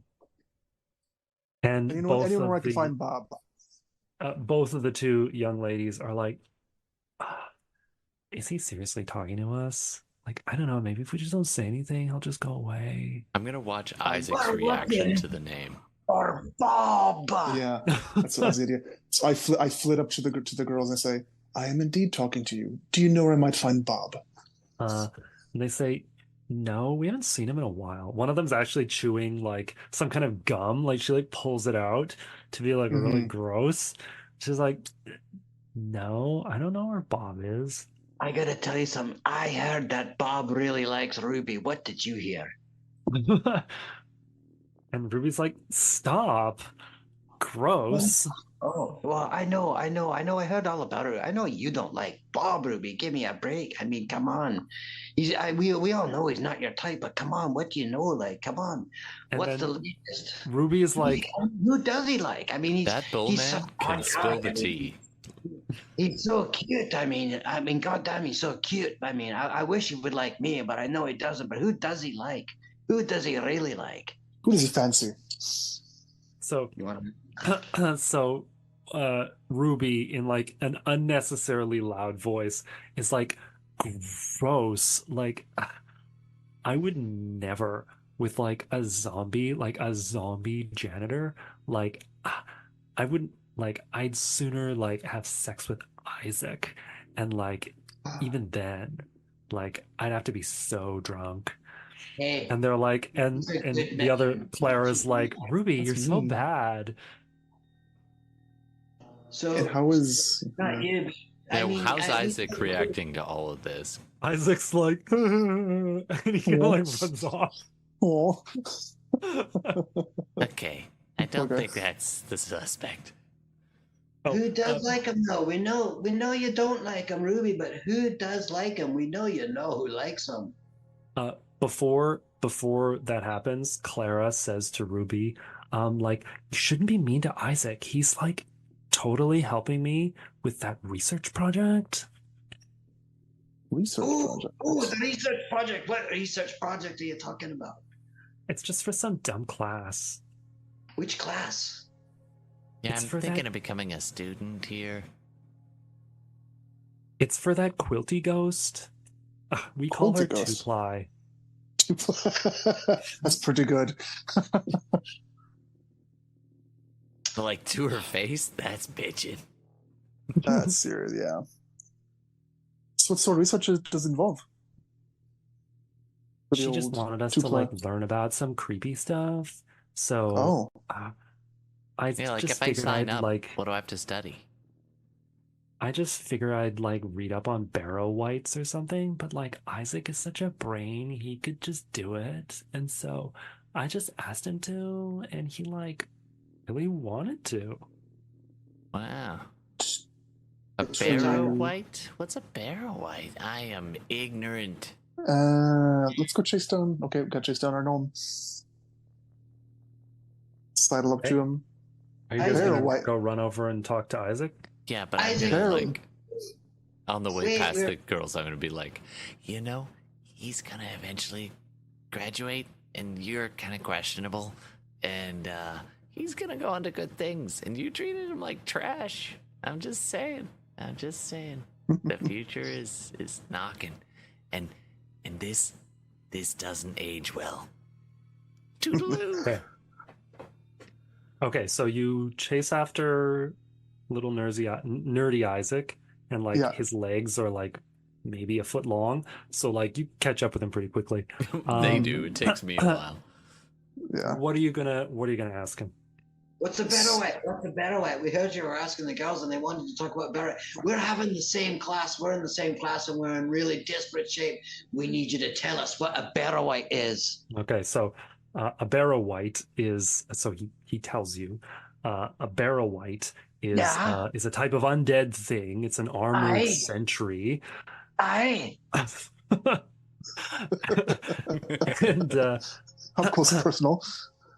D: Anyone where I can find Bob?"
B: both of the two young ladies are like, "Ah, is he seriously talking to us? Like, I don't know, maybe if we just don't say anything, he'll just go away."
A: I'm gonna watch Isaac's
C: we're
A: reaction
C: looking.
A: to the name.
C: Or Bob.
D: Yeah, that's the idea. So I flit up to the girls and I say, "I am indeed talking to you. Do you know where I might find Bob?"
B: And they say, no, we haven't seen him in a while. One of them's actually chewing like some kind of gum, like she like pulls it out to be like really
D: Mhm.
B: gross. She's like, no, I don't know where Bob is.
C: I gotta tell you something. I heard that Bob really likes Ruby. What did you hear?
B: And Ruby's like, stop. Gross.
C: Oh, well, I know. I heard all about her. I know you don't like Bob, Ruby. Give me a break. I mean, come on. We all know he's not your type, but come on, what do you know? Like, come on,
B: And
C: what's the
B: then
C: latest?
B: Ruby is like,
C: Who does he like? I mean,
A: That
C: he's such
A: bullman
C: a
A: can
C: hot
A: spill
C: guy.
A: the tea.
C: He's so cute. I mean, goddamn, he's so cute. I mean, I wish he would like me, but I know he doesn't. But who does he like? Who does he really like?
D: Who does he fancy?
B: so
C: You want
B: so Ruby in like an unnecessarily loud voice is like, gross. Like, I would never with like a zombie janitor. Like, I wouldn't like, I'd sooner like have sex with Isaac. And like, even then, like, I'd have to be so drunk.
C: Hey,
B: And they're like,
C: he's a
B: and
C: good
B: the other
C: man.
B: Clara's like, Ruby,
D: That's
B: you're so
D: mean.
B: bad.
C: So
D: And how is
C: not you.
A: Now,
C: I mean,
A: how's Isaac reacting to all of this?
B: Isaac's like, and he kind of like runs off.
D: Oh,
E: Okay, I don't
D: Okay.
E: think that's the suspect.
C: who does like him though? We know you don't like him, Ruby, but who does like him? We know you know who likes him.
B: Before that happens, Clara says to Ruby, like, you shouldn't be mean to Isaac. He's like totally helping me with that research project.
D: research project.
C: The research project. What research project are you talking about?
B: It's just for some dumb class.
C: Which class?
E: Yeah,
B: It's
E: I'm
B: for
E: thinking
B: that-
E: of becoming a student here.
B: It's for that quilty ghost. We call her
D: Quilty ghost?
B: two-ply.
D: That's pretty good.
E: But like to her face, that's bitchin'.
D: That's serious, yeah. So what sort of research does it involve? For the
B: She just
D: old
B: wanted us to
D: Tupla.
B: learn about some creepy stuff. So
D: Oh,
B: I
E: Yeah, like
B: just
E: if I
B: figured
E: sign
B: I'd
E: up,
B: like
E: what do I have to study?
B: I just figure I'd like read up on barrow whites or something, but like Isaac is such a brain, he could just do it. And so I just asked him to, and he like really wanted to.
E: Wow. A
C: Thanks for your
E: barrow
C: time.
E: white? What's a barrow white? I am ignorant.
D: let's go chase down. Okay, we gotta chase down our gnome. Sidle up to him.
B: Are you guys
C: Isaac-
B: gonna
D: Barrow white.
B: go run over and talk to Isaac?
E: Yeah, but I'm
C: Isaac-
E: gonna
D: Barrow.
E: like on the way
C: Wait,
E: past
C: we're-
E: the girls, I'm gonna be like, you know, he's gonna eventually graduate, and you're kind of questionable, and he's gonna go on to good things, and you treated him like trash. I'm just saying. I'm just saying. The future is knocking, and this doesn't age well. Toodaloo.
B: Okay. Okay, so you chase after little nerdy Isaac, and like
D: Yeah.
B: his legs are like maybe a foot long, so like you catch up with him pretty quickly.
A: They do. It takes me a while.
D: Yeah.
B: What are you gonna ask him?
C: What's a better way? What's a better way? We heard you were asking the girls, and they wanted to talk about better. We're having the same class. We're in the same class, and we're in really desperate shape. We need you to tell us what a better way is.
B: Okay, so a barrow white is so he tells you a barrow white is a type of undead thing. It's an armored
C: Aye.
B: sentry.
C: Aye.
B: And
D: Up close and personal.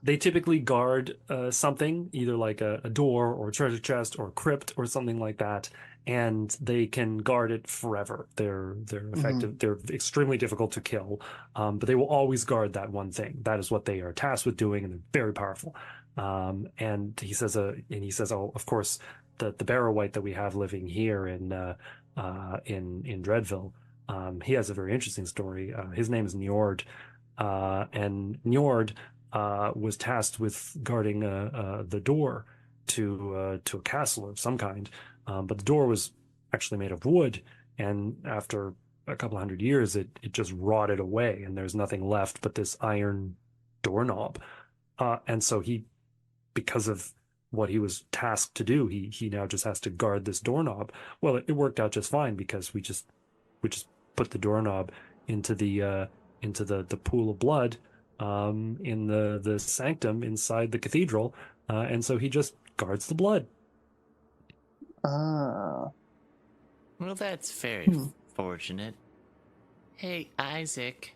B: they typically guard something, either like a door or a treasure chest or a crypt or something like that, and they can guard it forever. They're effective. They're extremely difficult to kill, but they will always guard that one thing. That is what they are tasked with doing, and they're very powerful. And he says, oh, of course, the barrow white that we have living here in Dreadville. He has a very interesting story. His name is Njord, and Njord was tasked with guarding the door to a castle of some kind, but the door was actually made of wood, and after a couple hundred years, it just rotted away, and there's nothing left but this iron doorknob. And so because of what he was tasked to do, he now just has to guard this doorknob. Well, it worked out just fine because we just put the doorknob into the pool of blood in the sanctum inside the cathedral, and so he just guards the blood.
D: Ah.
E: Well, that's very fortunate. Hey, Isaac,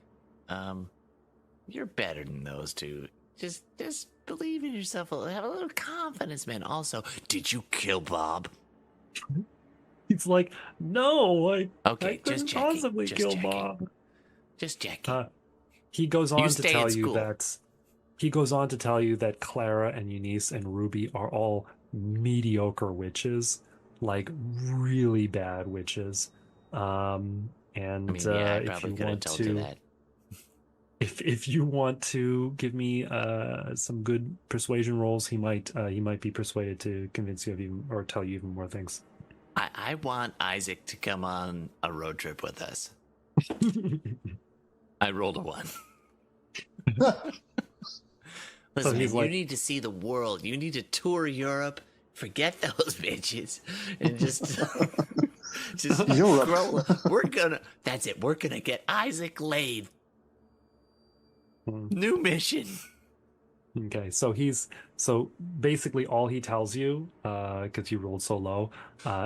E: you're better than those two. Just believe in yourself. Have a little confidence, man. Also, did you kill Bob?
B: He's like, no, I
E: Okay,
B: couldn't
E: just checking.
B: possibly
E: Just
B: kill
E: checking.
B: Bob.
E: Just checking.
B: He goes on to
E: stay
B: tell
E: at
B: you
E: school.
B: that Clara and Eunice and Ruby are all mediocre witches, like really bad witches. And
E: I mean, yeah, I
B: if
E: probably
B: you
E: could have
B: want
E: told
B: to,
E: you that.
B: if you want to give me some good persuasion rolls, he might be persuaded to convince you of even or tell you even more things.
E: I want Isaac to come on a road trip with us. I rolled a 1. Listen,
B: he's
E: man,
B: like-
E: you need to see the world. You need to tour Europe. Forget those bitches and just
D: Europe.
E: grow. That's it. We're gonna get Isaac laid. New mission.
B: Okay, so basically all he tells you, because you rolled so low,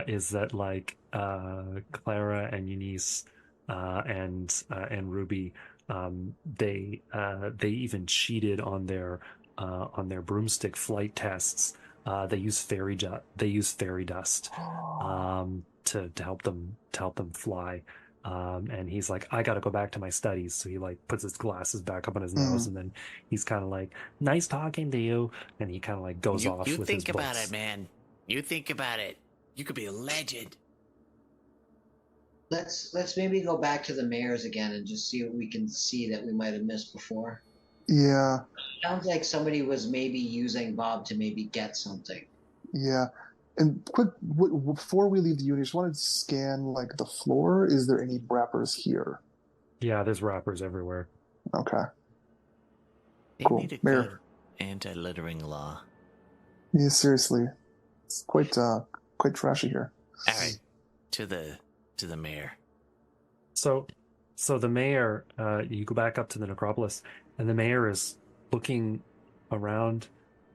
B: is that like Clara and Eunice and Ruby, they even cheated on their broomstick flight tests. They use fairy dust to help them fly. And he's like, I gotta go back to my studies. So he like puts his glasses back up on his nose, and then he's kind of like, nice talking to you. And he kind of like goes off
E: You
B: with
E: think
B: his
E: about
B: books.
E: it, man. You think about it. You could be a legend.
C: Let's maybe go back to the mayor's again and just see what we can see that we might have missed before.
D: Yeah.
C: Sounds like somebody was maybe using Bob to maybe get something.
D: Yeah. And quick, before we leave the unit, just wanted to scan like the floor. Is there any wrappers here?
B: Yeah, there's wrappers everywhere.
D: Okay.
E: They
D: Cool.
E: need a
D: Mayor.
E: good anti-littering law.
D: Yeah, seriously. It's quite trashy here.
E: All right, to the mayor.
B: So the mayor, you go back up to the necropolis, and the mayor is looking around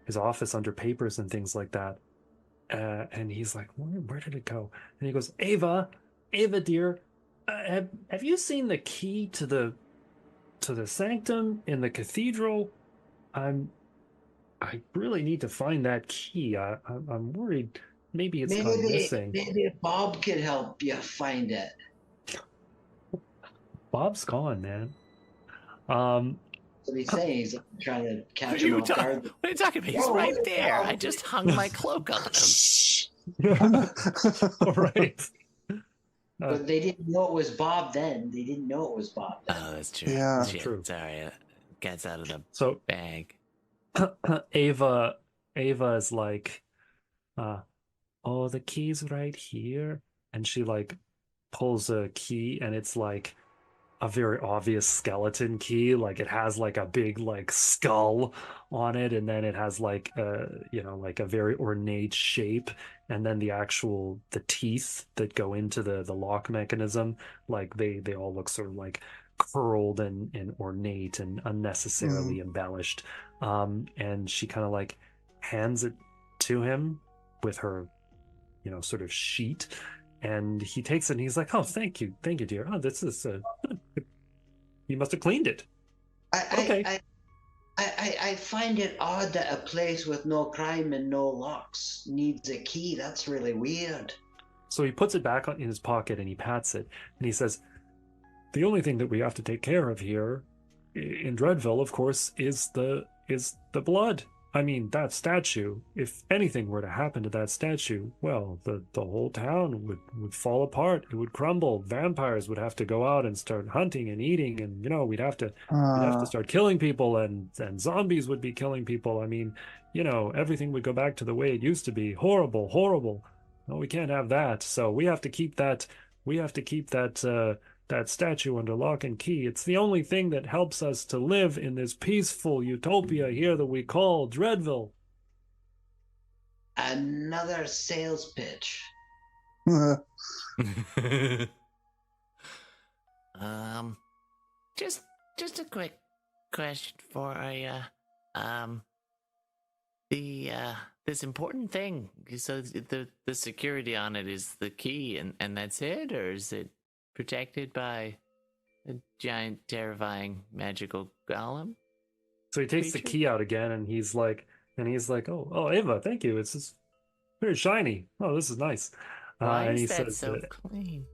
B: his office under papers and things like that. And he's like, where did it go? And he goes, Ava dear, have you seen the key to the sanctum in the cathedral? I really need to find that key. I'm worried maybe it's gone missing.
C: Maybe Bob could help you find it.
B: Bob's gone, man.
C: What he's saying, he's trying to catch him off guard.
E: What are you talking about? He's right there. I just hung my cloak on him.
B: All right.
C: But they didn't know it was Bob then. They didn't know it was Bob then.
E: Oh, that's true.
D: Yeah.
E: Shit,
B: True.
E: Sorry, cat's out of the
B: So
E: bag.
B: Ava is like, oh, the key's right here, and she like pulls a key, and it's like a very obvious skeleton key. Like it has like a big like skull on it, and then it has like like a very ornate shape, and then the teeth that go into the lock mechanism, like they all look sort of like curled and ornate and unnecessarily embellished. And she kind of like hands it to him with her sort of sheet, and he takes it and he's like, oh, thank you dear. Oh, this is you must have cleaned it. Okay.
C: I find it odd that a place with no crime and no locks needs a key. That's really weird.
B: So he puts it back in his pocket and he pats it and he says, the only thing that we have to take care of here in Dreadville, of course, is the blood. I mean, that statue, if anything were to happen to that statue, well, the whole town would fall apart. It would crumble. Vampires would have to go out and start hunting and eating, and we'd have to start killing people, and zombies would be killing people. I mean, everything would go back to the way it used to be. Horrible, horrible. No, we can't have that. So we have to keep that that statue under lock and key. It's the only thing that helps us to live in this peaceful utopia here that we call Dreadville.
C: Another sales pitch.
E: Just a quick question for you. This important thing. So the security on it is the key, and that's it, or is it protected by a giant, terrifying, magical golem?
B: So he takes the key out again, and he's like, oh, Ava, thank you. It's just very shiny. Oh, this is nice.
E: Why
B: and
E: is
B: he
E: that
B: says,
E: so clean?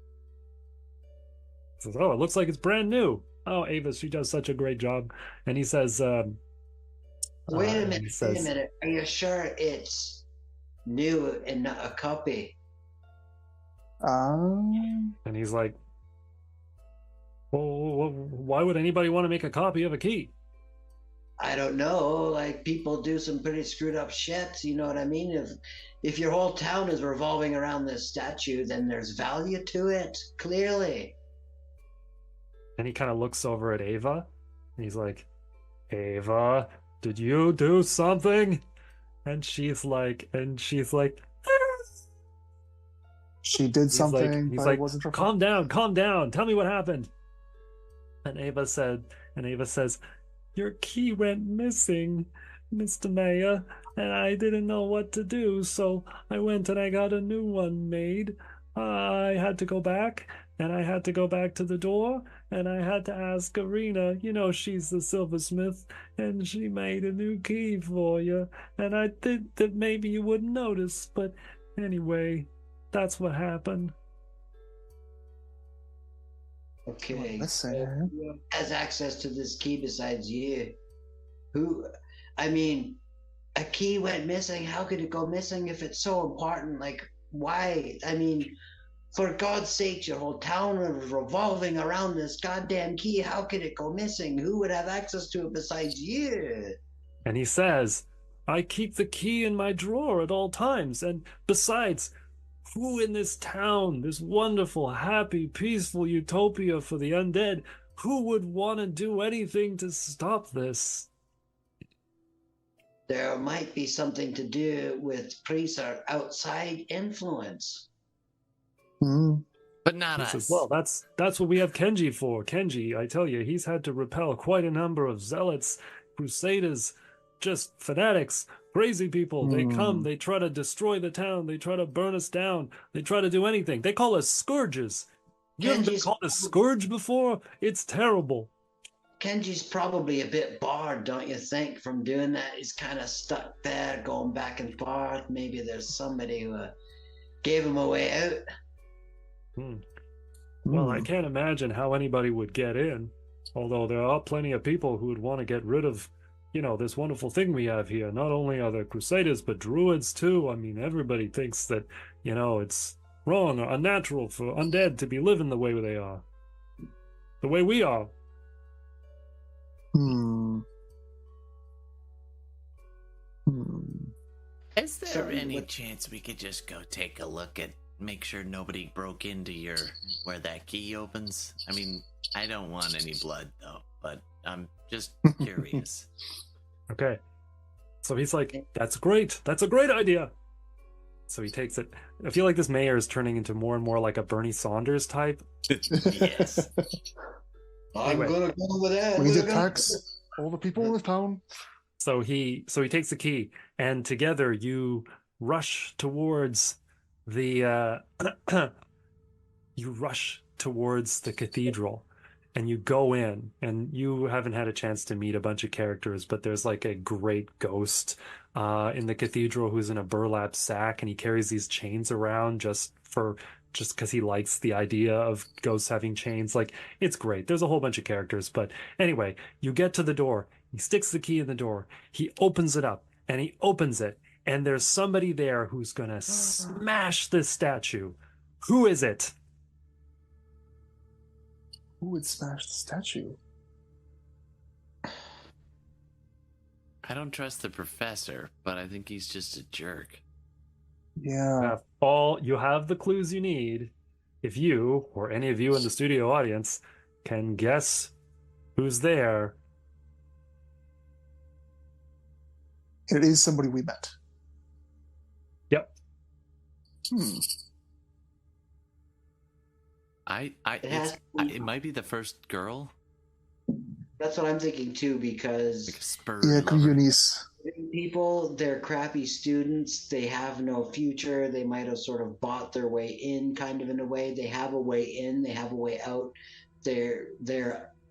B: Says, oh, it looks like it's brand new. Oh, Ava, she does such a great job. And he says,
C: wait a minute. Are you sure it's new and not a copy?
B: And he's like, well, why would anybody want to make a copy of a key?
C: I don't know. Like, people do some pretty screwed up shit. You know what I mean? If your whole town is revolving around this statue, then there's value to it, clearly.
B: And he kind of looks over at Ava, and he's like, Ava, did you do something? And she's like,
D: she did something.
B: He's
D: but
B: like,
D: it wasn't her
B: calm down. Tell me what happened. And Ava says, your key went missing, Mr. Mayor, and I didn't know what to do, so I went and I got a new one made. I had to go back, and I had to go back to the door, and I had to ask Arena, she's the silversmith, and she made a new key for you, and I think that maybe you wouldn't notice, but anyway, that's what happened.
C: Okay.
D: Listen.
C: Who has access to this key besides you? A key went missing. How could it go missing if it's so important? Like, why? I mean, for God's sake, your whole town is revolving around this goddamn key. How could it go missing? Who would have access to it besides you?
B: And he says, I keep the key in my drawer at all times, and besides, who in this town, this wonderful, happy, peaceful utopia for the undead, who would want to do anything to stop this?
C: There might be something to do with priests or outside influence.
D: Hmm.
E: But not
B: He
E: us.
B: says, well, that's what we have Kenji for. Kenji, I tell you, he's had to repel quite a number of zealots, crusaders, just fanatics, crazy people. They come, they try to destroy the town, they try to burn us down, they try to do anything. They call us scourges. You haven't been
C: Kenji's
B: called a scourge before? It's terrible.
C: Kenji's probably a bit bored, don't you think, from doing that? He's kind of stuck there, going back and forth. Maybe there's somebody who gave him a way out.
B: Well, I can't imagine how anybody would get in. Although there are plenty of people who would want to get rid of, this wonderful thing we have here. Not only are there crusaders, but druids too. I mean, everybody thinks that, it's wrong or unnatural for undead to be living the way they are. The way we are.
E: Is there any chance we could just go take a look at, make sure nobody broke into where that key opens? I mean, I don't want any blood though, but I'm just curious.
B: Okay. So he's like, that's great. That's a great idea. So he takes it. I feel like this mayor is turning into more and more like a Bernie Sanders type.
E: Yes.
C: I'm gonna go with that.
D: We need to tax all the people in this town.
B: So he takes the key, and together you rush towards the cathedral, and you go in, and you haven't had a chance to meet a bunch of characters, but there's like a great ghost in the cathedral who's in a burlap sack, and he carries these chains around just because he likes the idea of ghosts having chains. Like, it's great. There's a whole bunch of characters, but anyway, you get to the door. He sticks the key in the door. He opens it up, and he opens it, and there's somebody there who's gonna smash this statue. Who is it?
D: Who would smash the statue?
E: I don't trust the professor, but I think he's just a jerk.
D: Yeah.
B: You have the clues you need. If you, or any of you in the studio audience, can guess who's there.
D: It is somebody we met.
B: Yep.
E: It might be the first girl.
C: That's what I'm thinking too, because
E: Like a spur
D: Yeah,
E: lover.
D: Eunice.
C: people, they're crappy students. They have no future. They might have sort of bought their way in, kind of in a way. They have a way in. They have a way out. They're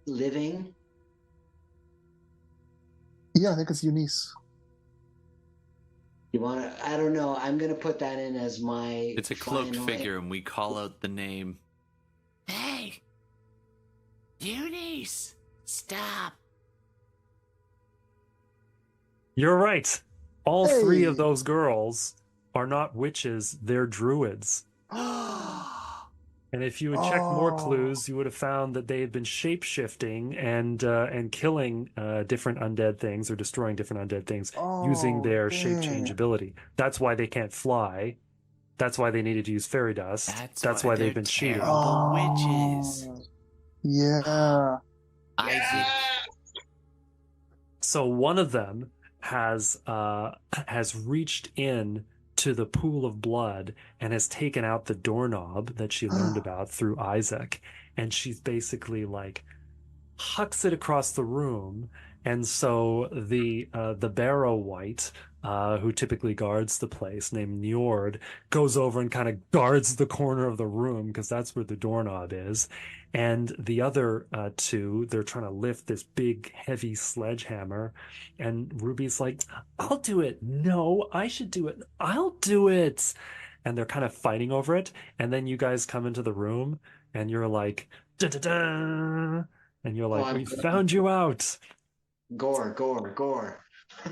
C: living.
D: Yeah, I think it's Eunice.
C: You want to? I don't know. I'm gonna put that in as my.
E: It's a cloaked
C: final-
E: figure, and we call out the name. Hey, Eunice, stop!
B: You're right. All
D: Hey.
B: three of those girls are not witches, they're druids. And if you had checked more
D: Oh.
B: clues, you would have found that they had been shape-shifting and killing different undead things or destroying different undead things using their shape change ability. That's why they can't fly. That's why they needed to use fairy dust. That's why
E: they're
B: they've been cheating.
E: terrible witches.
D: Yeah.
E: Isaac.
B: So one of them has reached in to the pool of blood and has taken out the doorknob that she learned about through Isaac, and she's basically like hucks it across the room, and so the Barrow White, who typically guards the place, named Njord, goes over and kind of guards the corner of the room because that's where the doorknob is. And the other two, they're trying to lift this big, heavy sledgehammer. And Ruby's like, I'll do it. No, I should do it. I'll do it. And they're kind of fighting over it. And then you guys come into the room and you're like, da-da-da. And you're like, we found you out.
C: Gore.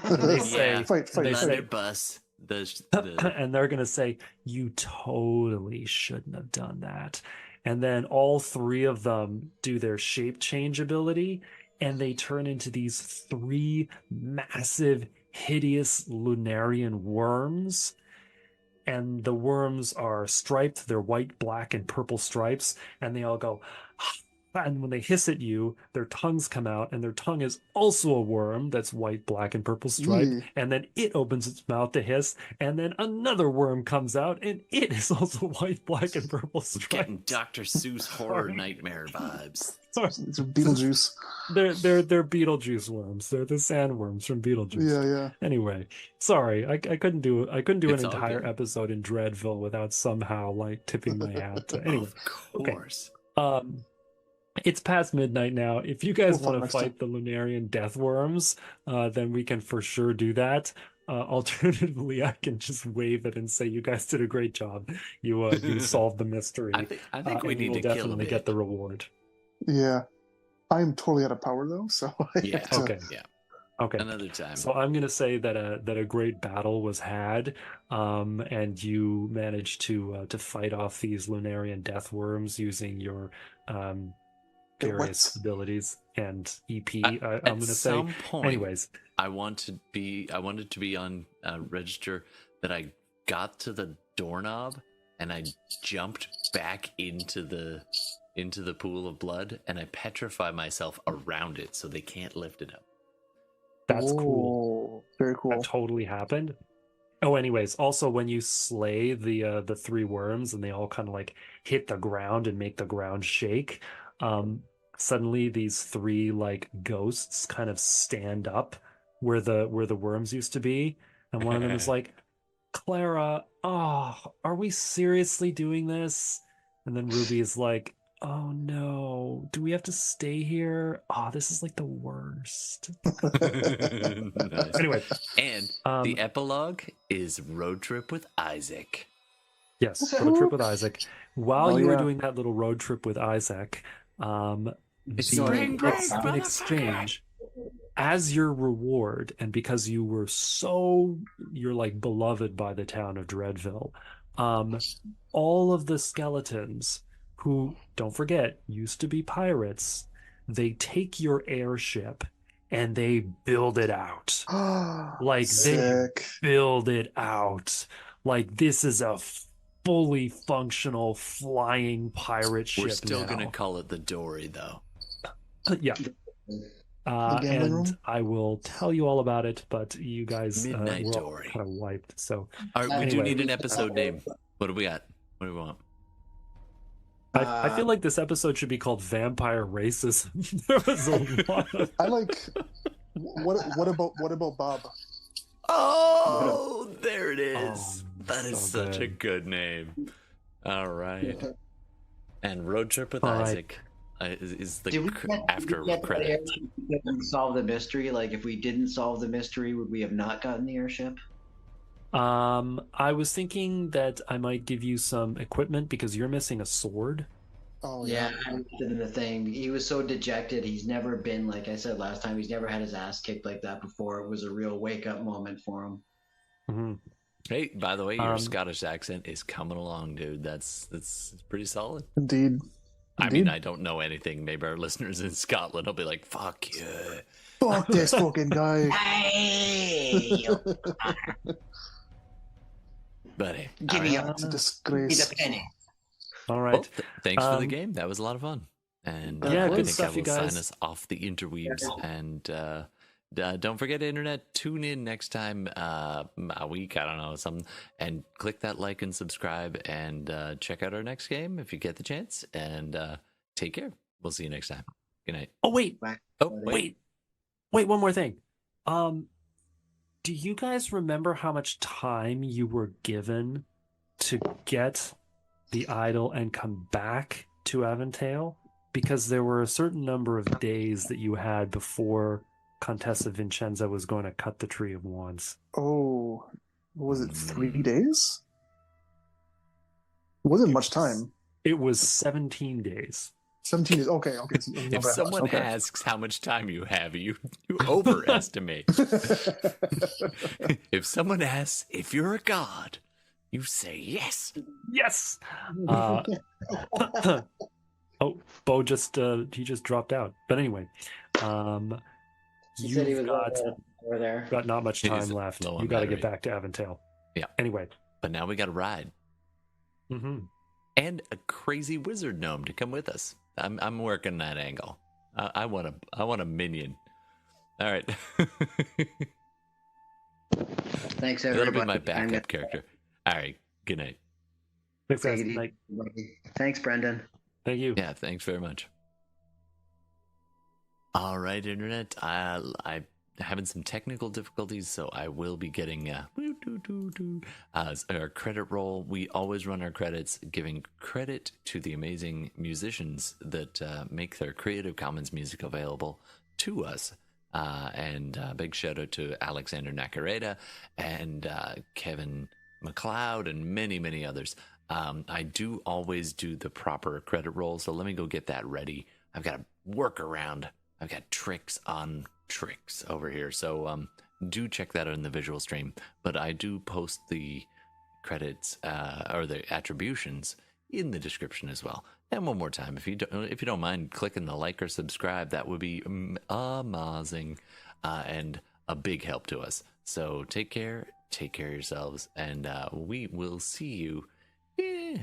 B: And they say,
E: Yeah.
D: Fight.
E: Blunderbuss. The
B: and they're going to say, you totally shouldn't have done that. And then all three of them do their shape change ability, and they turn into these three massive, hideous Lunarian worms. And the worms are striped. They're white, black, and purple stripes. And they all go, and when they hiss at you, their tongues come out, and their tongue is also a worm that's white, black, and purple striped. And then it opens its mouth to hiss, and then another worm comes out, and it is also white, black, and purple striped.
E: Getting Dr. Seuss horror nightmare vibes.
D: It's a Beetlejuice.
B: They're Beetlejuice worms. They're the sandworms from Beetlejuice.
D: Yeah.
B: Anyway, sorry, I couldn't do an
E: It's all
B: entire
E: good.
B: episode in Dreadville without somehow like tipping my hat. Anyway,
E: Of course.
B: it's past midnight now. If you guys
D: We'll
B: want to
D: fight
B: fight the Lunarian death worms, then we can for sure do that. Alternatively, I can just wave it and say you guys did a great job. You solved the mystery.
E: I think we
B: and you
E: need
B: will
E: to kill a
B: definitely
E: bit.
B: get the reward.
D: Yeah. I'm totally out of power though, so I
E: Yeah.
D: have to-
B: Okay.
E: Yeah.
B: Okay.
E: Another time.
B: So I'm gonna say that a great battle was had, and you managed to fight off these Lunarian death worms using your various
D: wits.
B: abilities and EP. I'm
E: At
B: gonna say.
E: some point,
B: Anyways,
E: I wanted to be on register that I got to the doorknob and I jumped back into the pool of blood and I petrify myself around it so they can't lift it up.
B: that's cool.
D: Oh, very cool.
B: That totally happened. Oh, anyways, also when you slay the three worms and they all kind of like hit the ground and make the ground shake, suddenly these three like ghosts kind of stand up where the worms used to be, and one of them is like, Clara, oh, are we seriously doing this? And then Ruby is like, oh no, do we have to stay here? Oh, this is like the worst.
E: Nice.
B: Anyway,
E: And the epilogue is Road Trip with Isaac.
B: yes, road trip with Isaac. While
D: Oh,
B: you were
D: yeah.
B: doing that little road trip with Isaac,
E: It's
B: the-
E: spring break,
B: in
E: motherfucker.
B: exchange, as your reward, and because you're like beloved by the town of Dreadville, all of the skeletons who, don't forget, used to be pirates, they take your airship and they build it out. Like
D: Sick.
B: they build it out. Like this is a fully functional flying pirate ship.
E: We're still
B: now.
E: gonna call it the Dory though.
B: Yeah.
D: gambling
B: And
D: room?
B: I will tell you all about it, but you guys
E: Midnight
B: were all
E: Dory.
B: kind of wiped. So
E: All right, we do
B: Anyway.
E: need an episode name. What do we got? What do we want?
B: I feel like this episode should be called Vampire Racism. There was a lot of
D: I like. What about Bob?
E: Oh, there it is.
B: Oh,
E: That is
B: so
E: such a
B: good.
E: good name. All right. And Road Trip with
B: All right.
E: Isaac is the
C: Did we
E: after
C: get the
E: credit.
C: airship and solve the mystery? Like, if we didn't solve the mystery, would we have not gotten the airship?
B: I was thinking that I might give you some equipment because you're missing a sword.
D: Oh
C: Yeah, I did in the thing. He was so dejected. He's never been, like I said last time, he's never had his ass kicked like that before. It was a real wake up moment for him.
B: Mhm.
E: Hey, by the way, your
B: Um,
E: Scottish accent is coming along, dude. That's pretty solid.
D: Indeed.
E: I mean,
D: Indeed.
E: I don't know anything. Maybe our listeners in Scotland will be like, "Fuck yeah."
D: Fuck this fucking guy.
C: Hey,
E: But hey,
C: give
E: all
C: me
E: right.
C: a,
D: It's a
C: give me
D: disgrace.
C: the penny.
B: All
E: Well,
B: right.
E: thanks for the
B: Um,
E: game. That was a lot of fun. And
B: Yeah,
E: I
B: good
E: think
B: stuff,
E: I will
B: you guys.
E: sign us off the interweaves. And don't forget, internet, tune in next time, a week, I don't know, something. And click that like and subscribe and check out our next game if you get the chance. And take care. We'll see you next time. Good night.
B: Oh wait,
E: Oh, wait.
B: wait, one more thing. Do you guys remember how much time you were given to get the idol and come back to Aventale? Because there were a certain number of days that you had before Contessa Vincenza was going to cut the Tree of Wands.
D: Oh, what was it? 3 days? It wasn't much time.
B: It was 17 days.
D: 17 days. Okay. So not
E: If
D: that much,
E: someone
D: okay.
E: asks how much time you have, you overestimate. If someone asks if you're a god, you say yes.
B: Yes. Oh, Bo just he just dropped out. But anyway,
C: He said he
B: you've
C: was
B: got
C: over there.
B: not much
E: It
B: time
E: is
B: left.
E: low on
B: You got to get
E: battery.
B: back to Aventale.
E: Yeah.
B: Anyway.
E: But now we got a ride
B: Hmm.
E: and a crazy wizard gnome to come with us.
A: I'm working that angle. I want a minion. All right.
C: Thanks,
A: That'll
C: everybody.
A: be my backup character. All right. Good night.
B: Thanks, guys.
C: Take it easy,
B: Night.
C: everybody. Thanks, Brendan.
B: Thank you.
A: Yeah, thanks very much. All right, Internet. I'm having some technical difficulties, so I will be getting our credit roll. We always run our credits, giving credit to the amazing musicians that make their Creative Commons music available to us. And big shout out to Alexander Nakarada and Kevin McLeod and many, many others. I do always do the proper credit roll, so let me go get that ready. I've got a workaround. I've got tricks on tricks over here, so do check that out in the visual stream. But I do post the credits or the attributions in the description as well. And one more time, if you don't mind clicking the like or subscribe, that would be amazing and a big help to us. So take care of yourselves, and we will see you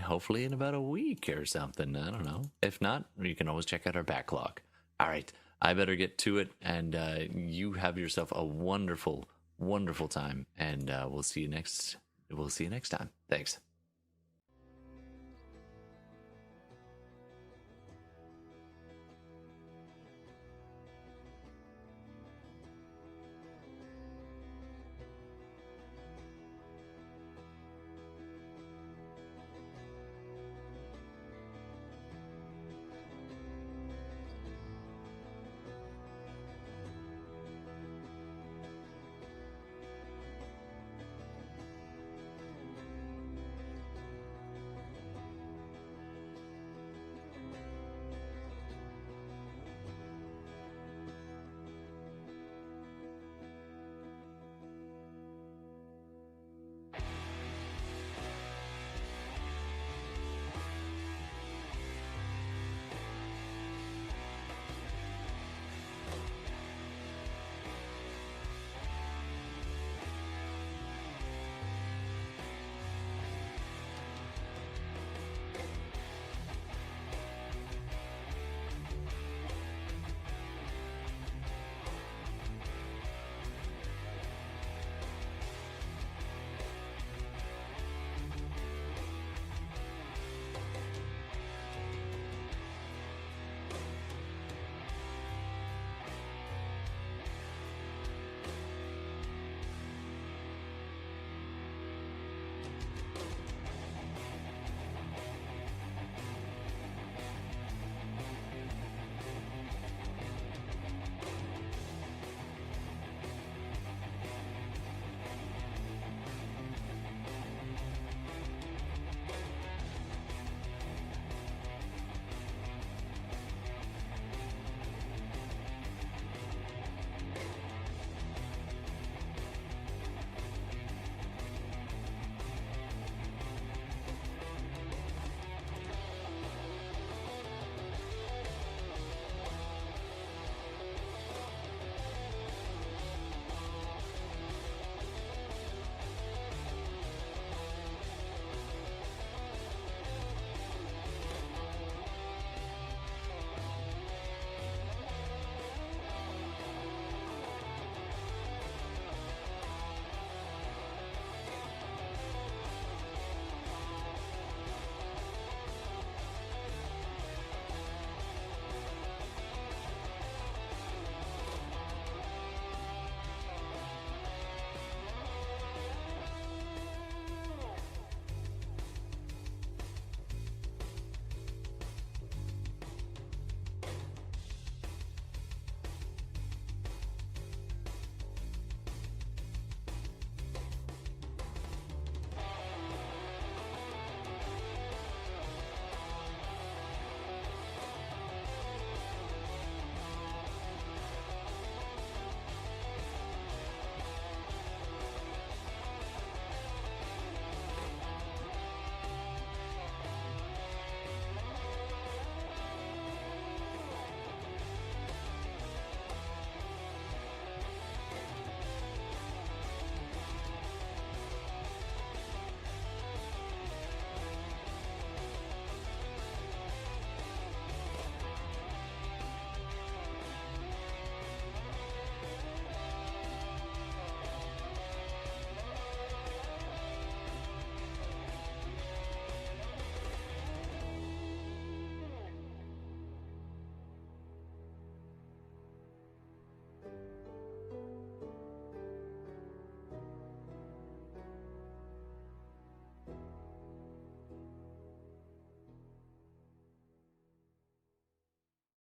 A: hopefully in about a week or something. I don't know. If not, you can always check out our backlog. All right, I better get to it, and you have yourself a wonderful, wonderful time, and we'll see you next time. Thanks.